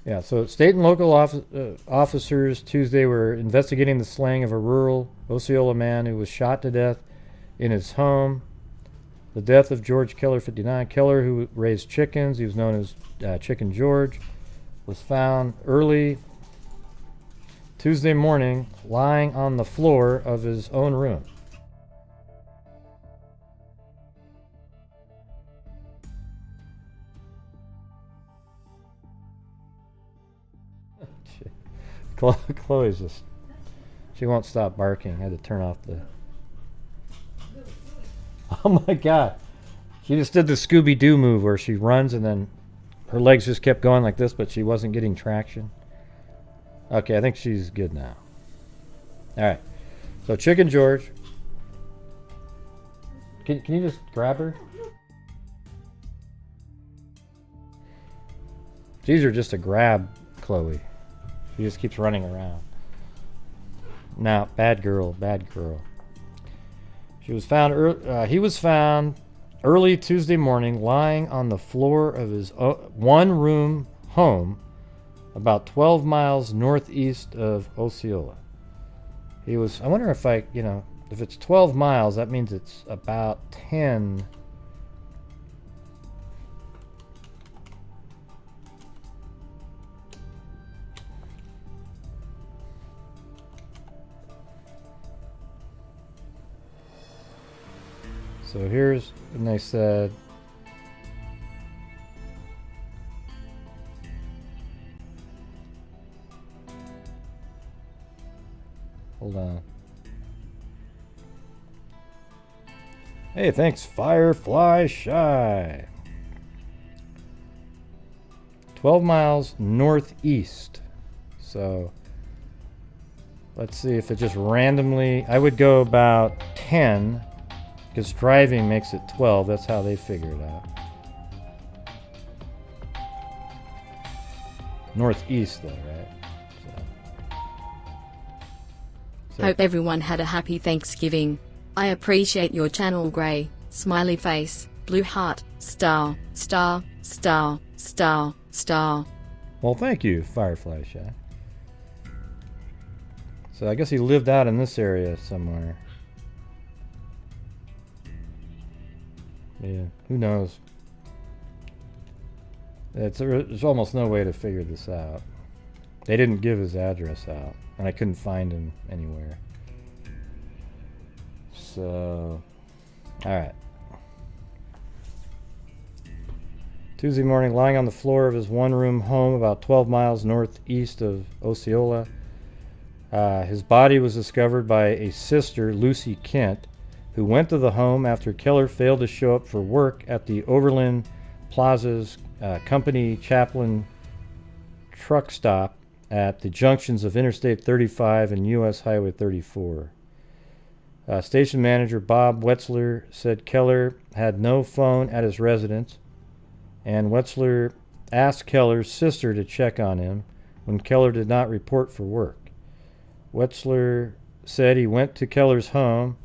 Yeah. So state and local officers Tuesday were investigating the slaying of a rural Osceola man who was shot to death in his home. The death of George Keller, 59. Keller, who raised chickens, he was known as Chicken George, was found early Tuesday morning lying on the floor of his own room. Chloe's just, she won't stop barking. I had to turn off the... Oh my God. She just did the Scooby-Doo move where she runs and then her legs just kept going like this, but she wasn't getting traction. Okay, I think she's good now. All right. So Chicken George. Can you just grab her? It's easier just to grab Chloe. She just keeps running around. Now, bad girl, bad girl. He was found early Tuesday morning lying on the floor of his one-room home about 12 miles northeast of Osceola. He was, I wonder if if it's 12 miles, that means it's about 10. So here's when they said, hold on. Hey, thanks, Firefly Shy. 12 miles northeast. So let's see if it just randomly, I would go about 10. Because driving makes it 12. That's how they figure it out. Northeast, though, right? So. Hope everyone had a happy Thanksgiving. I appreciate your channel, Gray. Smiley face, blue heart, star, star, star, star, star. Well, thank you, Firefly Shy. So I guess he lived out in this area somewhere. Yeah, who knows? There's almost no way to figure this out. They didn't give his address out, and I couldn't find him anywhere. So, alright. Tuesday morning, lying on the floor of his one-room home about 12 miles northeast of Osceola. His body was discovered by a sister, Lucy Kent, who went to the home after Keller failed to show up for work at the Overland Plaza's company Chaplin truck stop at the junctions of Interstate 35 and U.S. Highway 34. Station manager Bob Wetzler said Keller had no phone at his residence, and Wetzler asked Keller's sister to check on him when Keller did not report for work. Wetzler said he went to Keller's home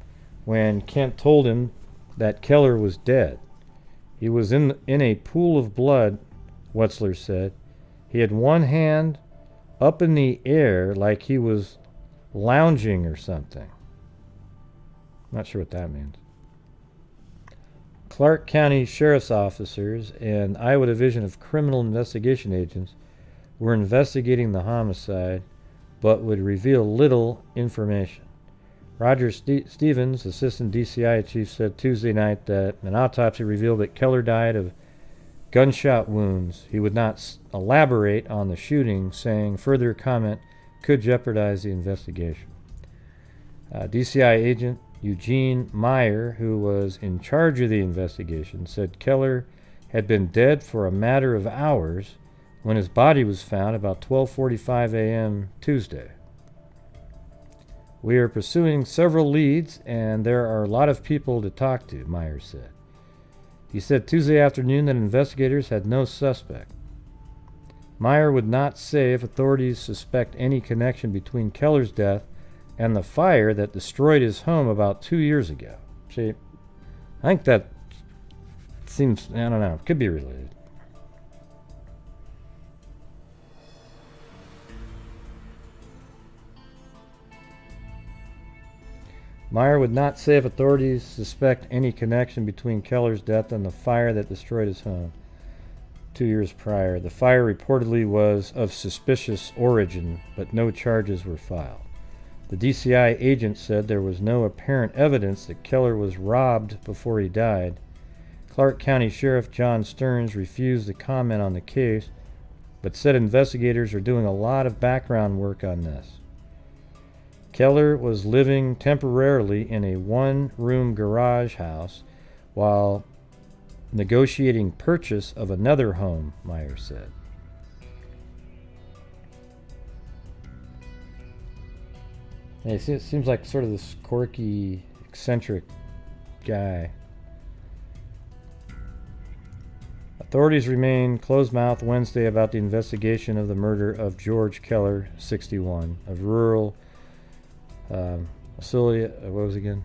when Kent told him that Keller was dead. He was in a pool of blood, Wetzler said. He had one hand up in the air like he was lounging or something. Not sure what that means. Clark County Sheriff's officers and Iowa Division of Criminal Investigation agents were investigating the homicide, but would reveal little information. Roger Stevens, assistant DCI chief, said Tuesday night that an autopsy revealed that Keller died of gunshot wounds. He would not elaborate on the shooting, saying further comment could jeopardize the investigation. DCI agent Eugene Meyer, who was in charge of the investigation, said Keller had been dead for a matter of hours when his body was found about 12:45 a.m. Tuesday. We are pursuing several leads, and there are a lot of people to talk to, Meyer said. He said Tuesday afternoon that investigators had no suspect. Meyer would not say if authorities suspect any connection between Keller's death and the fire that destroyed his home about 2 years ago. See, I think that seems, I don't know, could be related. Meyer would not say if authorities suspect any connection between Keller's death and the fire that destroyed his home 2 years prior. The fire reportedly was of suspicious origin, but no charges were filed. The DCI agent said there was no apparent evidence that Keller was robbed before he died. Clark County Sheriff John Stearns refused to comment on the case, but said investigators are doing a lot of background work on this. Keller was living temporarily in a one-room garage house while negotiating purchase of another home, Meyer said. Yeah, it seems like sort of this quirky, eccentric guy. Authorities remain closed-mouthed Wednesday about the investigation of the murder of George Keller, 61, of rural Osceola, what was it again?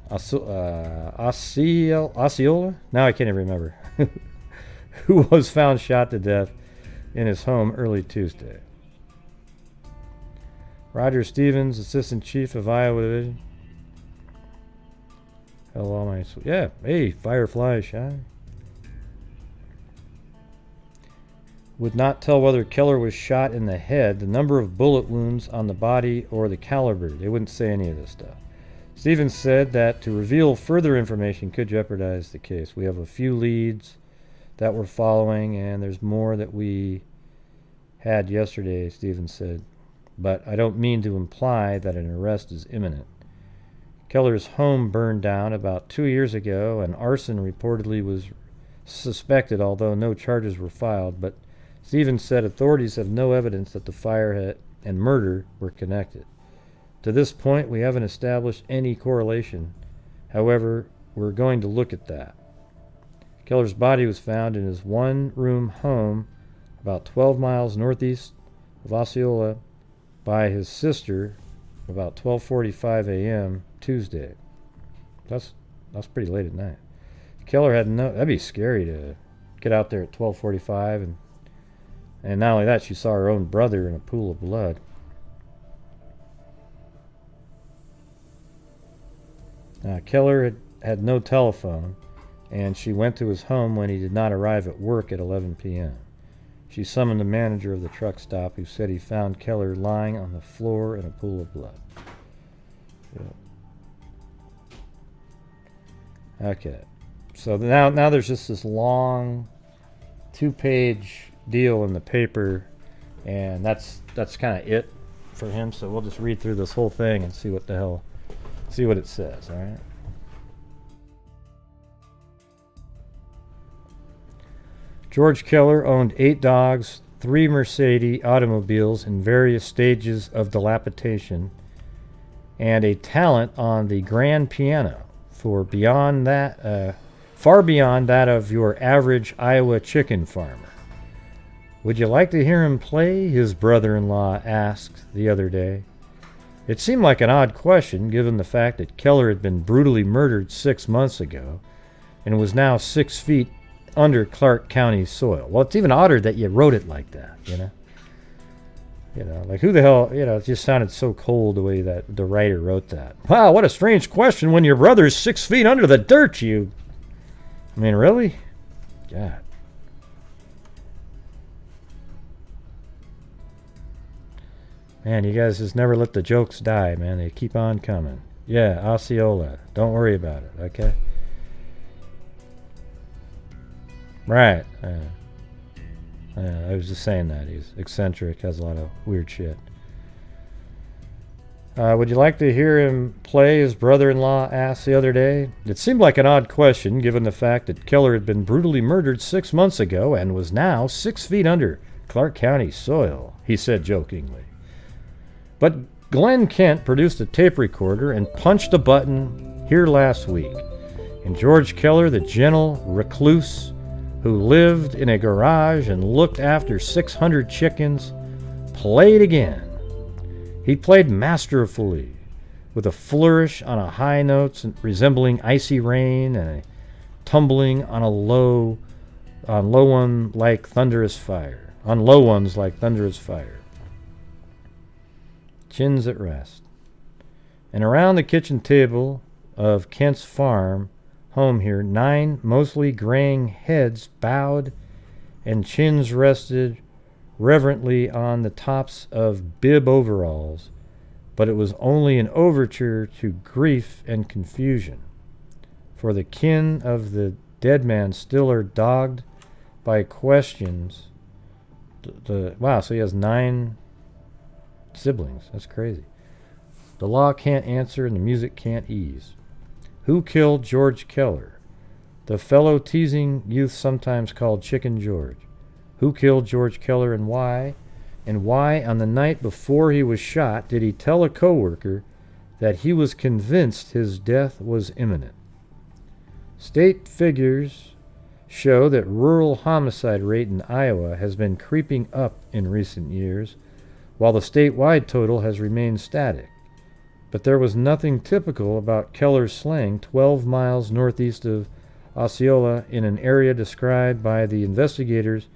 Osceola? Now I can't even remember. Who was found shot to death in his home early Tuesday. Roger Stevens, assistant chief of Iowa Division. Hello, my yeah. Hey, Firefly shine. Would not tell whether Keller was shot in the head, the number of bullet wounds on the body, or the caliber. They wouldn't say any of this stuff. Stevens said that to reveal further information could jeopardize the case. We have a few leads that we're following, and there's more that we had yesterday, Stevens said. But I don't mean to imply that an arrest is imminent. Keller's home burned down about 2 years ago, and arson reportedly was suspected, although no charges were filed. But Stevens said authorities have no evidence that the fire and murder were connected. To this point, we haven't established any correlation. However, we're going to look at that. Keller's body was found in his one-room home about 12 miles northeast of Osceola by his sister about 12:45 a.m. Tuesday. That's pretty late at night. Keller had no. That'd be scary to get out there at 12:45, and not only that, she saw her own brother in a pool of blood. Keller had no telephone, and she went to his home when he did not arrive at work at 11 p.m. She summoned the manager of the truck stop, who said he found Keller lying on the floor in a pool of blood. Yeah. Okay. So now there's just this long 2-page deal in the paper, and that's kind of it. for him, so we'll just read through this whole thing and see what it says, all right? George Keller owned 8 dogs, 3 Mercedes automobiles in various stages of dilapidation, and a talent on the grand piano far beyond that of your average Iowa chicken farmer. Would you like to hear him play? His brother-in-law asked the other day. It seemed like an odd question, given the fact that Keller had been brutally murdered 6 months ago and was now 6 feet under Clark County soil. Well, it's even odder that you wrote it like that, you know? You know, like who the hell, you know, it just sounded so cold the way that the writer wrote that. Wow, what a strange question when your brother's 6 feet under the dirt, you... I mean, really? God. Man, you guys just never let the jokes die, man. They keep on coming. Yeah, Osceola. Don't worry about it, okay? Right. I was just saying that. He's eccentric, has a lot of weird shit. Would you like to hear him play? His brother-in-law asked the other day. It seemed like an odd question, given the fact that Keller had been brutally murdered 6 months ago and was now 6 feet under Clark County soil, he said jokingly. But Glenn Kent produced a tape recorder and punched a button here last week. And George Keller, the gentle recluse who lived in a garage and looked after 600 chickens, played again. He played masterfully, with a flourish on a high notes resembling icy rain and a tumbling on low ones like thunderous fire. Chins at rest. And around the kitchen table of Kent's farm home here, 9 mostly graying heads bowed and chins rested reverently on the tops of bib overalls, but it was only an overture to grief and confusion, for the kin of the dead man still are dogged by questions. Wow, so he has 9 siblings. That's crazy. The law can't answer and the music can't ease. Who killed George Keller, the fellow teasing youth sometimes called Chicken George? Who killed George Keller and why? And why, on the night before he was shot, did he tell a coworker that he was convinced his death was imminent? State figures show that rural homicide rate in Iowa has been creeping up in recent years, while the statewide total has remained static. But there was nothing typical about Keller's slaying 12 miles northeast of Osceola in an area described by the investigators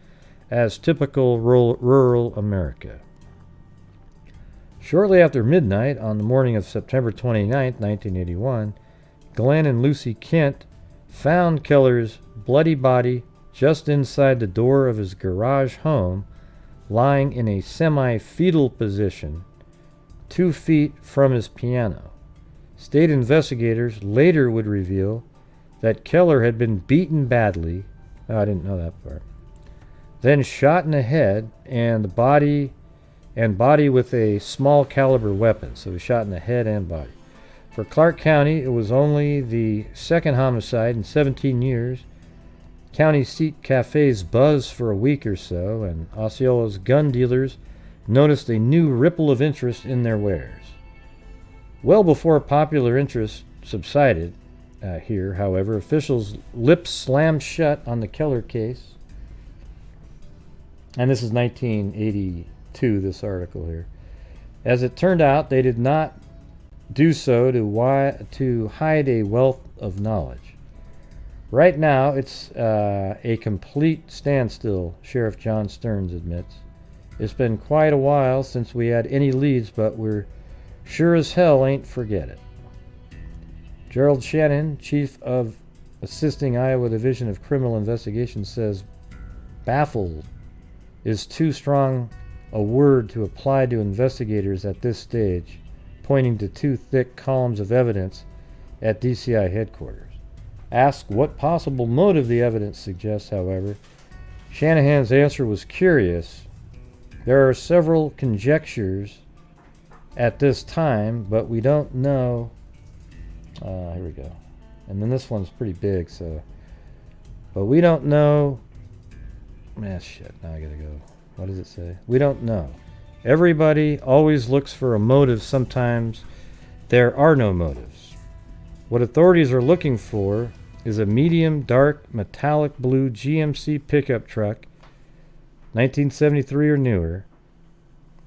as typical rural America. Shortly after midnight on the morning of September 29, 1981, Glenn and Lucy Kent found Keller's bloody body just inside the door of his garage home, lying in a semi-fetal position 2 feet from his piano. State investigators later would reveal that Keller had been beaten badly. Oh, I didn't know that part. Then shot in the head and body with a small caliber weapon. So he was shot in the head and body. For Clark County, it was only the second homicide in 17 years. County seat cafes buzzed for a week or so, and Osceola's gun dealers noticed a new ripple of interest in their wares. Well before popular interest subsided here, however, officials' lips slammed shut on the Keller case. And this is 1982, this article here. As it turned out, they did not do so to hide a wealth of knowledge. Right now, it's a complete standstill, Sheriff John Stearns admits. It's been quite a while since we had any leads, but we're sure as hell ain't forget it. Gerald Shannon, Chief of Assisting Iowa Division of Criminal Investigation, says baffled is too strong a word to apply to investigators at this stage, pointing to 2 thick columns of evidence at DCI headquarters. Asked what possible motive the evidence suggests, however, Shanahan's answer was curious. There are several conjectures at this time, but we don't know. Here we go. And then this one's pretty big, so. But we don't know. Shit, now I gotta go. What does it say? We don't know. Everybody always looks for a motive. Sometimes there are no motives. What authorities are looking for is a medium dark metallic blue GMC pickup truck, 1973 or newer.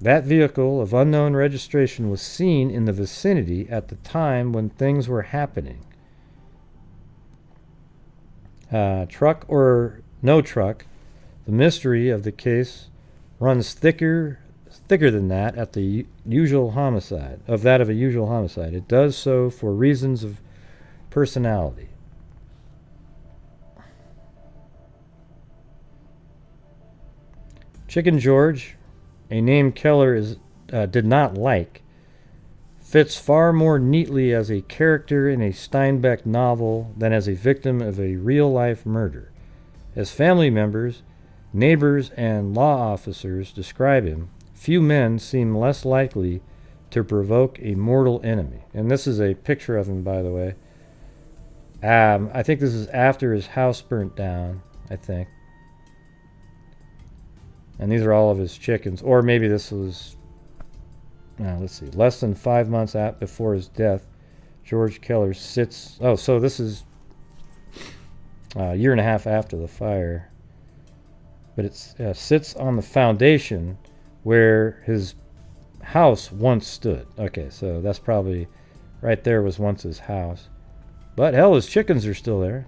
That vehicle of unknown registration was seen in the vicinity at the time when things were happening. Truck or no truck, the mystery of the case runs thicker than that at the usual homicide, of that of a usual homicide. It does so for reasons of personality. Chicken George, a name Keller did not like, fits far more neatly as a character in a Steinbeck novel than as a victim of a real-life murder. As family members, neighbors, and law officers describe him, few men seem less likely to provoke a mortal enemy. And this is a picture of him, by the way. I think this is after his house burnt down, I think. And these are all of his chickens. Or maybe this was, let's see, less than 5 months before his death. George Keller sits, so this is a year and a half after the fire. But it sits on the foundation where his house once stood. Okay, so that's probably, right there was once his house. But hell, his chickens are still there.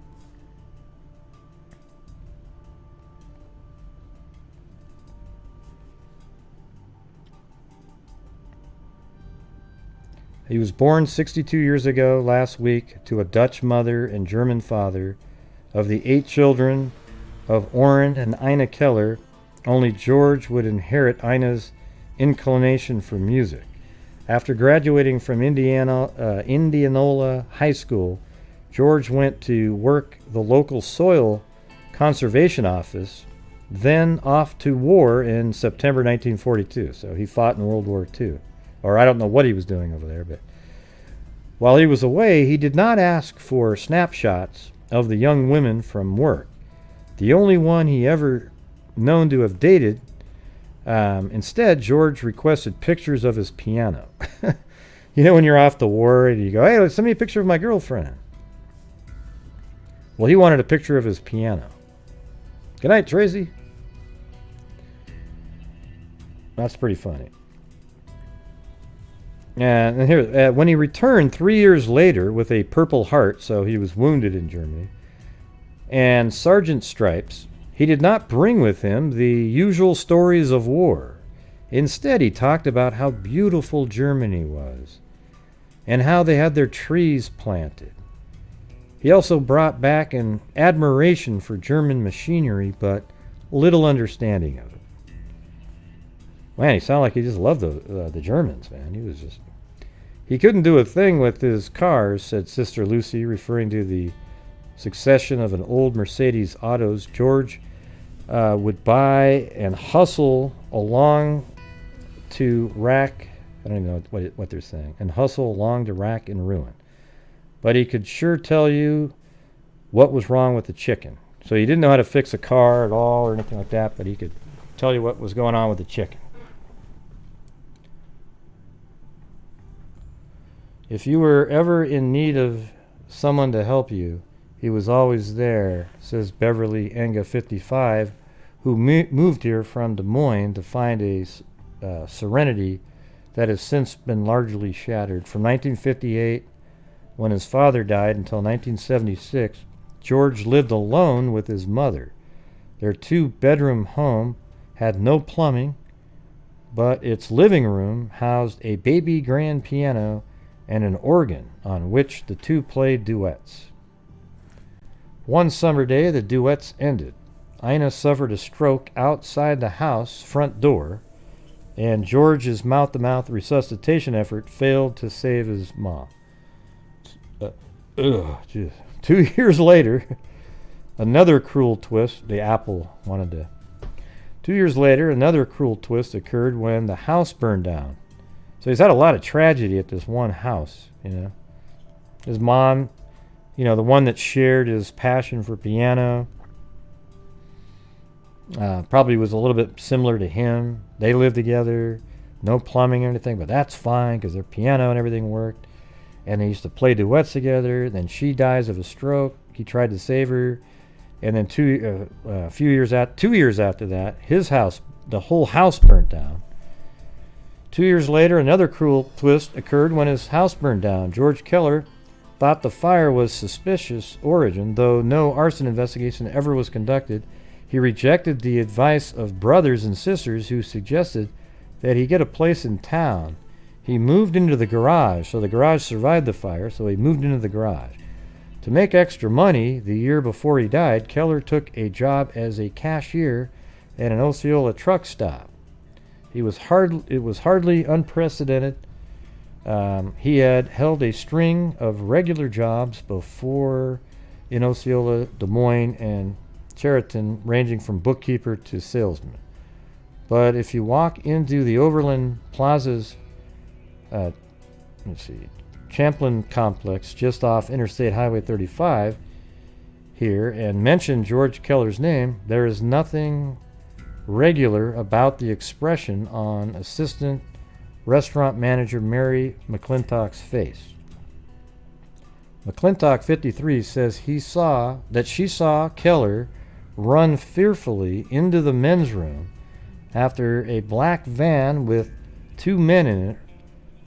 He was born 62 years ago last week to a Dutch mother and German father. Of the 8 children of Orrin and Ina Keller, only George would inherit Ina's inclination for music. After graduating from Indianola High School, George went to work the local soil conservation office, then off to war in September 1942. So he fought in World War II. Or I don't know what he was doing over there, but while he was away, he did not ask for snapshots of the young women from work. The only one he ever known to have dated. Instead, George requested pictures of his piano. You know when you're off the war and you go, hey, send me a picture of my girlfriend. Well, he wanted a picture of his piano. Good night, Tracy. That's pretty funny. And here, when he returned 3 years later with a Purple Heart, so he was wounded in Germany, and Sergeant Stripes, he did not bring with him the usual stories of war. Instead, he talked about how beautiful Germany was and how they had their trees planted. He also brought back an admiration for German machinery, but little understanding of it. Man, he sounded like he just loved the Germans, man. He couldn't do a thing with his cars, said Sister Lucy, referring to the succession of an old Mercedes autos George would buy and hustle along to rack. I don't even know what they're saying. And hustle along to rack and ruin. But he could sure tell you what was wrong with the chicken. So he didn't know how to fix a car at all or anything like that, but he could tell you what was going on with the chicken. If you were ever in need of someone to help you, he was always there, says Beverly Enga 55, who moved here from Des Moines to find a serenity that has since been largely shattered. From 1958, when his father died, until 1976, George lived alone with his mother. Their 2-bedroom home had no plumbing, but its living room housed a baby grand piano and an organ on which the two played duets. One summer day, the duets ended. Ina suffered a stroke outside the house front door, and George's mouth-to-mouth resuscitation effort failed to save his mom. 2 years later, another cruel twist. The apple wanted to. 2 years later, another cruel twist occurred when the house burned down. So he's had a lot of tragedy at this one house, you know. His mom, you know, the one that shared his passion for piano, probably was a little bit similar to him. They lived together, no plumbing or anything, but that's fine because their piano and everything worked. And they used to play duets together. Then she dies of a stroke. He tried to save her. And then 2 years after that, his house, the whole house burnt down. 2 years later, another cruel twist occurred when his house burned down. George Keller thought the fire was suspicious origin, though no arson investigation ever was conducted. He rejected the advice of brothers and sisters who suggested that he get a place in town. He moved into the garage, so the garage survived the fire, so he moved into the garage. To make extra money, the year before he died, Keller took a job as a cashier at an Osceola truck stop. It was hardly unprecedented. He had held a string of regular jobs before in Osceola, Des Moines, and Chariton, ranging from bookkeeper to salesman. But if you walk into the Overland Plaza's Champlain complex just off Interstate Highway 35 here and mention George Keller's name, there is nothing regular about the expression on assistant restaurant manager Mary McClintock's face. McClintock 53 says she saw Keller run fearfully into the men's room after a black van with 2 men in it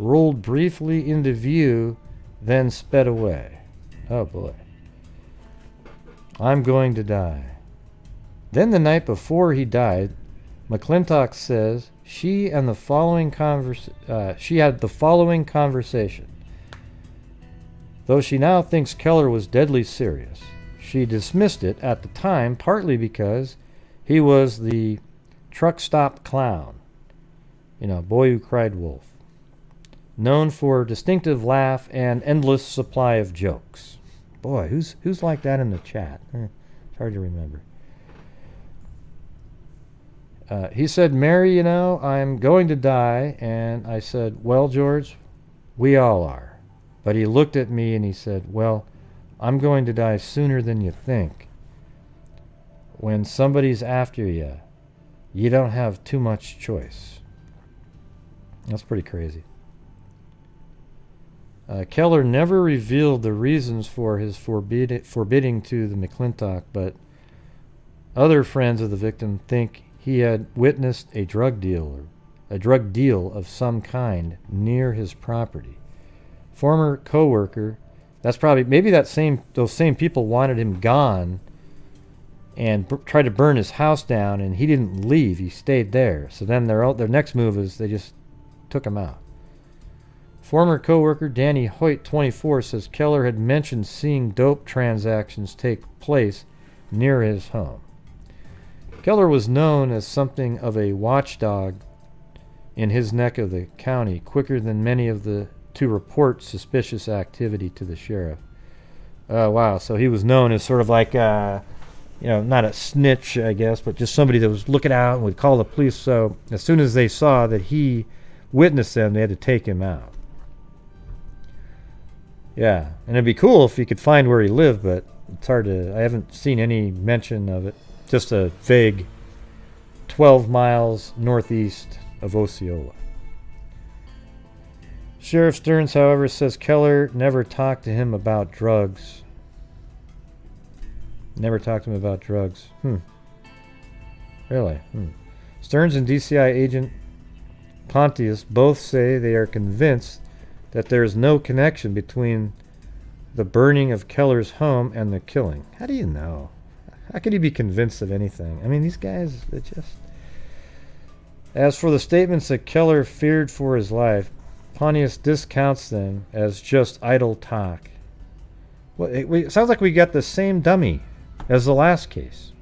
rolled briefly into view, then sped away. Oh boy. I'm going to die. Then the night before he died, McClintock says she had the following conversation. Though she now thinks Keller was deadly serious, she dismissed it at the time partly because he was the truck stop clown, boy who cried wolf, known for distinctive laugh and endless supply of jokes. Boy, who's like that in the chat? It's hard to remember. He said, Mary, I'm going to die. And I said, well, George, we all are. But he looked at me and he said, well, I'm going to die sooner than you think. When somebody's after you, you don't have too much choice. That's pretty crazy. Keller never revealed the reasons for his forbidding to the McClintock, but other friends of the victim think he had witnessed a drug deal of some kind near his property. Former co-worker, maybe those same people wanted him gone and tried to burn his house down, and he didn't leave. He stayed there. So then their next move is they just took him out. Former co-worker Danny Hoyt, 24, says Keller had mentioned seeing dope transactions take place near his home. Keller was known as something of a watchdog in his neck of the county, quicker than many to report suspicious activity to the sheriff. Wow, so he was known as sort of like, not a snitch, I guess, but just somebody that was looking out and would call the police. So as soon as they saw that he witnessed them, they had to take him out. Yeah, and it'd be cool if you could find where he lived, but it's hard to... I haven't seen any mention of it. Just a vague 12 miles northeast of Osceola. Sheriff Stearns, however, says Keller never talked to him about drugs. Never talked to him about drugs. Really? Stearns and DCI agent Pontius both say they are convinced that there is no connection between the burning of Keller's home and the killing. How do you know? How could he be convinced of anything? I mean, these guys, they just... As for the statements that Keller feared for his life, Pontius discounts them as just idle talk. Well, it sounds like we got the same dummy as the last case.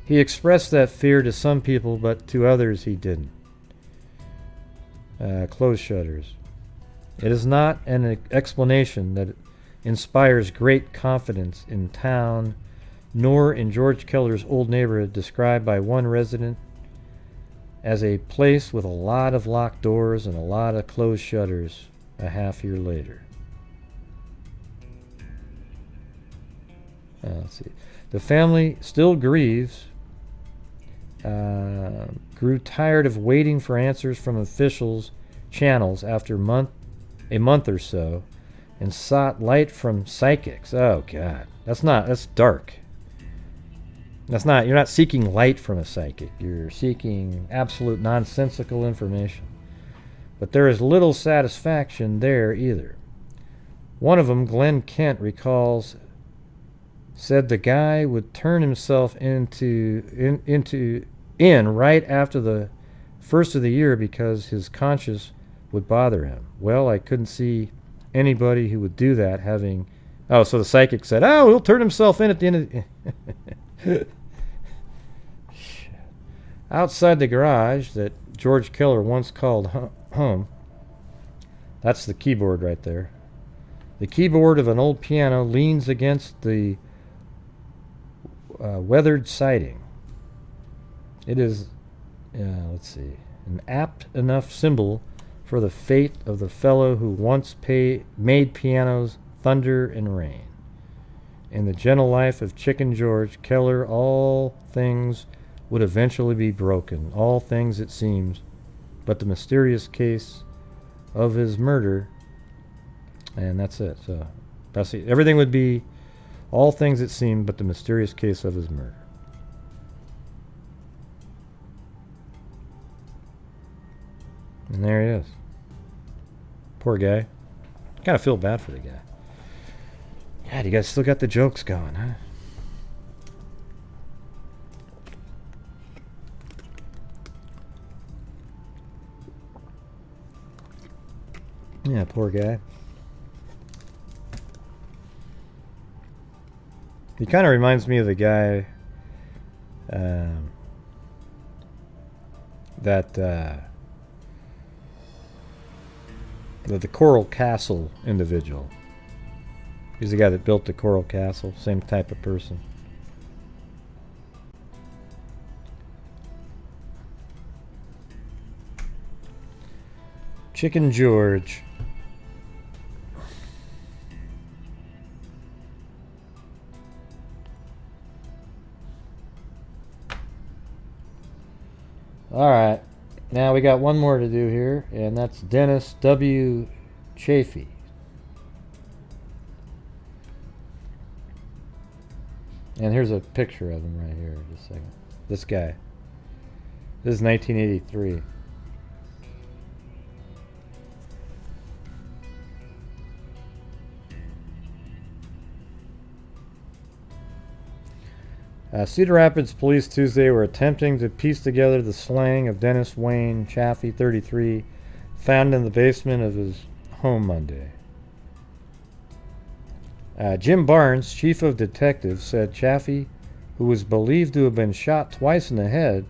He expressed that fear to some people, but to others he didn't. Close shutters. It is not an explanation that inspires great confidence in town, nor in George Keller's old neighborhood, described by one resident as a place with a lot of locked doors and a lot of closed shutters a half-year later. Let's see. The family still grieves, grew tired of waiting for answers from officials' channels after a month or so, and sought light from psychics. Oh God, that's dark. You're not seeking light from a psychic. You're seeking absolute nonsensical information. But there is little satisfaction there either. One of them, Glenn Kent, recalls, said the guy would turn himself in right after the first of the year because his conscience would bother him. Well, I couldn't see anybody who would do that having... Oh, so the psychic said, oh, he'll turn himself in at the end of the... Outside the garage that George Keller once called home, that's the keyboard right there. The keyboard of an old piano leans against the weathered siding. It is, let's see, an apt enough symbol for the fate of the fellow who once made pianos thunder and rain. In the gentle life of Chicken George Keller, all things would eventually be broken, all things it seems, but the mysterious case of his murder, and that's it. So that's it. Everything would be all things it seemed, but the mysterious case of his murder. And there he is. Poor guy. Kind of feel bad for the guy. God, you guys still got the jokes going, huh? Yeah, poor guy. He kind of reminds me of the guy the Coral Castle individual. He's the guy that built the Coral Castle. Same type of person. Chicken George. Alright, now we got one more to do here, and that's Dennis W. Chaffee. And here's a picture of him right here, just a second. This guy. This is 1983. Cedar Rapids police Tuesday were attempting to piece together the slaying of Dennis Wayne Chaffee, 33, found in the basement of his home Monday. Jim Barnes, chief of detectives, said Chaffee, who was believed to have been shot twice in the head,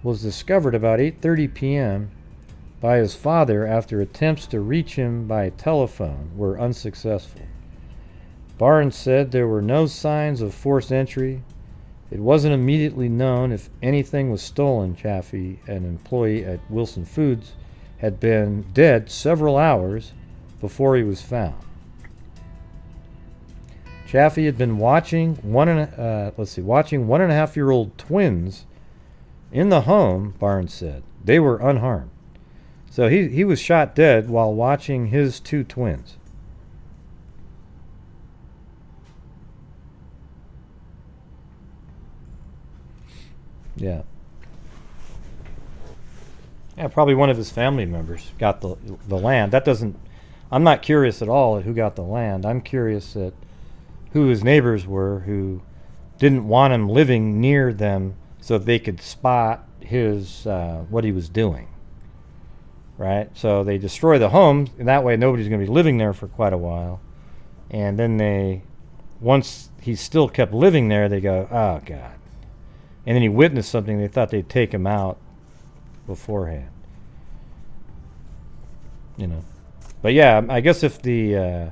was discovered about 8:30 p.m. by his father after attempts to reach him by telephone were unsuccessful. Barnes said there were no signs of forced entry. It wasn't immediately known if anything was stolen. Chaffee, an employee at Wilson Foods, had been dead several hours before he was found. Chaffee had been watching one and a half year old twins in the home, Barnes said. They were unharmed. So he was shot dead while watching his two twins. Yeah. Yeah, probably one of his family members got the land. That doesn't... I'm not curious at all at who got the land. I'm curious at who his neighbors were who didn't want him living near them so they could spot his what he was doing. Right? So they destroy the home, and that way nobody's going to be living there for quite a while. And then once he still kept living there, they go, oh, God. And then he witnessed something, they thought they'd take him out beforehand. You know. But yeah, I guess if the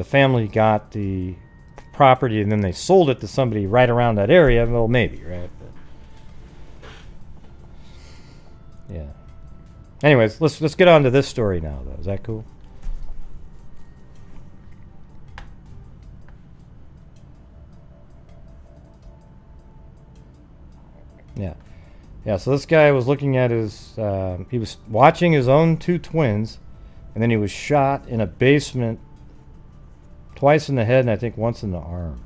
family got the property and then they sold it to somebody right around that area, well, maybe, right? But yeah. Anyways, let's get on to this story now, though. Is that cool? Yeah. Yeah, so this guy was looking at his, he was watching his own 2 twins, and then he was shot in a basement twice in the head and I think once in the arm.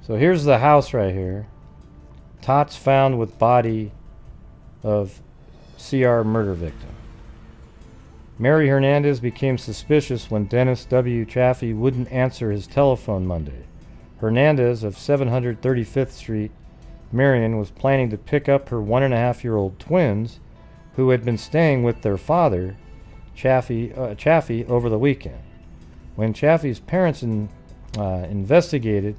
So here's the house right here. Tots found with body of CR murder victim. Mary Hernandez became suspicious when Dennis W. Chaffee wouldn't answer his telephone Monday. Hernandez of 735th Street, Marion, was planning to pick up her 1.5-year-old twins who had been staying with their father, Chaffee, over the weekend. When Chaffee's parents investigated,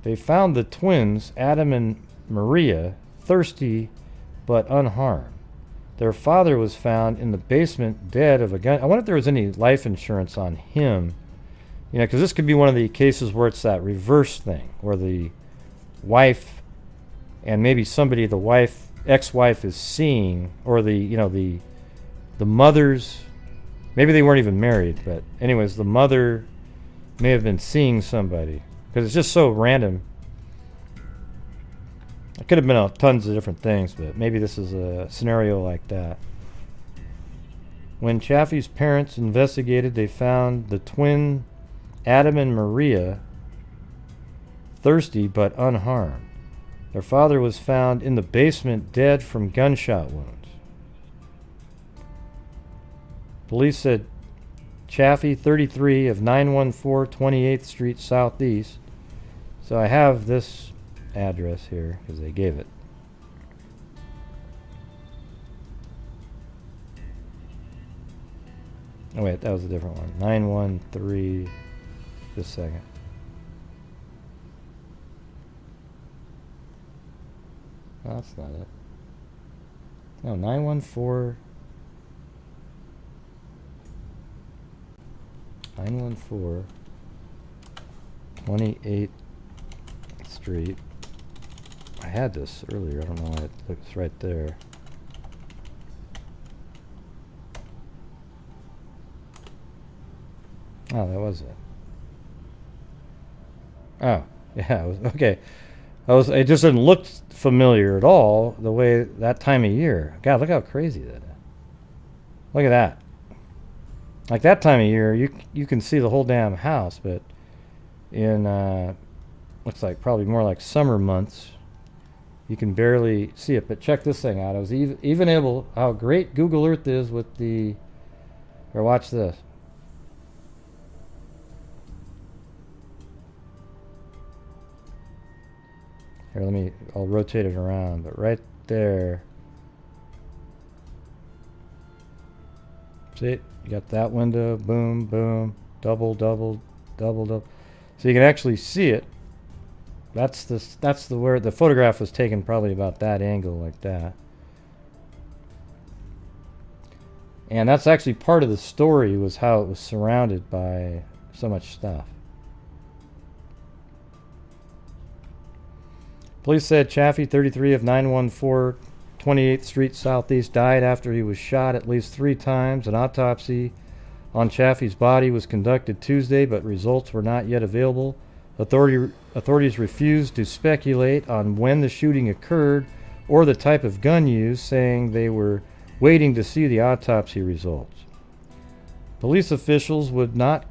they found the twins, Adam and Maria, thirsty but unharmed. Their father was found in the basement dead of a gun. I wonder if there was any life insurance on him. You know, because this could be one of the cases where it's that reverse thing, where the wife and maybe somebody the wife, ex-wife is seeing, or the mother's, maybe they weren't even married, but anyways, the mother may have been seeing somebody. Because it's just so random. It could have been tons of different things, but maybe this is a scenario like that. When Chaffee's parents investigated, they found the twin Adam and Maria thirsty but unharmed. Their father was found in the basement dead from gunshot wounds. Police said Chaffee, 33, of 914 28th Street Southeast. So I have this address here because they gave it. Oh wait, that was a different one. 913. Just a second. No, that's not it. No, 914. 914 28th Street. I had this earlier. I don't know why it looks right there. Oh, that was it. Oh, yeah. It was, okay. It just didn't look familiar at all the way that time of year. God, look how crazy that is. Look at that. Like that time of year, you can see the whole damn house, but in looks like probably more like summer months, you can barely see it. But check this thing out. I was even able, how great Google Earth is with the, or watch this. Here, I'll rotate it around, but right there. See, you got that window, boom, boom, double, double, double, double. So you can actually see it. That's where the photograph was taken, probably about that angle, like that. And that's actually part of the story, was how it was surrounded by so much stuff. Police said Chaffee, 33, of 914 28th Street Southeast, died after he was shot at least 3 times. An autopsy on Chaffee's body was conducted Tuesday, but results were not yet available. Authorities refused to speculate on when the shooting occurred or the type of gun used, saying they were waiting to see the autopsy results. Police officials would not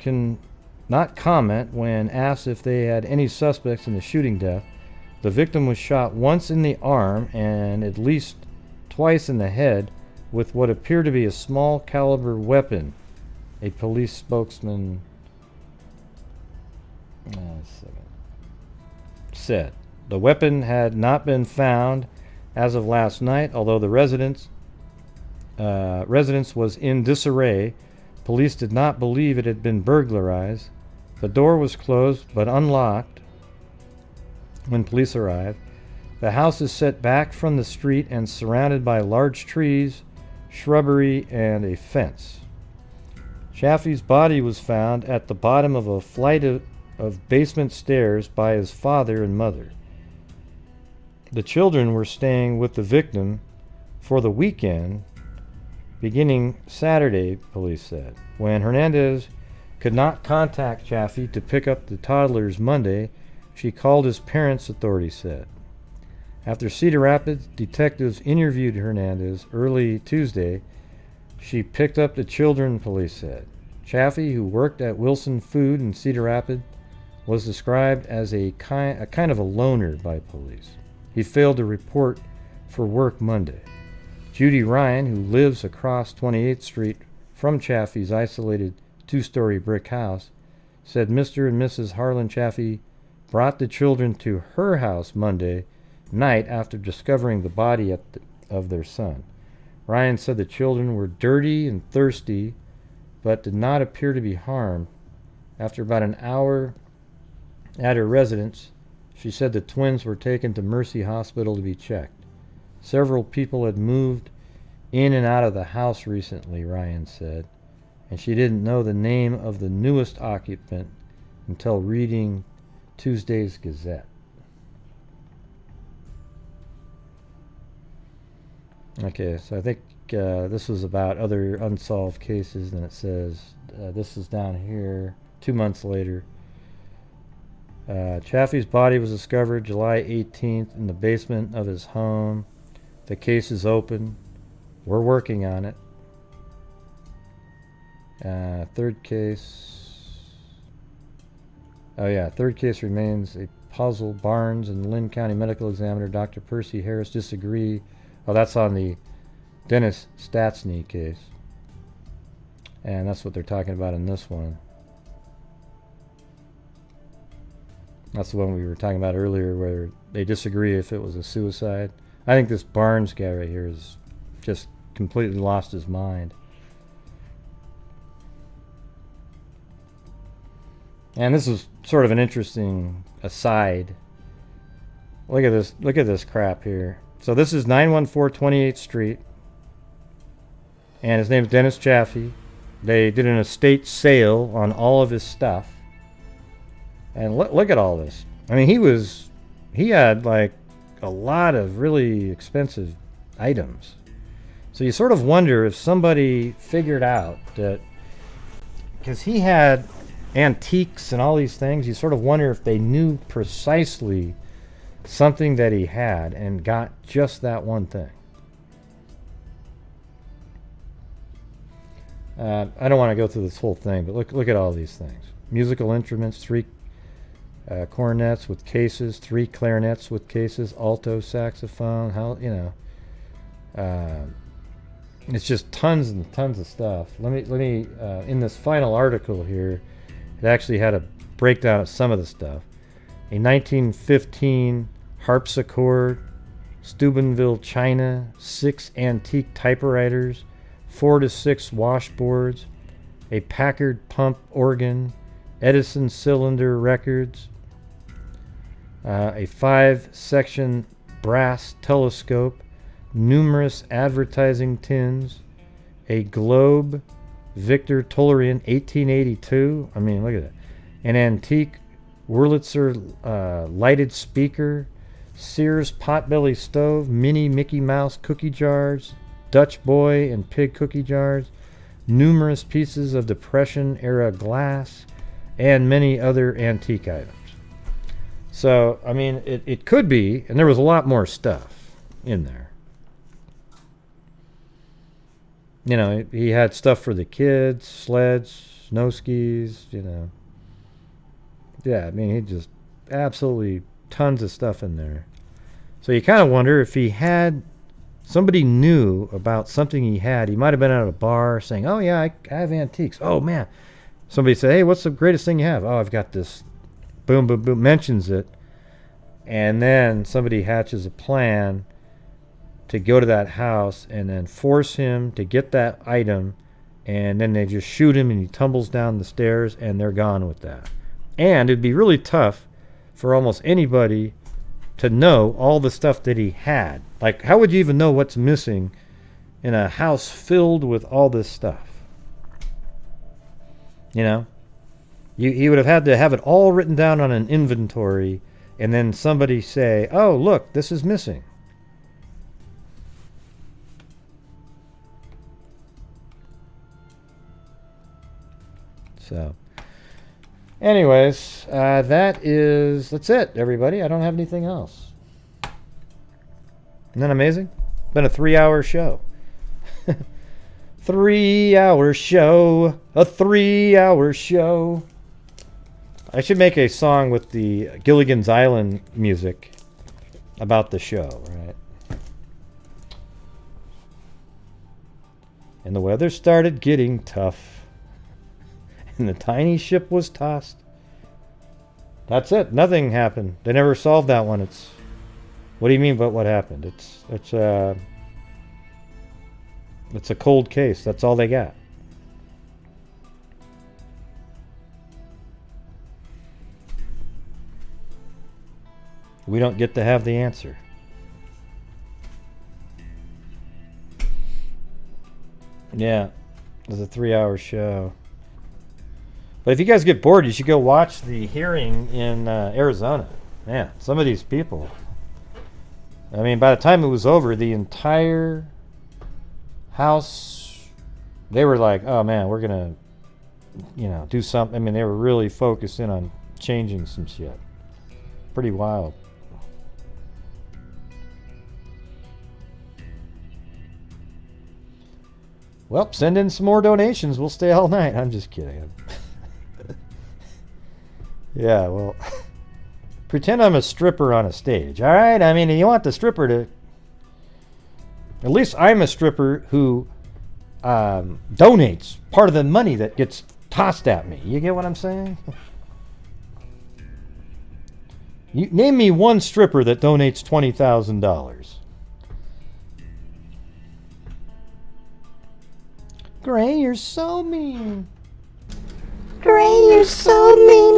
comment when asked if they had any suspects in the shooting death. The victim was shot once in the arm and at least twice in the head with what appeared to be a small caliber weapon, a police spokesman said. The weapon had not been found as of last night, although the residence was in disarray. Police did not believe it had been burglarized. The door was closed but unlocked when police arrived. The house is set back from the street and surrounded by large trees shrubbery, and a fence. Chaffee's body was found at the bottom of a flight of basement stairs by his father and mother. The children were staying with the victim for the weekend, beginning Saturday, police said. When Hernandez could not contact Chaffee to pick up the toddlers Monday, she called his parents, authorities said. After Cedar Rapids, detectives interviewed Hernandez early Tuesday. She picked up the children, police said. Chaffee, who worked at Wilson Food in Cedar Rapids, was described as a kind of a loner by police. He failed to report for work Monday. Judy Ryan, who lives across 28th Street from Chaffee's isolated two-story brick house, said Mr. and Mrs. Harlan Chaffee brought the children to her house Monday night after discovering the body of their son. Ryan said the children were dirty and thirsty, but did not appear to be harmed. After about an hour at her residence, she said the twins were taken to Mercy Hospital to be checked. Several people had moved in and out of the house recently, Ryan said, and she didn't know the name of the newest occupant until reading Tuesday's Gazette. Okay, so I think this was about other unsolved cases, and it says this is down here 2 months later. Chaffee's body was discovered July 18th in the basement of his home. The case is open. We're working on it. Third case. Oh yeah, third case remains a puzzle. Barnes and Lynn County Medical Examiner Dr. Percy Harris disagree. Oh, that's on the Dennis Stastny case. And that's what they're talking about in this one. That's the one we were talking about earlier where they disagree if it was a suicide. I think this Barnes guy right here is just completely lost his mind. And this is sort of an interesting aside. Look at this crap here. So this is 914 28th Street. And his name is Dennis Chaffee. They did an estate sale on all of his stuff. And look at all this. I mean, he had like a lot of really expensive items. So you sort of wonder if somebody figured out that, because he had antiques and all these things, you sort of wonder if they knew precisely something that he had and got just that one thing. I don't want to go through this whole thing, but look at all these things. Musical instruments, 3 cornets with cases, 3 clarinets with cases, alto saxophone. It's just tons and tons of stuff. Let me in this final article here, it actually had a breakdown of some of the stuff. A 1915 harpsichord, Steubenville china, 6 antique typewriters, 4 to 6 washboards, a Packard pump organ, Edison cylinder records, a 5-section brass telescope, numerous advertising tins, a Globe Victor Tolerian 1882. I mean, look at that. An antique Wurlitzer lighted speaker, Sears potbelly stove, mini Mickey Mouse cookie jars, Dutch boy and pig cookie jars, numerous pieces of Depression-era glass, and many other antique items. So, I mean, it could be, and there was a lot more stuff in there. You know, he had stuff for the kids, sleds, snow skis, Yeah, I mean, he just absolutely tons of stuff in there. So you kind of wonder if he had, somebody knew about something he had. He might have been at a bar saying, oh yeah, I have antiques. Oh man. Somebody said, hey, what's the greatest thing you have? Oh, I've got this. Boom, boom, boom, mentions it. And then somebody hatches a plan to go to that house and then force him to get that item. And then they just shoot him and he tumbles down the stairs and they're gone with that. And it'd be really tough for almost anybody to know all the stuff that he had. Like, how would you even know what's missing in a house filled with all this stuff. You know? He would have had to have it all written down on an inventory and then somebody say, oh, look, this is missing. So, anyways, that's it, everybody. I don't have anything else. Isn't that amazing? Been a 3-hour show. 3-hour show. A 3-hour show. I should make a song with the Gilligan's Island music about the show, right? And the weather started getting tough. And the tiny ship was tossed. That's it. Nothing happened. They never solved that one. What do you mean by what happened? It's a cold case. That's all they got. We don't get to have the answer. Yeah, it was a 3-hour show. But if you guys get bored, you should go watch the hearing in Arizona. Man, some of these people. I mean, by the time it was over, the entire house, they were like, oh man, we're going to, do something. I mean, they were really focused in on changing some shit. Pretty wild. Well, send in some more donations. We'll stay all night. I'm just kidding. Yeah, well, pretend I'm a stripper on a stage, all right? I mean, you want the stripper to... At least I'm a stripper who donates part of the money that gets tossed at me. You get what I'm saying? You name me one stripper that donates $20,000. Gray, you're so mean. Gray, you're so mean.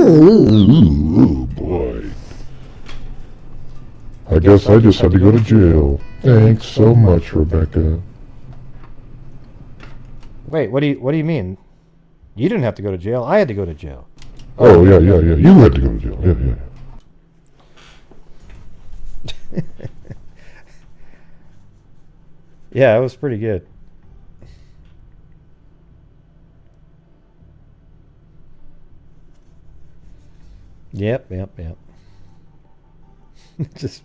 Oh boy. I guess I just had to go to jail. Thanks so much, Rebecca. Wait, what do you mean? You didn't have to go to jail. I had to go to jail. Oh, yeah. You had to go to jail. Yeah. Yeah, it was pretty good. Yep. Just...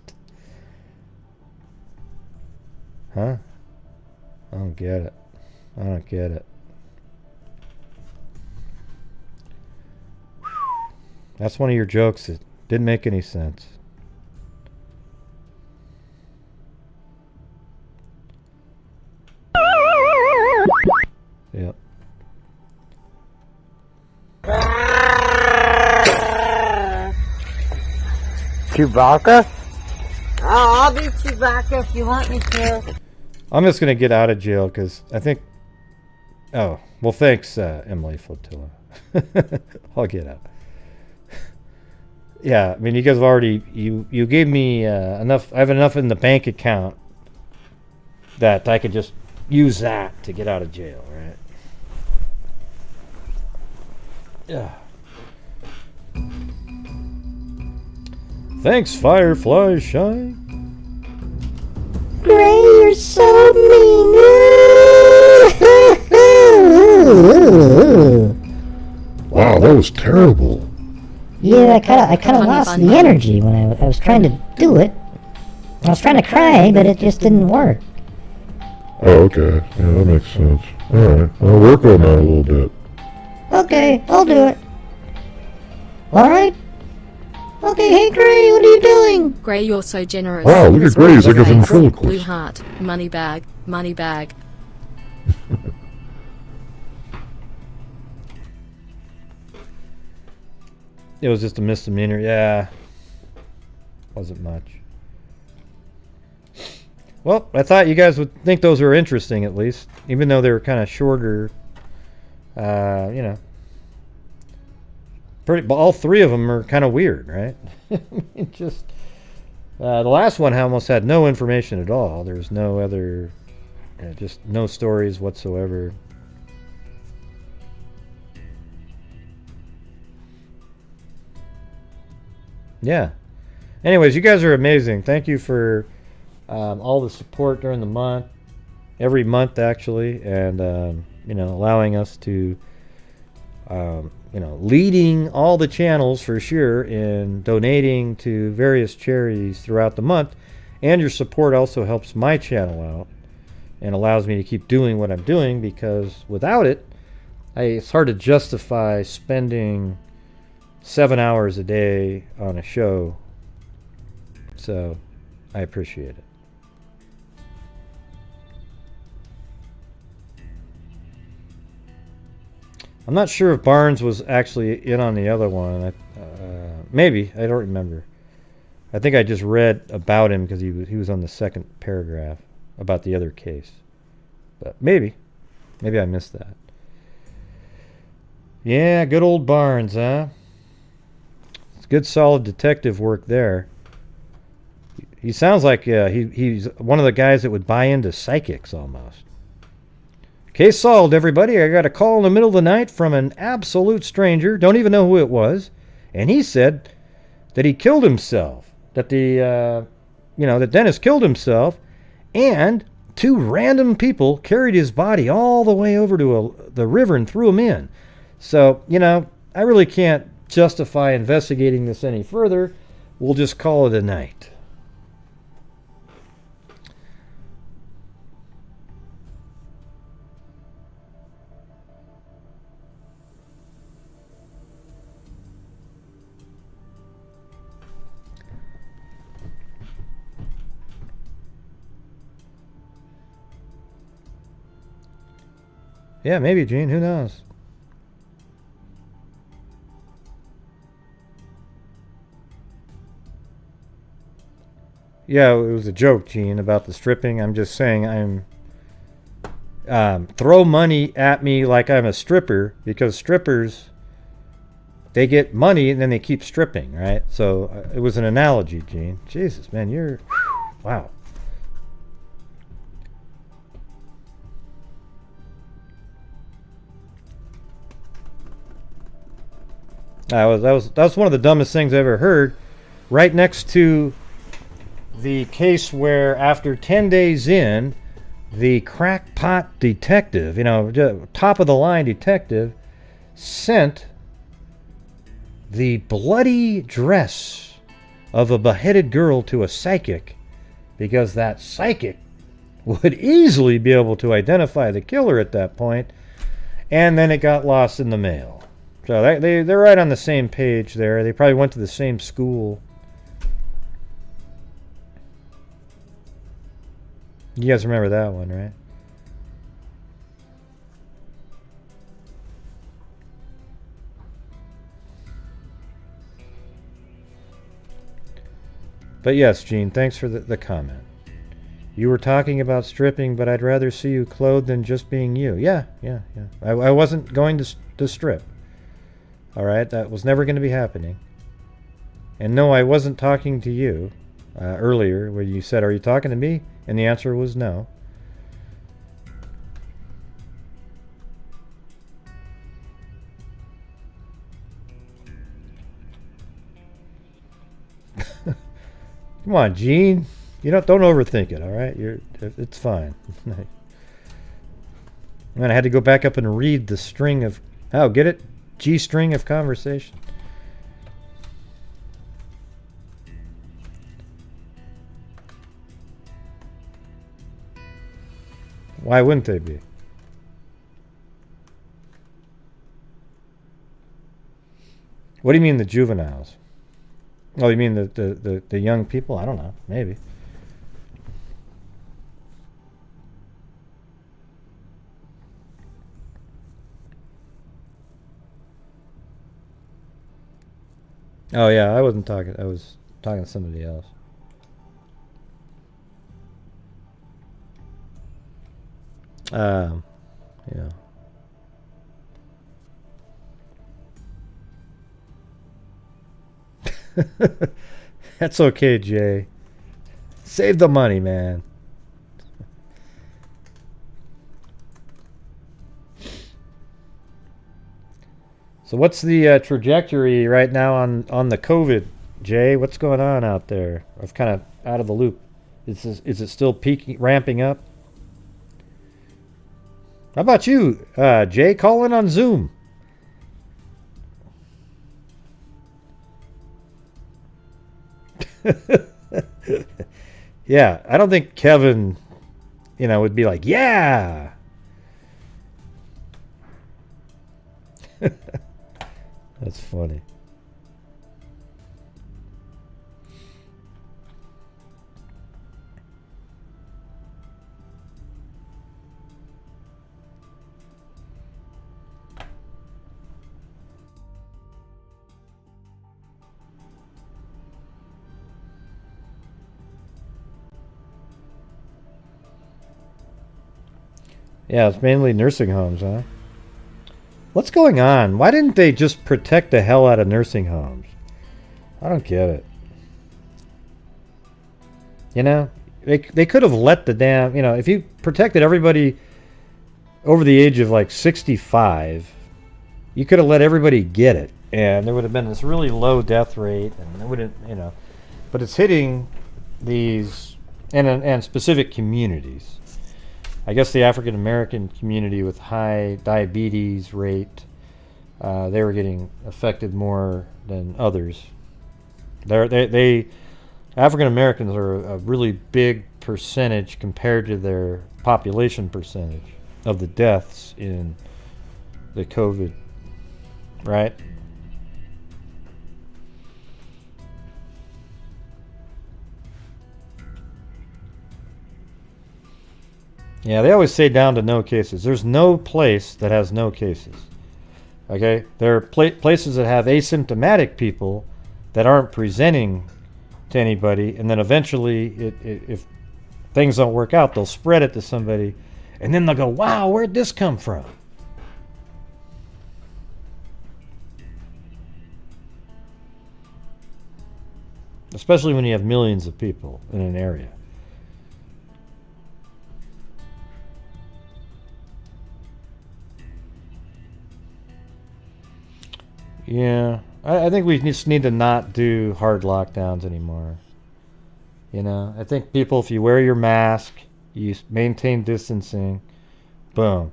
Huh? I don't get it. That's one of your jokes that didn't make any sense. Yep. Chewbacca? Oh, I'll be Chewbacca if you want me to. I'm just going to get out of jail because I think... Oh, well, thanks, Emily Flotilla. I'll get out. Yeah, I mean, you guys have already... You gave me enough... I have enough in the bank account that I could just use that to get out of jail, right? Yeah. Thanks, Firefly Shy. Gray, you're so mean. Wow, that was terrible. Yeah, I kind of lost the energy when I was trying to do it. I was trying to cry, but it just didn't work. Oh, okay. Yeah, that makes sense. Alright, I'll work on that a little bit. Okay, I'll do it. Alright? Okay, hey Gray, what are you doing? Gray, you're so generous. Wow, look at Gray, he's like a ventriloquist. Blue heart, money bag, money bag. It was just a misdemeanor. Yeah. Wasn't much. Well, I thought you guys would think those were interesting at least. Even though they were kind of shorter. You know. But all three of them are kind of weird, right? Just... The last one almost had no information at all. There was no other, just no stories whatsoever. Yeah. Anyways, you guys are amazing. Thank you for all the support during the month, every month actually, and allowing us to, leading all the channels for sure in donating to various charities throughout the month. And your support also helps my channel out and allows me to keep doing what I'm doing, because without it, it's hard to justify spending 7 hours a day on a show. So I appreciate it. I'm not sure if Barnes was actually in on the other one. Maybe. I don't remember. I think I just read about him because he was on the second paragraph about the other case. But maybe. Maybe I missed that. Yeah, good old Barnes, huh? It's good solid detective work there. He sounds like he's one of the guys that would buy into psychics almost. Case solved, everybody. I got a call in the middle of the night from an absolute stranger. Don't even know who it was. And he said that he killed himself. That that Dennis killed himself. And 2 random people carried his body all the way over to the river and threw him in. So, I really can't justify investigating this any further. We'll just call it a night. Yeah, maybe, Gene. Who knows? Yeah, it was a joke, Gene, about the stripping. I'm just saying throw money at me like I'm a stripper, because strippers, they get money and then they keep stripping, right? So it was an analogy, Gene. Jesus, man, you're... Wow. That was one of the dumbest things I ever heard. Right next to the case where, after 10 days in, the crackpot detective, top of the line detective, sent the bloody dress of a beheaded girl to a psychic, because that psychic would easily be able to identify the killer at that point, and then it got lost in the mail. So they're right on the same page there. They probably went to the same school. You guys remember that one, right? But yes, Gene, thanks for the comment. You were talking about stripping, but I'd rather see you clothed than just being you. Yeah. I wasn't going to strip. All right, that was never going to be happening. And no, I wasn't talking to you earlier when you said, "Are you talking to me?" And the answer was no. Come on, Gene. Don't overthink it, all right? It's fine. And I had to go back up and read the string of... Oh, get it? G-string of conversation. Why wouldn't they be? What do you mean the juveniles? Oh, you mean the young people? I don't know. Maybe. Oh yeah, I wasn't talking. I was talking to somebody else. Yeah. That's okay, Jay. Save the money, man. So what's the trajectory right now on the COVID, Jay? What's going on out there? I'm kind of out of the loop. Is it still peaking, ramping up? How about you, Jay? Call in on Zoom. Yeah, I don't think Kevin, would be like, yeah. That's funny. Yeah, it's mainly nursing homes, huh? What's going on? Why didn't they just protect the hell out of nursing homes? I don't get it. They could have let the damn, if you protected everybody over the age of like 65, you could have let everybody get it. And there would have been this really low death rate, and it wouldn't, but it's hitting these and specific communities. I guess the African American community with high diabetes rate, they were getting affected more than others. African Americans are a really big percentage compared to their population percentage of the deaths in the COVID, right? Yeah, they always say down to no cases. There's no place that has no cases. Okay? There are places that have asymptomatic people that aren't presenting to anybody, and then eventually, if things don't work out, they'll spread it to somebody, and then they'll go, wow, where'd this come from? Especially when you have millions of people in an area. Yeah, I think we just need to not do hard lockdowns anymore. I think people, if you wear your mask, you maintain distancing, boom.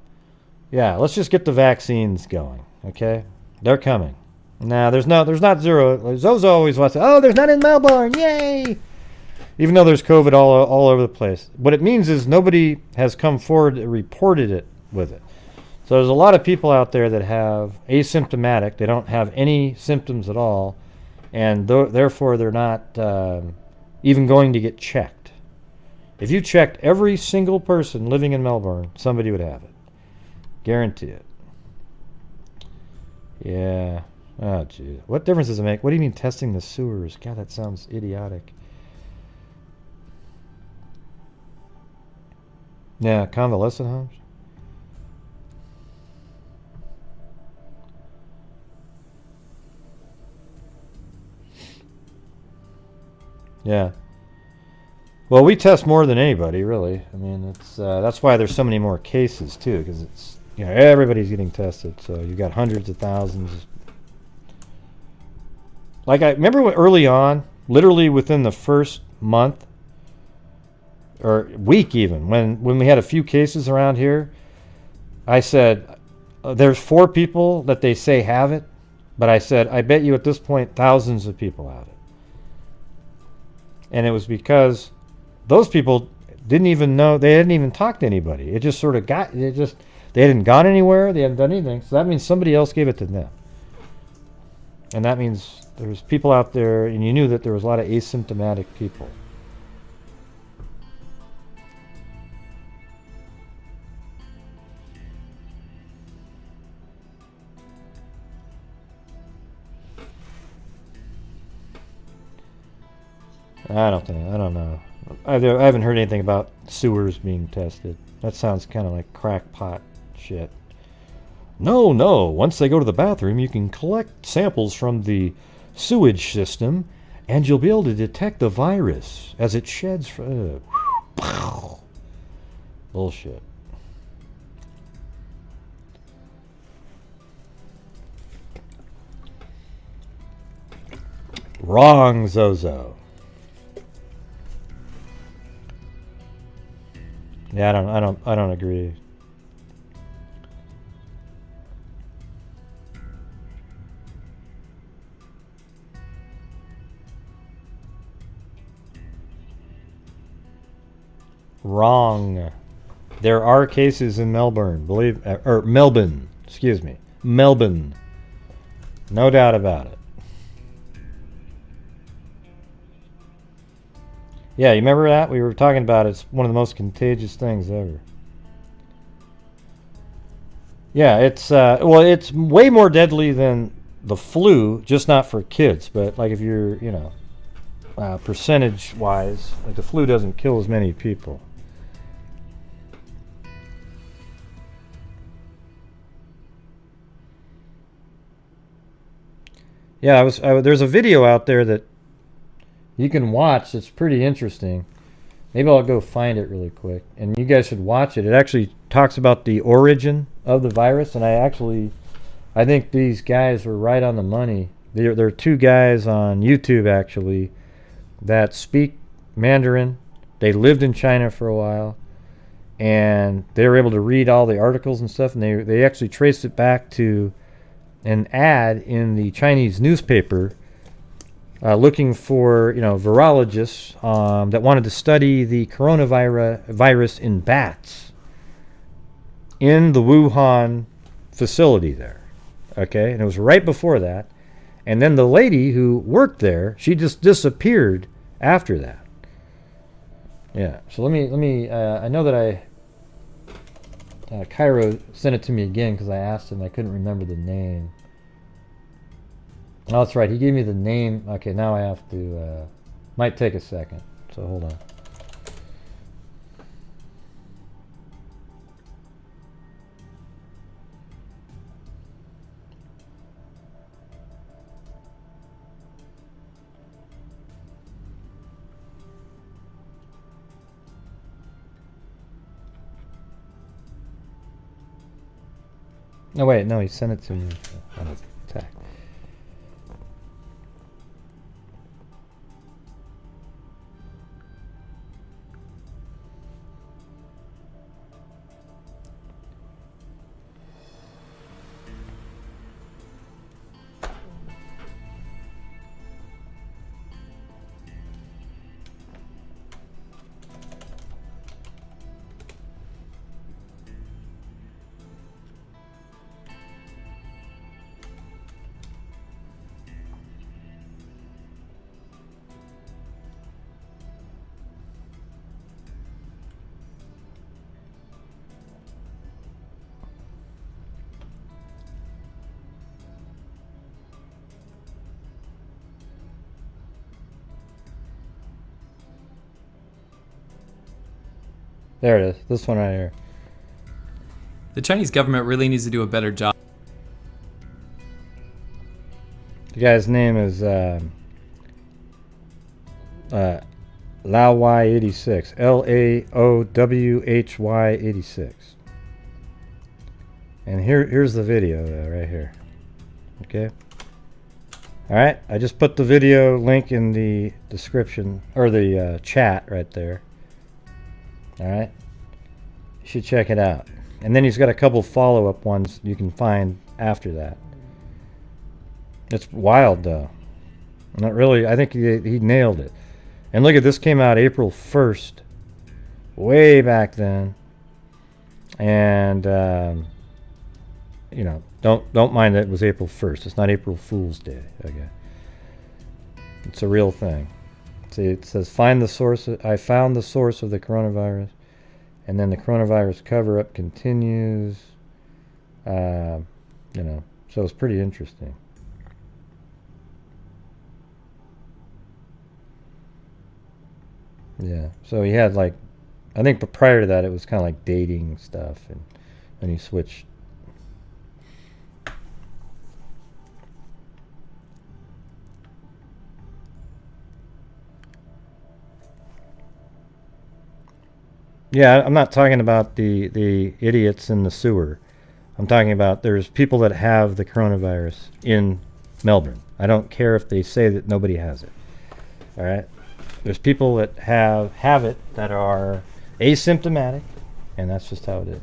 Yeah, let's just get the vaccines going, okay? They're coming. Now, there's not zero. Zozo always wants to, there's none in Melbourne, yay! Even though there's COVID all over the place. What it means is nobody has come forward and reported it with it. So there's a lot of people out there that have asymptomatic. They don't have any symptoms at all, and therefore they're not even going to get checked. If you checked every single person living in Melbourne, somebody would have it. Guarantee it. Yeah. Oh, gee. What difference does it make? What do you mean testing the sewers? God, that sounds idiotic. Yeah, convalescent homes? Yeah. Well, we test more than anybody, really. I mean, it's that's why there's so many more cases too, because it's everybody's getting tested. So you got hundreds of thousands. Like I remember early on, literally within the first month or week, even when we had a few cases around here, I said there's 4 people that they say have it, but I said I bet you at this point thousands of people have it. And it was because those people didn't even know, they hadn't even talked to anybody. It just sort of they hadn't gone anywhere, they hadn't done anything. So that means somebody else gave it to them. And that means there's people out there, and you knew that there was a lot of asymptomatic people. I don't know. I haven't heard anything about sewers being tested. That sounds kind of like crackpot shit. No. Once they go to the bathroom, you can collect samples from the sewage system And you'll be able to detect the virus as it sheds. Bullshit. Wrong, Zozo. Yeah, I don't agree. Wrong. There are cases in Melbourne, Melbourne, excuse me. Melbourne. No doubt about it. Yeah, you remember that? We were talking about it's one of the most contagious things ever. Yeah, it's well, it's way more deadly than the flu, just not for kids, but like if you're, you know, percentage-wise, like the flu doesn't kill as many people. Yeah, there's a video out there that you can watch. It's pretty interesting. Maybe I'll go find it really quick, and you guys should watch it. It actually talks about the origin of the virus, and I think these guys were right on the money. There are two guys on YouTube actually that speak Mandarin. They lived in China for a while, and they were able to read all the articles and stuff, and they actually traced it back to an ad in the Chinese newspaper looking for, you know, virologists that wanted to study the coronavirus in bats in the Wuhan facility there. Okay, and it was right before that. And then the lady who worked there, she just disappeared after that. Yeah, so let me I know that Cairo sent it to me again because I asked him. I couldn't remember the name. Oh, that's right. He gave me the name. Okay, now I have to... might take a second, so hold on. No, wait. No, he sent it to me on a text. There it is. This one right here. The Chinese government really needs to do a better job. The guy's name is Laowhy86. Laowhy86. And here's the video right here. Okay. All right. I just put the video link in the description or the chat right there. All right. You should check it out. And then he's got a couple follow-up ones you can find after that. It's wild though. Not really. I think he nailed it. And look at this, came out April 1st, way back then. And you know, don't mind that it was April 1st. It's not April Fool's Day. Okay. It's a real thing. See, it says find the source. I found the source of the coronavirus, and then the coronavirus cover-up continues. You know, so it's pretty interesting. Yeah. So he had like, I think, but prior to that, it was kind of like dating stuff, and then he switched. Yeah, I'm not talking about the idiots in the sewer. I'm talking about there's people that have the coronavirus in Melbourne. I don't care if they say that nobody has it. All right? There's people that have it that are asymptomatic, and that's just how it is.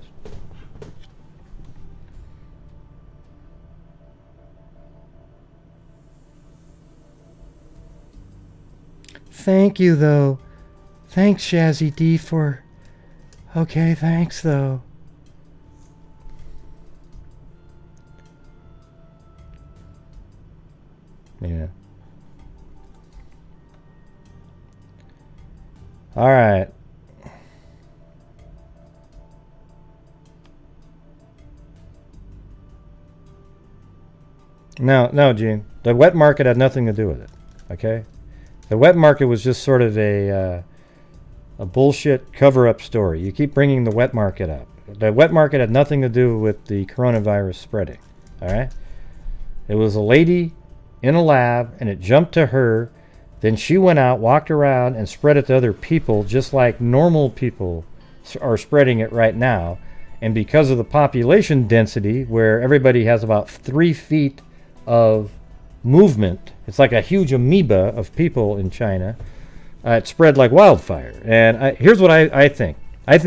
Thank you, though. Thanks, Shazzy D, for... Okay, thanks, though. Yeah. All right. No, Gene. The wet market had nothing to do with it. Okay? The wet market was just sort of a bullshit cover-up story. You keep bringing the wet market up. The wet market had nothing to do with the coronavirus spreading. All right? It was a lady in a lab, and it jumped to her. Then she went out, walked around, and spread it to other people, just like normal people are spreading it right now. And because of the population density, where everybody has about 3 feet of movement, it's like a huge amoeba of people in China, it spread like wildfire. And here's what I think. I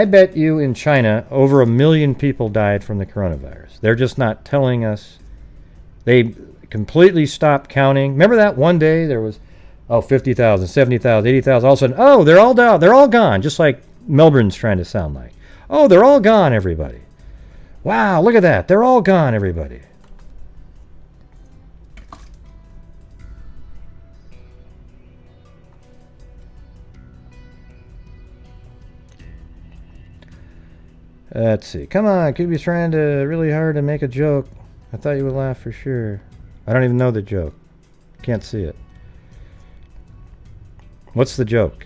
bet you in China over 1 million people died from the coronavirus. They're just not telling us. They completely stopped counting. Remember that one day there was 50,000, 70,000, 80,000. All of a sudden, they're all down. They're all gone. Just like Melbourne's trying to sound like. Oh, they're all gone, everybody. Wow, look at that. They're all gone, everybody. Let's see. Come on, could be trying to really hard to make a joke. I thought you would laugh for sure. I don't even know the joke. Can't see it. What's the joke?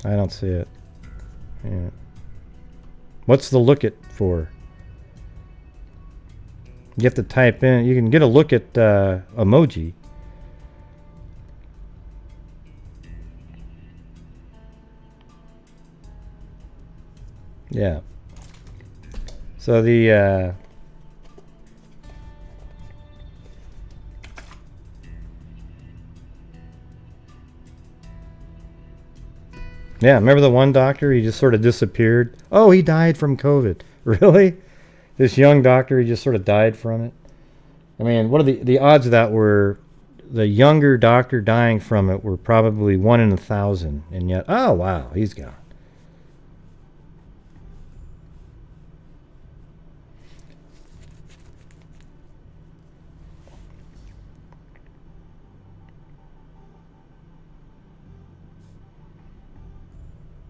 I don't see it. Yeah. What's the look it for? You have to type in. You can get a look at emoji. Yeah. So the yeah, remember the one doctor? He just sort of disappeared. Oh, he died from COVID. Really? This young doctor, he just sort of died from it? I mean, what are the odds of that were the younger doctor dying from it were probably 1 in 1,000, and yet, oh wow, he's gone.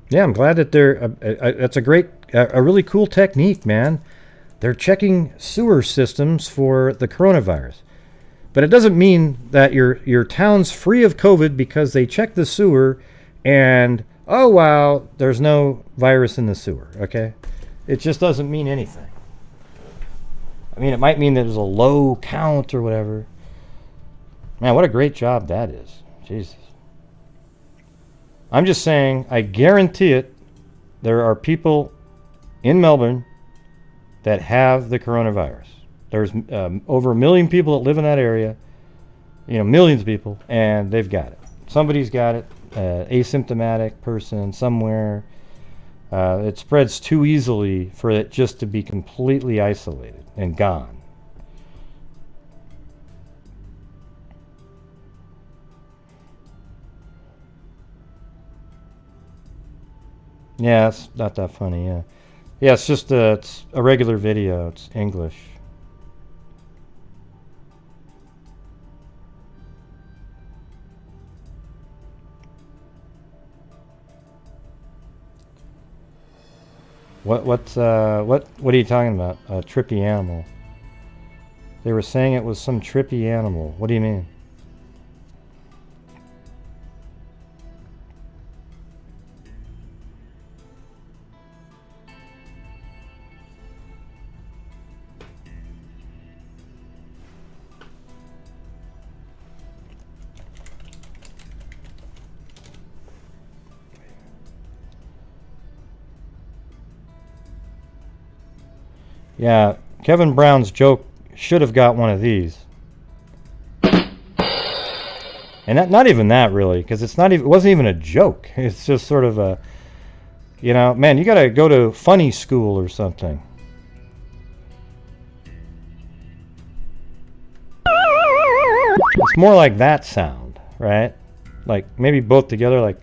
Yeah, I'm glad that they're. That's a really cool technique, man. They're checking sewer systems for the coronavirus, but it doesn't mean that your town's free of COVID because they check the sewer, and oh wow, there's no virus in the sewer. Okay, it just doesn't mean anything. I mean, it might mean that there's a low count or whatever. Man, what a great job that is. Jesus. I'm just saying, I guarantee it, there are people in Melbourne that have the coronavirus. There's over 1 million people that live in that area, millions of people, and they've got it. Somebody's got it, asymptomatic person somewhere. It spreads too easily for it just to be completely isolated and gone. Yeah, it's not that funny, yeah. Yeah, it's just it's a regular video. It's English. What are you talking about? A trippy animal. They were saying it was some trippy animal. What do you mean? Yeah, Kevin Brown's joke should have got one of these. And not even that, really, because it wasn't even a joke. It's just sort of a, you know, man, you got to go to funny school or something. It's more like that sound, right? Like maybe both together, like.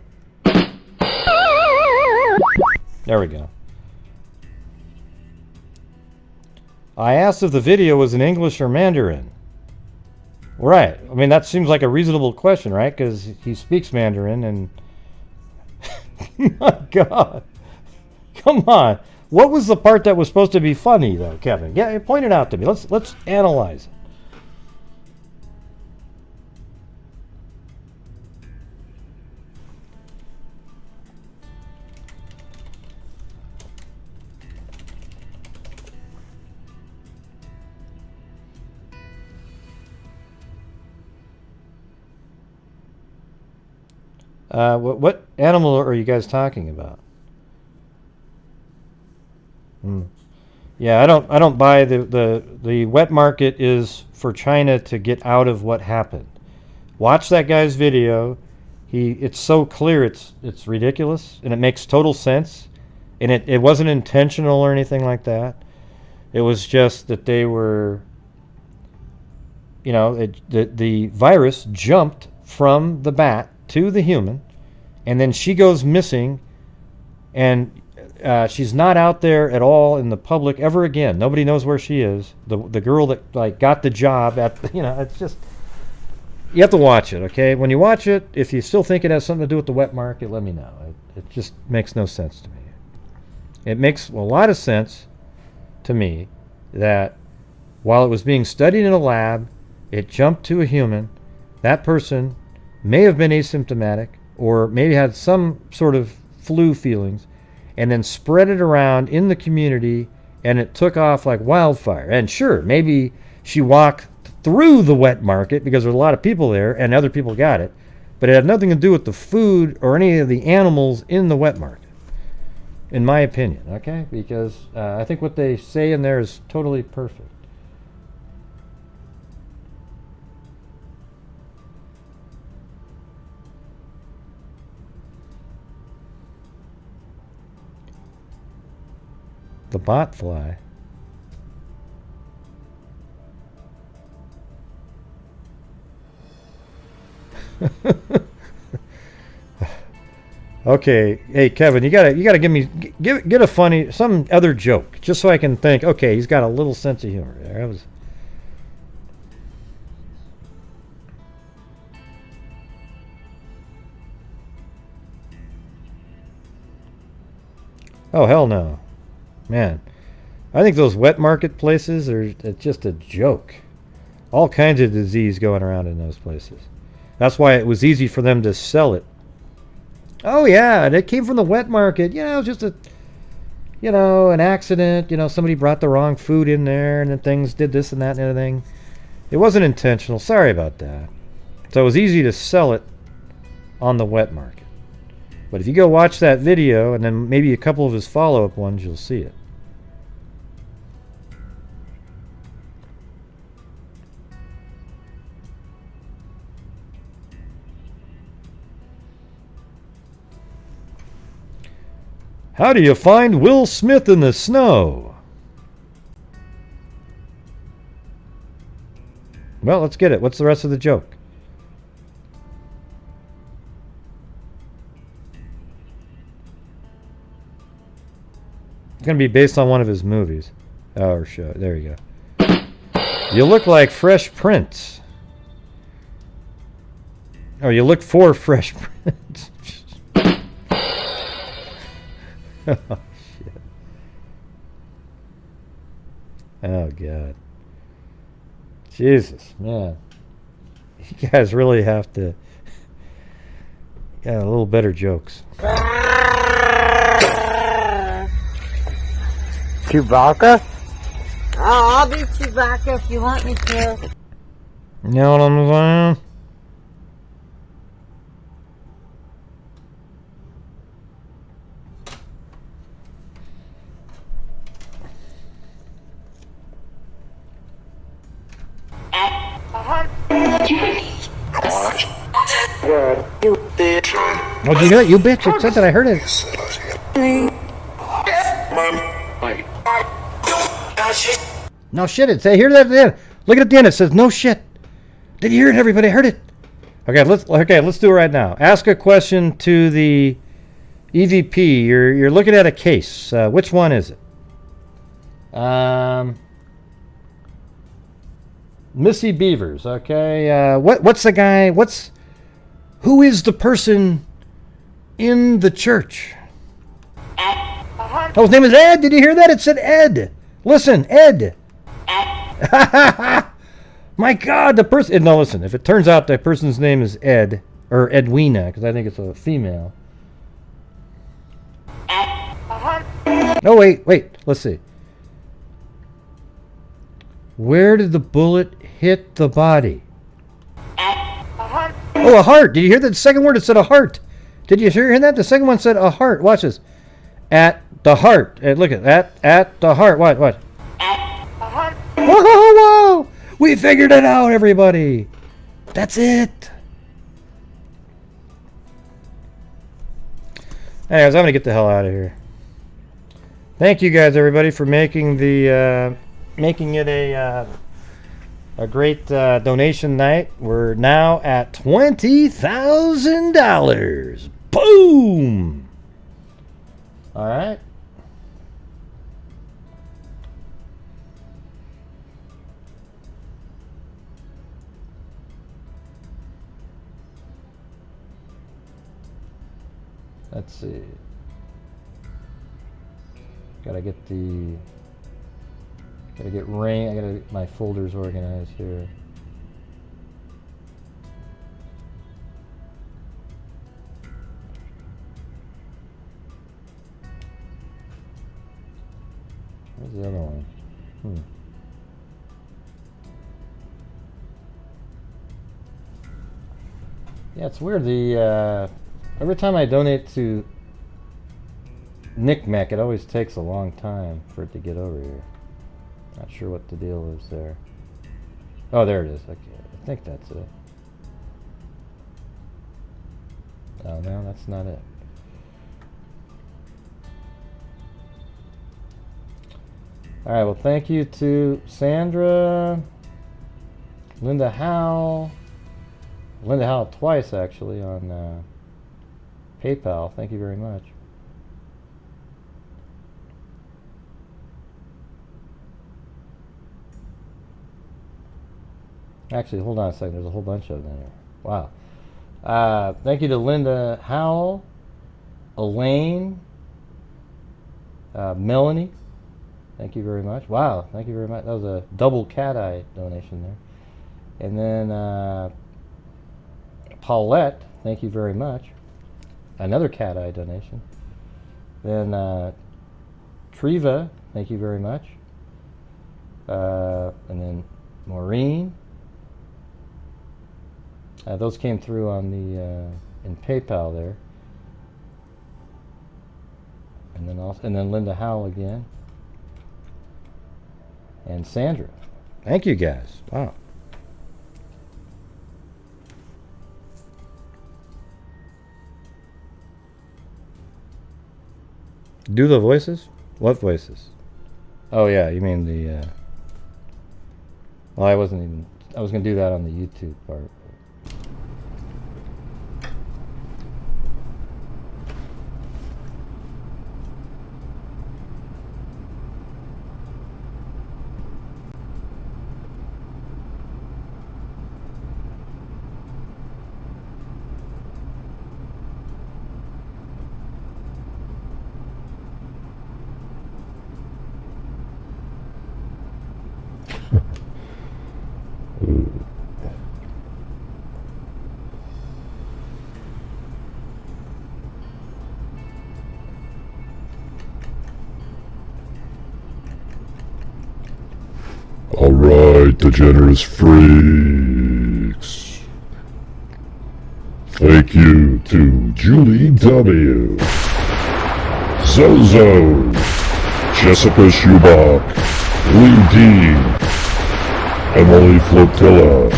There we go. I asked if the video was in English or Mandarin. Right. I mean, that seems like a reasonable question, right? Because he speaks Mandarin and... My God. Come on. What was the part that was supposed to be funny, though, Kevin? Yeah, point it out to me. Let's analyze it. What animal are you guys talking about? Yeah, I don't buy the wet market is for China to get out of what happened. Watch that guy's video. It's so clear, it's ridiculous, and it makes total sense. And it wasn't intentional or anything like that. It was just that they were, you know, the virus jumped from the bat to the human, and then she goes missing, and she's not out there at all in the public ever again. Nobody knows where she is. The girl that like got the job at, you know, it's just, you have to watch it, okay? When you watch it, if you still think it has something to do with the wet market, let me know. It just makes no sense to me. It makes a lot of sense to me that while it was being studied in a lab, it jumped to a human. That person may have been asymptomatic or maybe had some sort of flu feelings, and then spread it around in the community, and it took off like wildfire. And sure, maybe she walked through the wet market because there's a lot of people there and other people got it, but it had nothing to do with the food or any of the animals in the wet market, in my opinion, okay? Because I think what they say in there is totally perfect. The bot fly. Okay, hey Kevin, you gotta give me get a funny some other joke just so I can think. Okay, he's got a little sense of humor there. That was. Oh hell no. Man, I think those wet market places are just a joke. All kinds of disease going around in those places. That's why it was easy for them to sell it. Oh yeah, it came from the wet market. You know, just an accident. You know, somebody brought the wrong food in there, and then things did this and that and everything. It wasn't intentional. Sorry about that. So it was easy to sell it on the wet market. But if you go watch that video, and then maybe a couple of his follow-up ones, you'll see it. How do you find Will Smith in the snow? Well, let's get it. What's the rest of the joke? It's going to be based on one of his movies. Oh, or show. There you go. You look like Fresh Prince. Oh, you look for Fresh Prince. Oh, shit. Oh, God. Jesus, man. You guys really have to get a little better jokes. Chewbacca? Oh, I'll be Chewbacca if you want me to. You know what I'm saying? Oh, did you hear it? You bitch. It said that I heard it. No shit. It said, hear that at the end. Look at the end. It says, no shit. Did you hear it, everybody? Heard it. Okay, let's do it right now. Ask a question to the EVP. You're looking at a case. Which one is it? Missy Beavers. Okay. What's the guy? Who is the person in the church? Oh, his name is Ed. Did you hear that? It said Ed. Listen, Ed. My God, the person. No, listen. If it turns out that person's name is Ed or Edwina, because I think it's a female. No, wait. Let's see. Where did the bullet hit the body? Oh, a heart. Did you hear that? The second word, it said a heart. Did you hear that? The second one said a heart. Watch this. At the heart. Look at that. At the heart. What? Whoa! We figured it out, everybody. That's it. Anyways, I'm going to get the hell out of here. Thank you guys, everybody, for making it a great donation night. We're now at $20,000. Boom! All right. Let's see. Gotta get Rain. I gotta get my folders organized here. Where's the other one? Yeah, it's weird. Every time I donate to Knickknack, it always takes a long time for it to get over here. Not sure what the deal is there. Oh, there it is. Okay, I think that's it. Oh, no, that's not it. All right, well, thank you to Sandra, Linda Howell twice, actually, on PayPal. Thank you very much. Actually, hold on a second. There's a whole bunch of them in here. Wow. Thank you to Linda Howell, Elaine, Melanie. Thank you very much. Wow. Thank you very much. That was a double cat eye donation there. And then Paulette. Thank you very much. Another cat eye donation. Then Triva. Thank you very much. And then Maureen. Those came through on the in PayPal there, and then Linda Howell again, and Sandra. Thank you guys. Wow. Do the voices? What voices? Oh yeah, you mean the. Well, I was gonna do that on the YouTube part. Alright, degenerous freaks. Thank you to Julie W., Zozo, Jessica Schubach, Lee D., Emily Flotilla,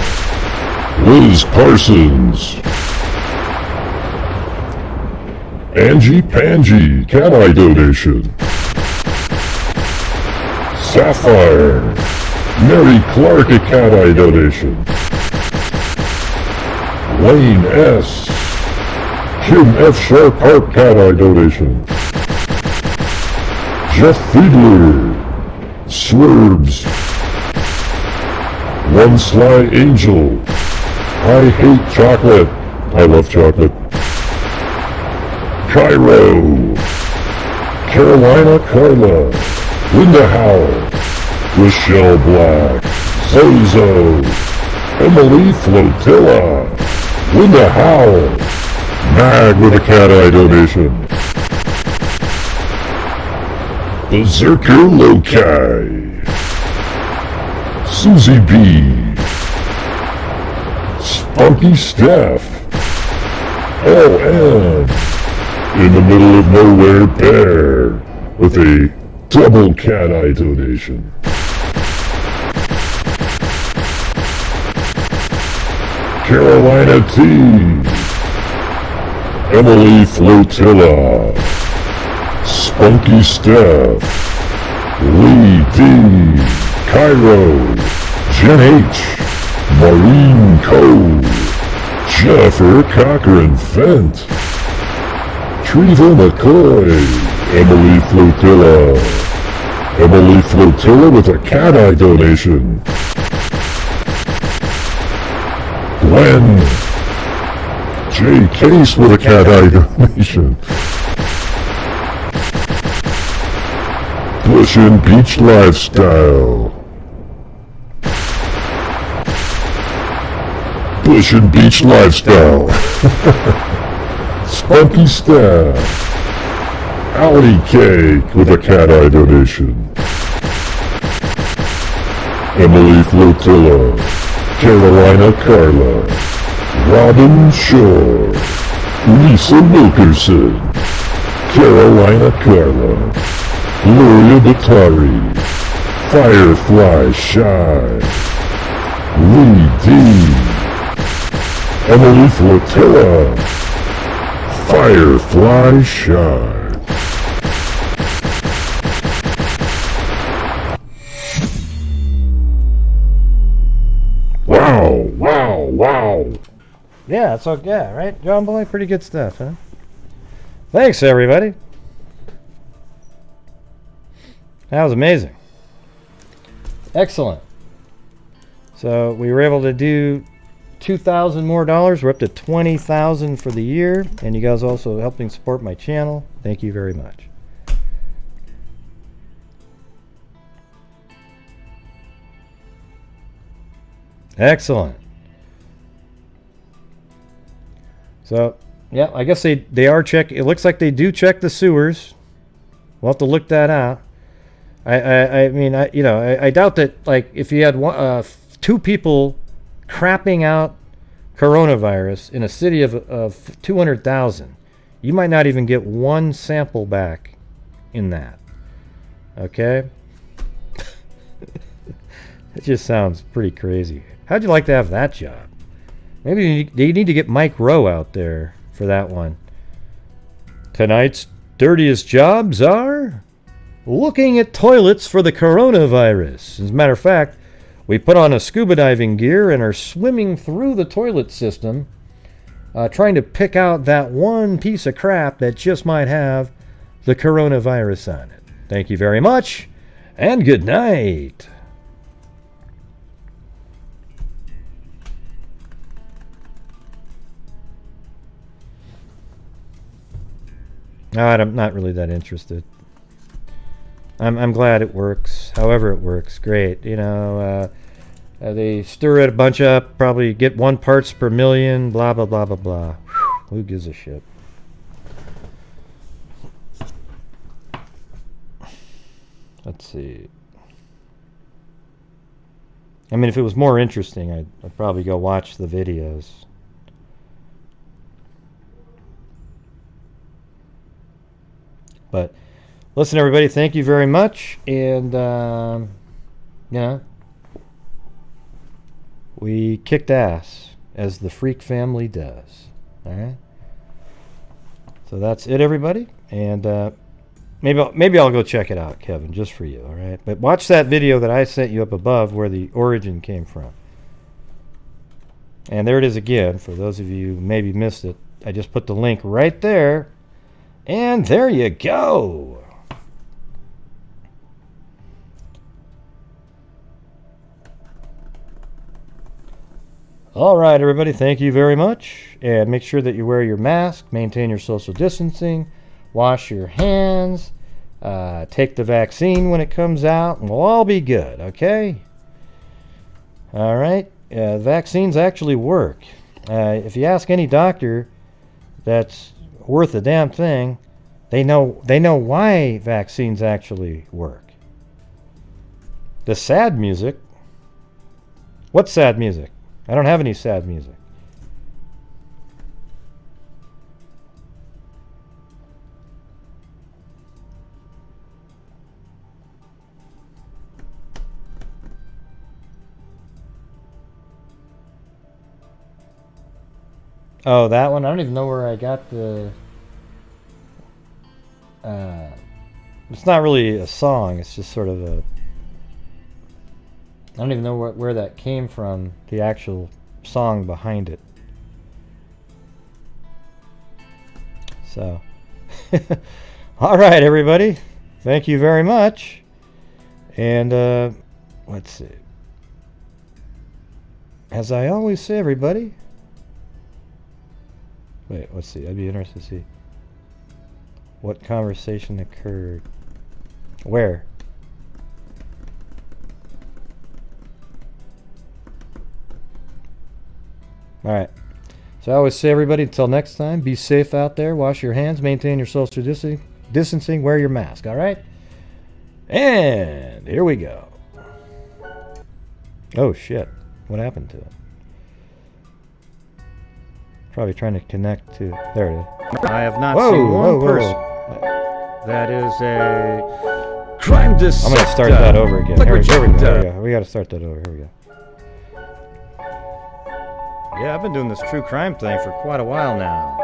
Liz Parsons. Angie Pangie, cat eye donation. Sapphire. Mary Clark, a cat eye donation. Lane S. Kim F. Sharp Harp, cat eye donation. Jeff Fiedler. Swerves. One Sly Angel. I hate chocolate. I love chocolate. Cairo. Carolina Carla. Linda Howell. Rochelle Black. Zozo. Emily Flotilla. Linda Howell. Mag with a cat eye donation. Berserker Lokai. Susie B. Spunky Steph. LN. In the middle of nowhere bear with a double cat eye donation. Carolina T. Emily Flotilla. Spunky Steph. Lee D. Cairo. Jen H. Maureen Cole. Jennifer Cochran Fent. Treva McCoy. Emily Flotilla. Emily Flotilla with a cat eye donation. Glenn. J. Case with a cat eye donation. Bush and Beach Lifestyle. Bush and Beach Lifestyle. Spunky Staff. Alley Cake with a cat eye donation. Emily Flotilla. Carolina Carla. Robin Shore. Lisa Wilkerson. Carolina Carla. Gloria Batari. Firefly Shy. Lee D. Emily Flotilla. Firefly Shy. Wow. Yeah, it's okay, right? John Boy, pretty good stuff, huh? Thanks, everybody. That was amazing. Excellent. So we were able to do $2,000 more. We're up to $20,000 for the year, and you guys also helping support my channel. Thank you very much. Excellent. So, yeah, I guess they are checking. It looks like they do check the sewers. We'll have to look that out. I mean, I doubt that, like, if you had two people crapping out coronavirus in a city of 200,000, you might not even get one sample back in that. Okay? It just sounds pretty crazy. How'd you like to have that job? Maybe you need to get Mike Rowe out there for that one. Tonight's dirtiest jobs are looking at toilets for the coronavirus. As a matter of fact, we put on a scuba diving gear and are swimming through the toilet system, trying to pick out that one piece of crap that just might have the coronavirus on it. Thank you very much, and good night. I'm not really that interested. I'm glad it works. However it works, great. You know, they stir it a bunch up, probably get 1 parts per million, blah, blah, blah, blah, blah. Whew, who gives a shit? Let's see. I mean, if it was more interesting, I'd probably go watch the videos. But listen, everybody, thank you very much. And, we kicked ass. as the Freak family does. All right. So that's it, everybody. And maybe I'll go check it out, Kevin, just for you. All right. But watch that video that I sent you up above where the origin came from. And there it is again. For those of you who maybe missed it, I just put the link right there. And there you go. All right, everybody, thank you very much. And make sure that you wear your mask, maintain your social distancing, wash your hands, take the vaccine when it comes out, and we'll all be good, okay? All right, vaccines actually work. If you ask any doctor that's worth a damn thing, they know why vaccines actually work. The sad music. What's sad music? I don't have any sad music. Oh, that one? I don't even know where I got the... it's not really a song, it's just sort of a... I don't even know where that came from, the actual song behind it. So, all right, everybody. Thank you very much. And let's see. As I always say, everybody. Wait, let's see. I'd be interested to see what conversation occurred. Where? All right. So I always say, everybody, until next time, be safe out there. Wash your hands. Maintain your social distancing. Wear your mask. All right? And here we go. Oh, shit. What happened to it? Probably trying to connect to... There it is. I have not seen one person. That is a crime dissector. I'm going to start that over again. Here we go. We got to start that over. Here we go. Yeah, I've been doing this true crime thing for quite a while now.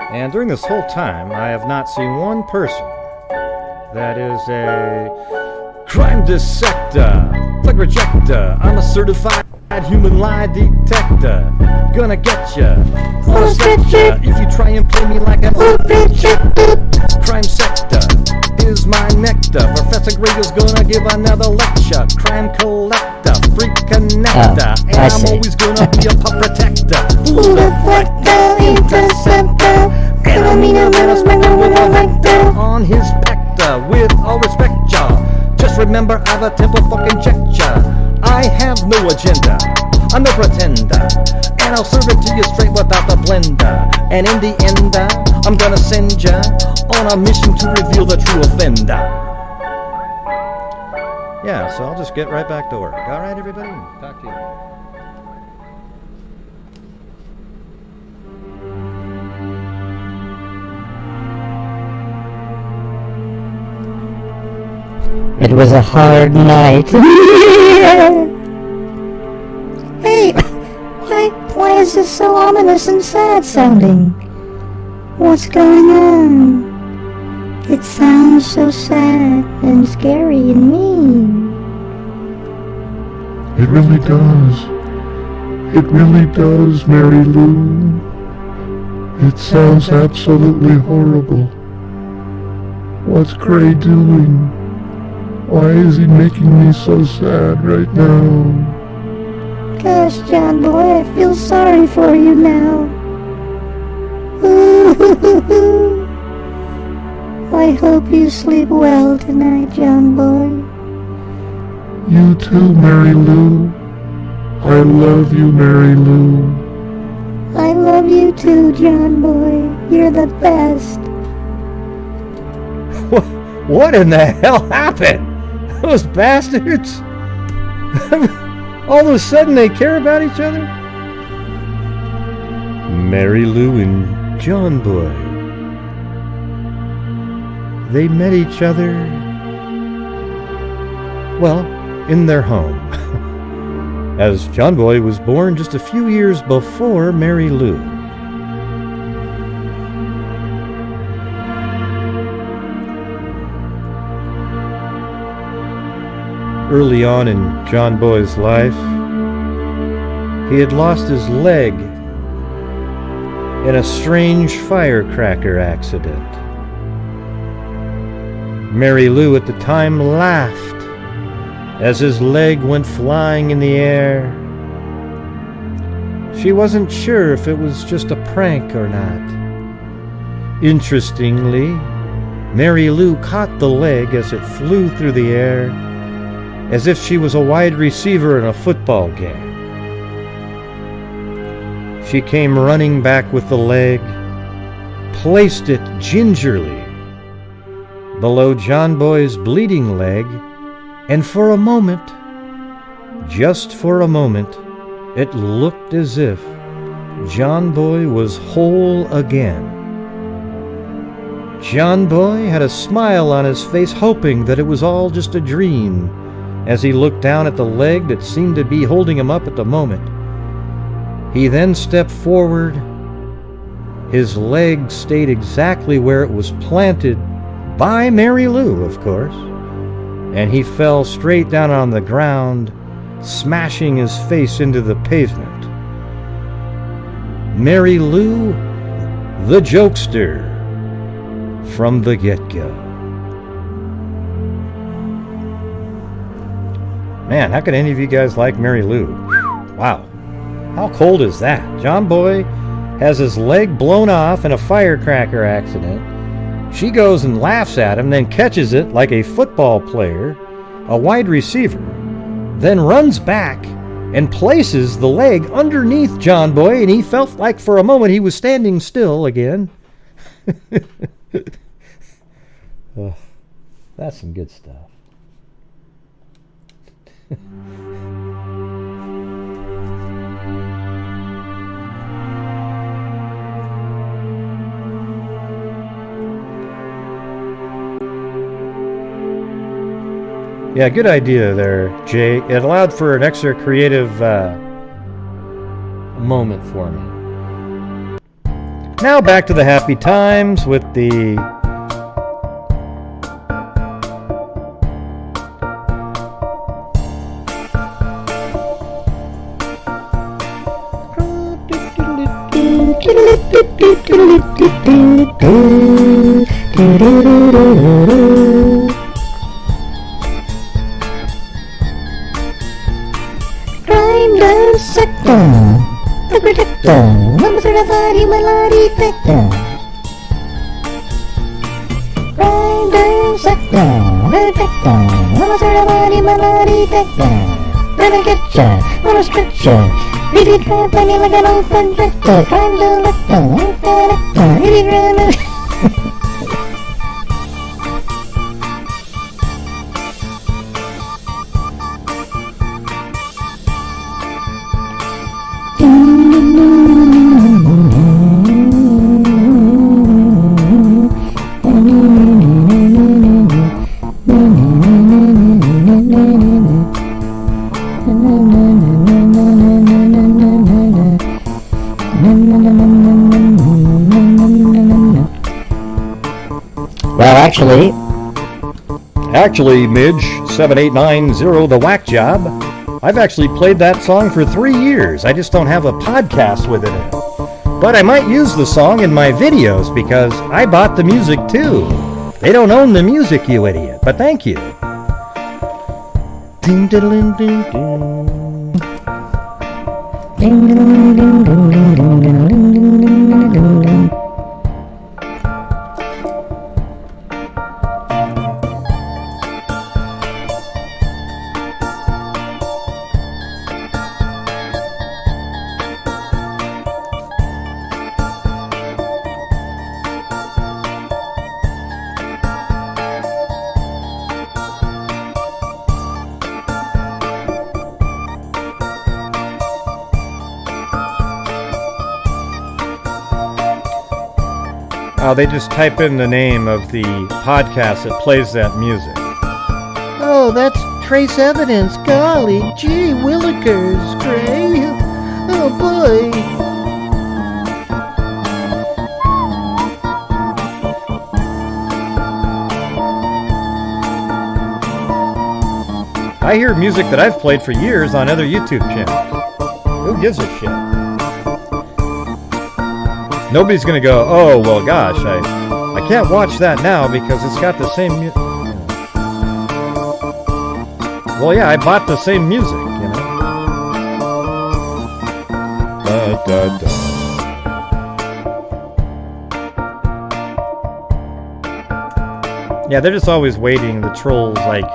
And during this whole time, I have not seen one person that is a crime dissector, plug rejector. I'm a certified human lie detector. Gonna get ya, I'll set ya if you try and play me like a crime sector is my nectar. Professor Grego's gonna give another lecture. Crime collector, freak connector, and I'm always gonna be a pup protector. Fool deflector, interceptor, Philomena menace with a vector on his pector. With all respect, y'all, just remember I've a temple fucking check ya. I have no agenda, I'm no pretender, and I'll serve it to you straight without the blender. And in the end, I'm gonna send ya on a mission to reveal the true offender. Yeah, so I'll just get right back to work. Alright, everybody? Talk to you. It was a hard night. Hey, why is this so ominous and sad sounding? What's going on? It sounds so sad and scary and mean. It really does. It really does, Mary Lou. It sounds absolutely horrible. What's Gray doing? Why is he making me so sad right now? Gosh, John boy, I feel sorry for you now. I hope you sleep well tonight, John boy. You too, Mary Lou. I love you, Mary Lou. I love you too, John boy. You're the best. What in the hell happened? Those bastards? All of a sudden they care about each other? Mary Lou and John Boy. They met each other, well, in their home. as John Boy was born just a few years before Mary Lou. Early on in John Boy's life, he had lost his leg in a strange firecracker accident. Mary Lou at the time laughed as his leg went flying in the air. She wasn't sure if it was just a prank or not. Interestingly, Mary Lou caught the leg as it flew through the air, as if she was a wide receiver in a football game. She came running back with the leg, placed it gingerly below John Boy's bleeding leg, and for a moment, just for a moment, it looked as if John Boy was whole again. John Boy had a smile on his face, hoping that it was all just a dream, as he looked down at the leg that seemed to be holding him up at the moment. He then stepped forward. His leg stayed exactly where it was planted by Mary Lou, of course, and he fell straight down on the ground, smashing his face into the pavement. Mary Lou, the jokester, from the get-go. Man, how could any of you guys like Mary Lou? Wow. How cold is that? John Boy has his leg blown off in a firecracker accident. She goes and laughs at him, then catches it like a football player, a wide receiver, then runs back and places the leg underneath John Boy, and he felt like for a moment he was standing still again. Oh, that's some good stuff. Yeah, good idea there, Jay. It allowed for an extra creative moment for me. Now back to the happy times with the the protector, number 35, malady detector. Crime dissector, the detector, number 35, malady detector. Gonna get ya on a stretcher. If you try to find me like an open vector, crime detector, if you run Actually, Midge 7890, the whack job, I've actually played that song for 3 years. I just don't have a podcast with it in it. But I might use the song in my videos because I bought the music too. They don't own the music, you idiot, but thank you. Ding diddling ding ding. Ding diddling ding ding ding ding ding ding ding ding. They just type in the name of the podcast that plays that music. Oh, that's trace evidence. Golly gee willikers, Gray. Oh boy. I hear music that I've played for years on other YouTube channels. Who gives a shit? Nobody's gonna go, oh, well, gosh, I can't watch that now because it's got the same music. Well, yeah, I bought the same music, you know. Da, da, da. Yeah, they're just always waiting. The trolls like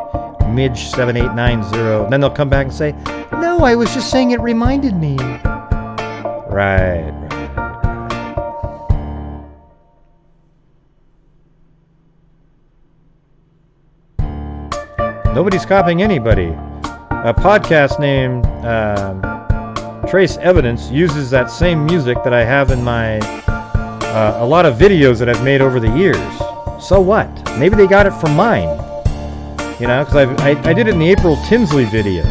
Midge7890. Then they'll come back and say, "No, I was just saying it reminded me." Right. Nobody's copying anybody. A podcast named Trace Evidence uses that same music that I have in my a lot of videos that I've made over the years. So what? Maybe they got it from mine. You know, because I did it in the April Tinsley videos.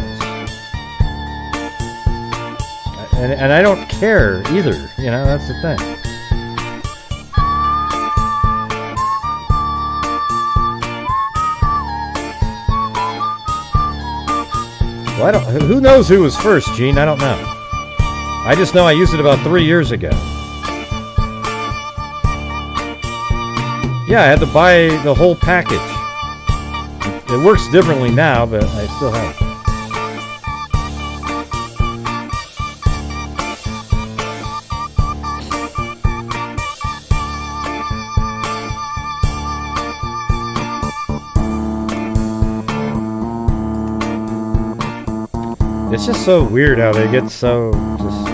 And I don't care either. You know, that's the thing. Well, who knows who was first, Gene? I don't know. I just know I used it about 3 years ago. Yeah, I had to buy the whole package. It works differently now, but I still have it. It's just so weird how they get so just...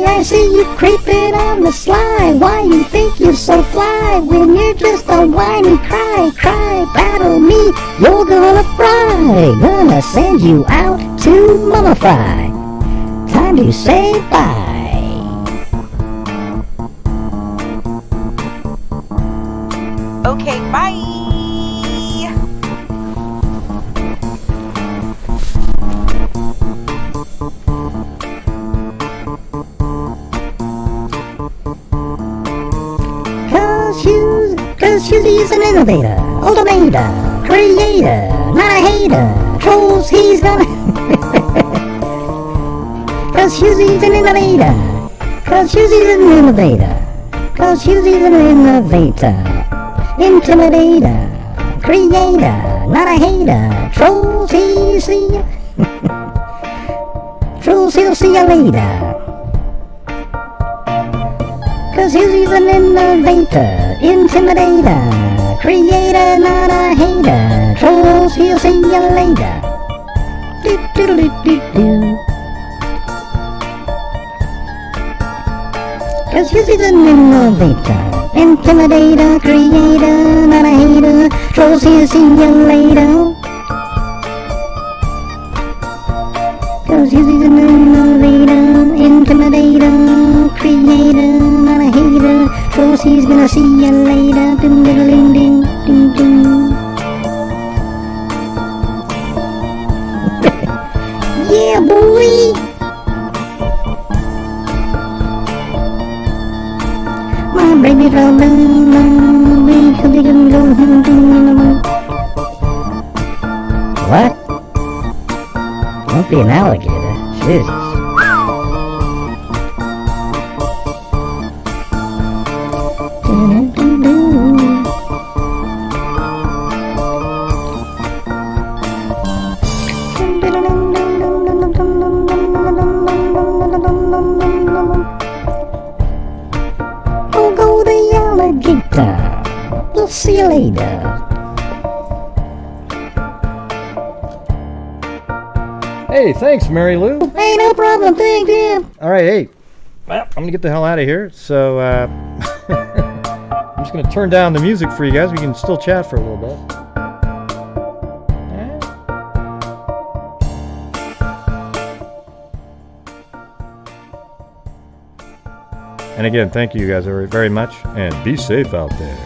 I see you creeping on the sly. Why you think you're so fly when you're just a whiny cry? Battle me, you're gonna fry. Gonna send you out to mummify. time to say bye. Okay, bye. Cause he's an innovator, automator, creator, not a hater. Trolls, he's gonna. Cause he's an innovator. Cause he's an innovator. Cause he's an innovator. Intimidator, creator, not a hater. Trolls, see ya. Trolls, he'll see ya later. Cause he's an innovator, intimidator, creator, not a hater. Trolls, he'll see ya later. Do-do-do-do-do. Cause he's an innovator, intimidator, creator, not a hater. Trolls, he'll see ya later. Cause he's an innovator, intimidator, creator, not a hater. Trolls, he's gonna see ya later. Ding ding ding ding ding ding. Yeah, boy. My baby's all done. We can go home. What? Don't be an alligator. Jesus. Oh, go the alligator. We'll see you later. Hey, thanks, Mary Lou. Hey, no problem. Thank you. All right, hey. Well, I'm going to get the hell out of here. So, I'm just going to turn down the music for you guys. We can still chat for a little bit. And again, thank you guys very much, and be safe out there.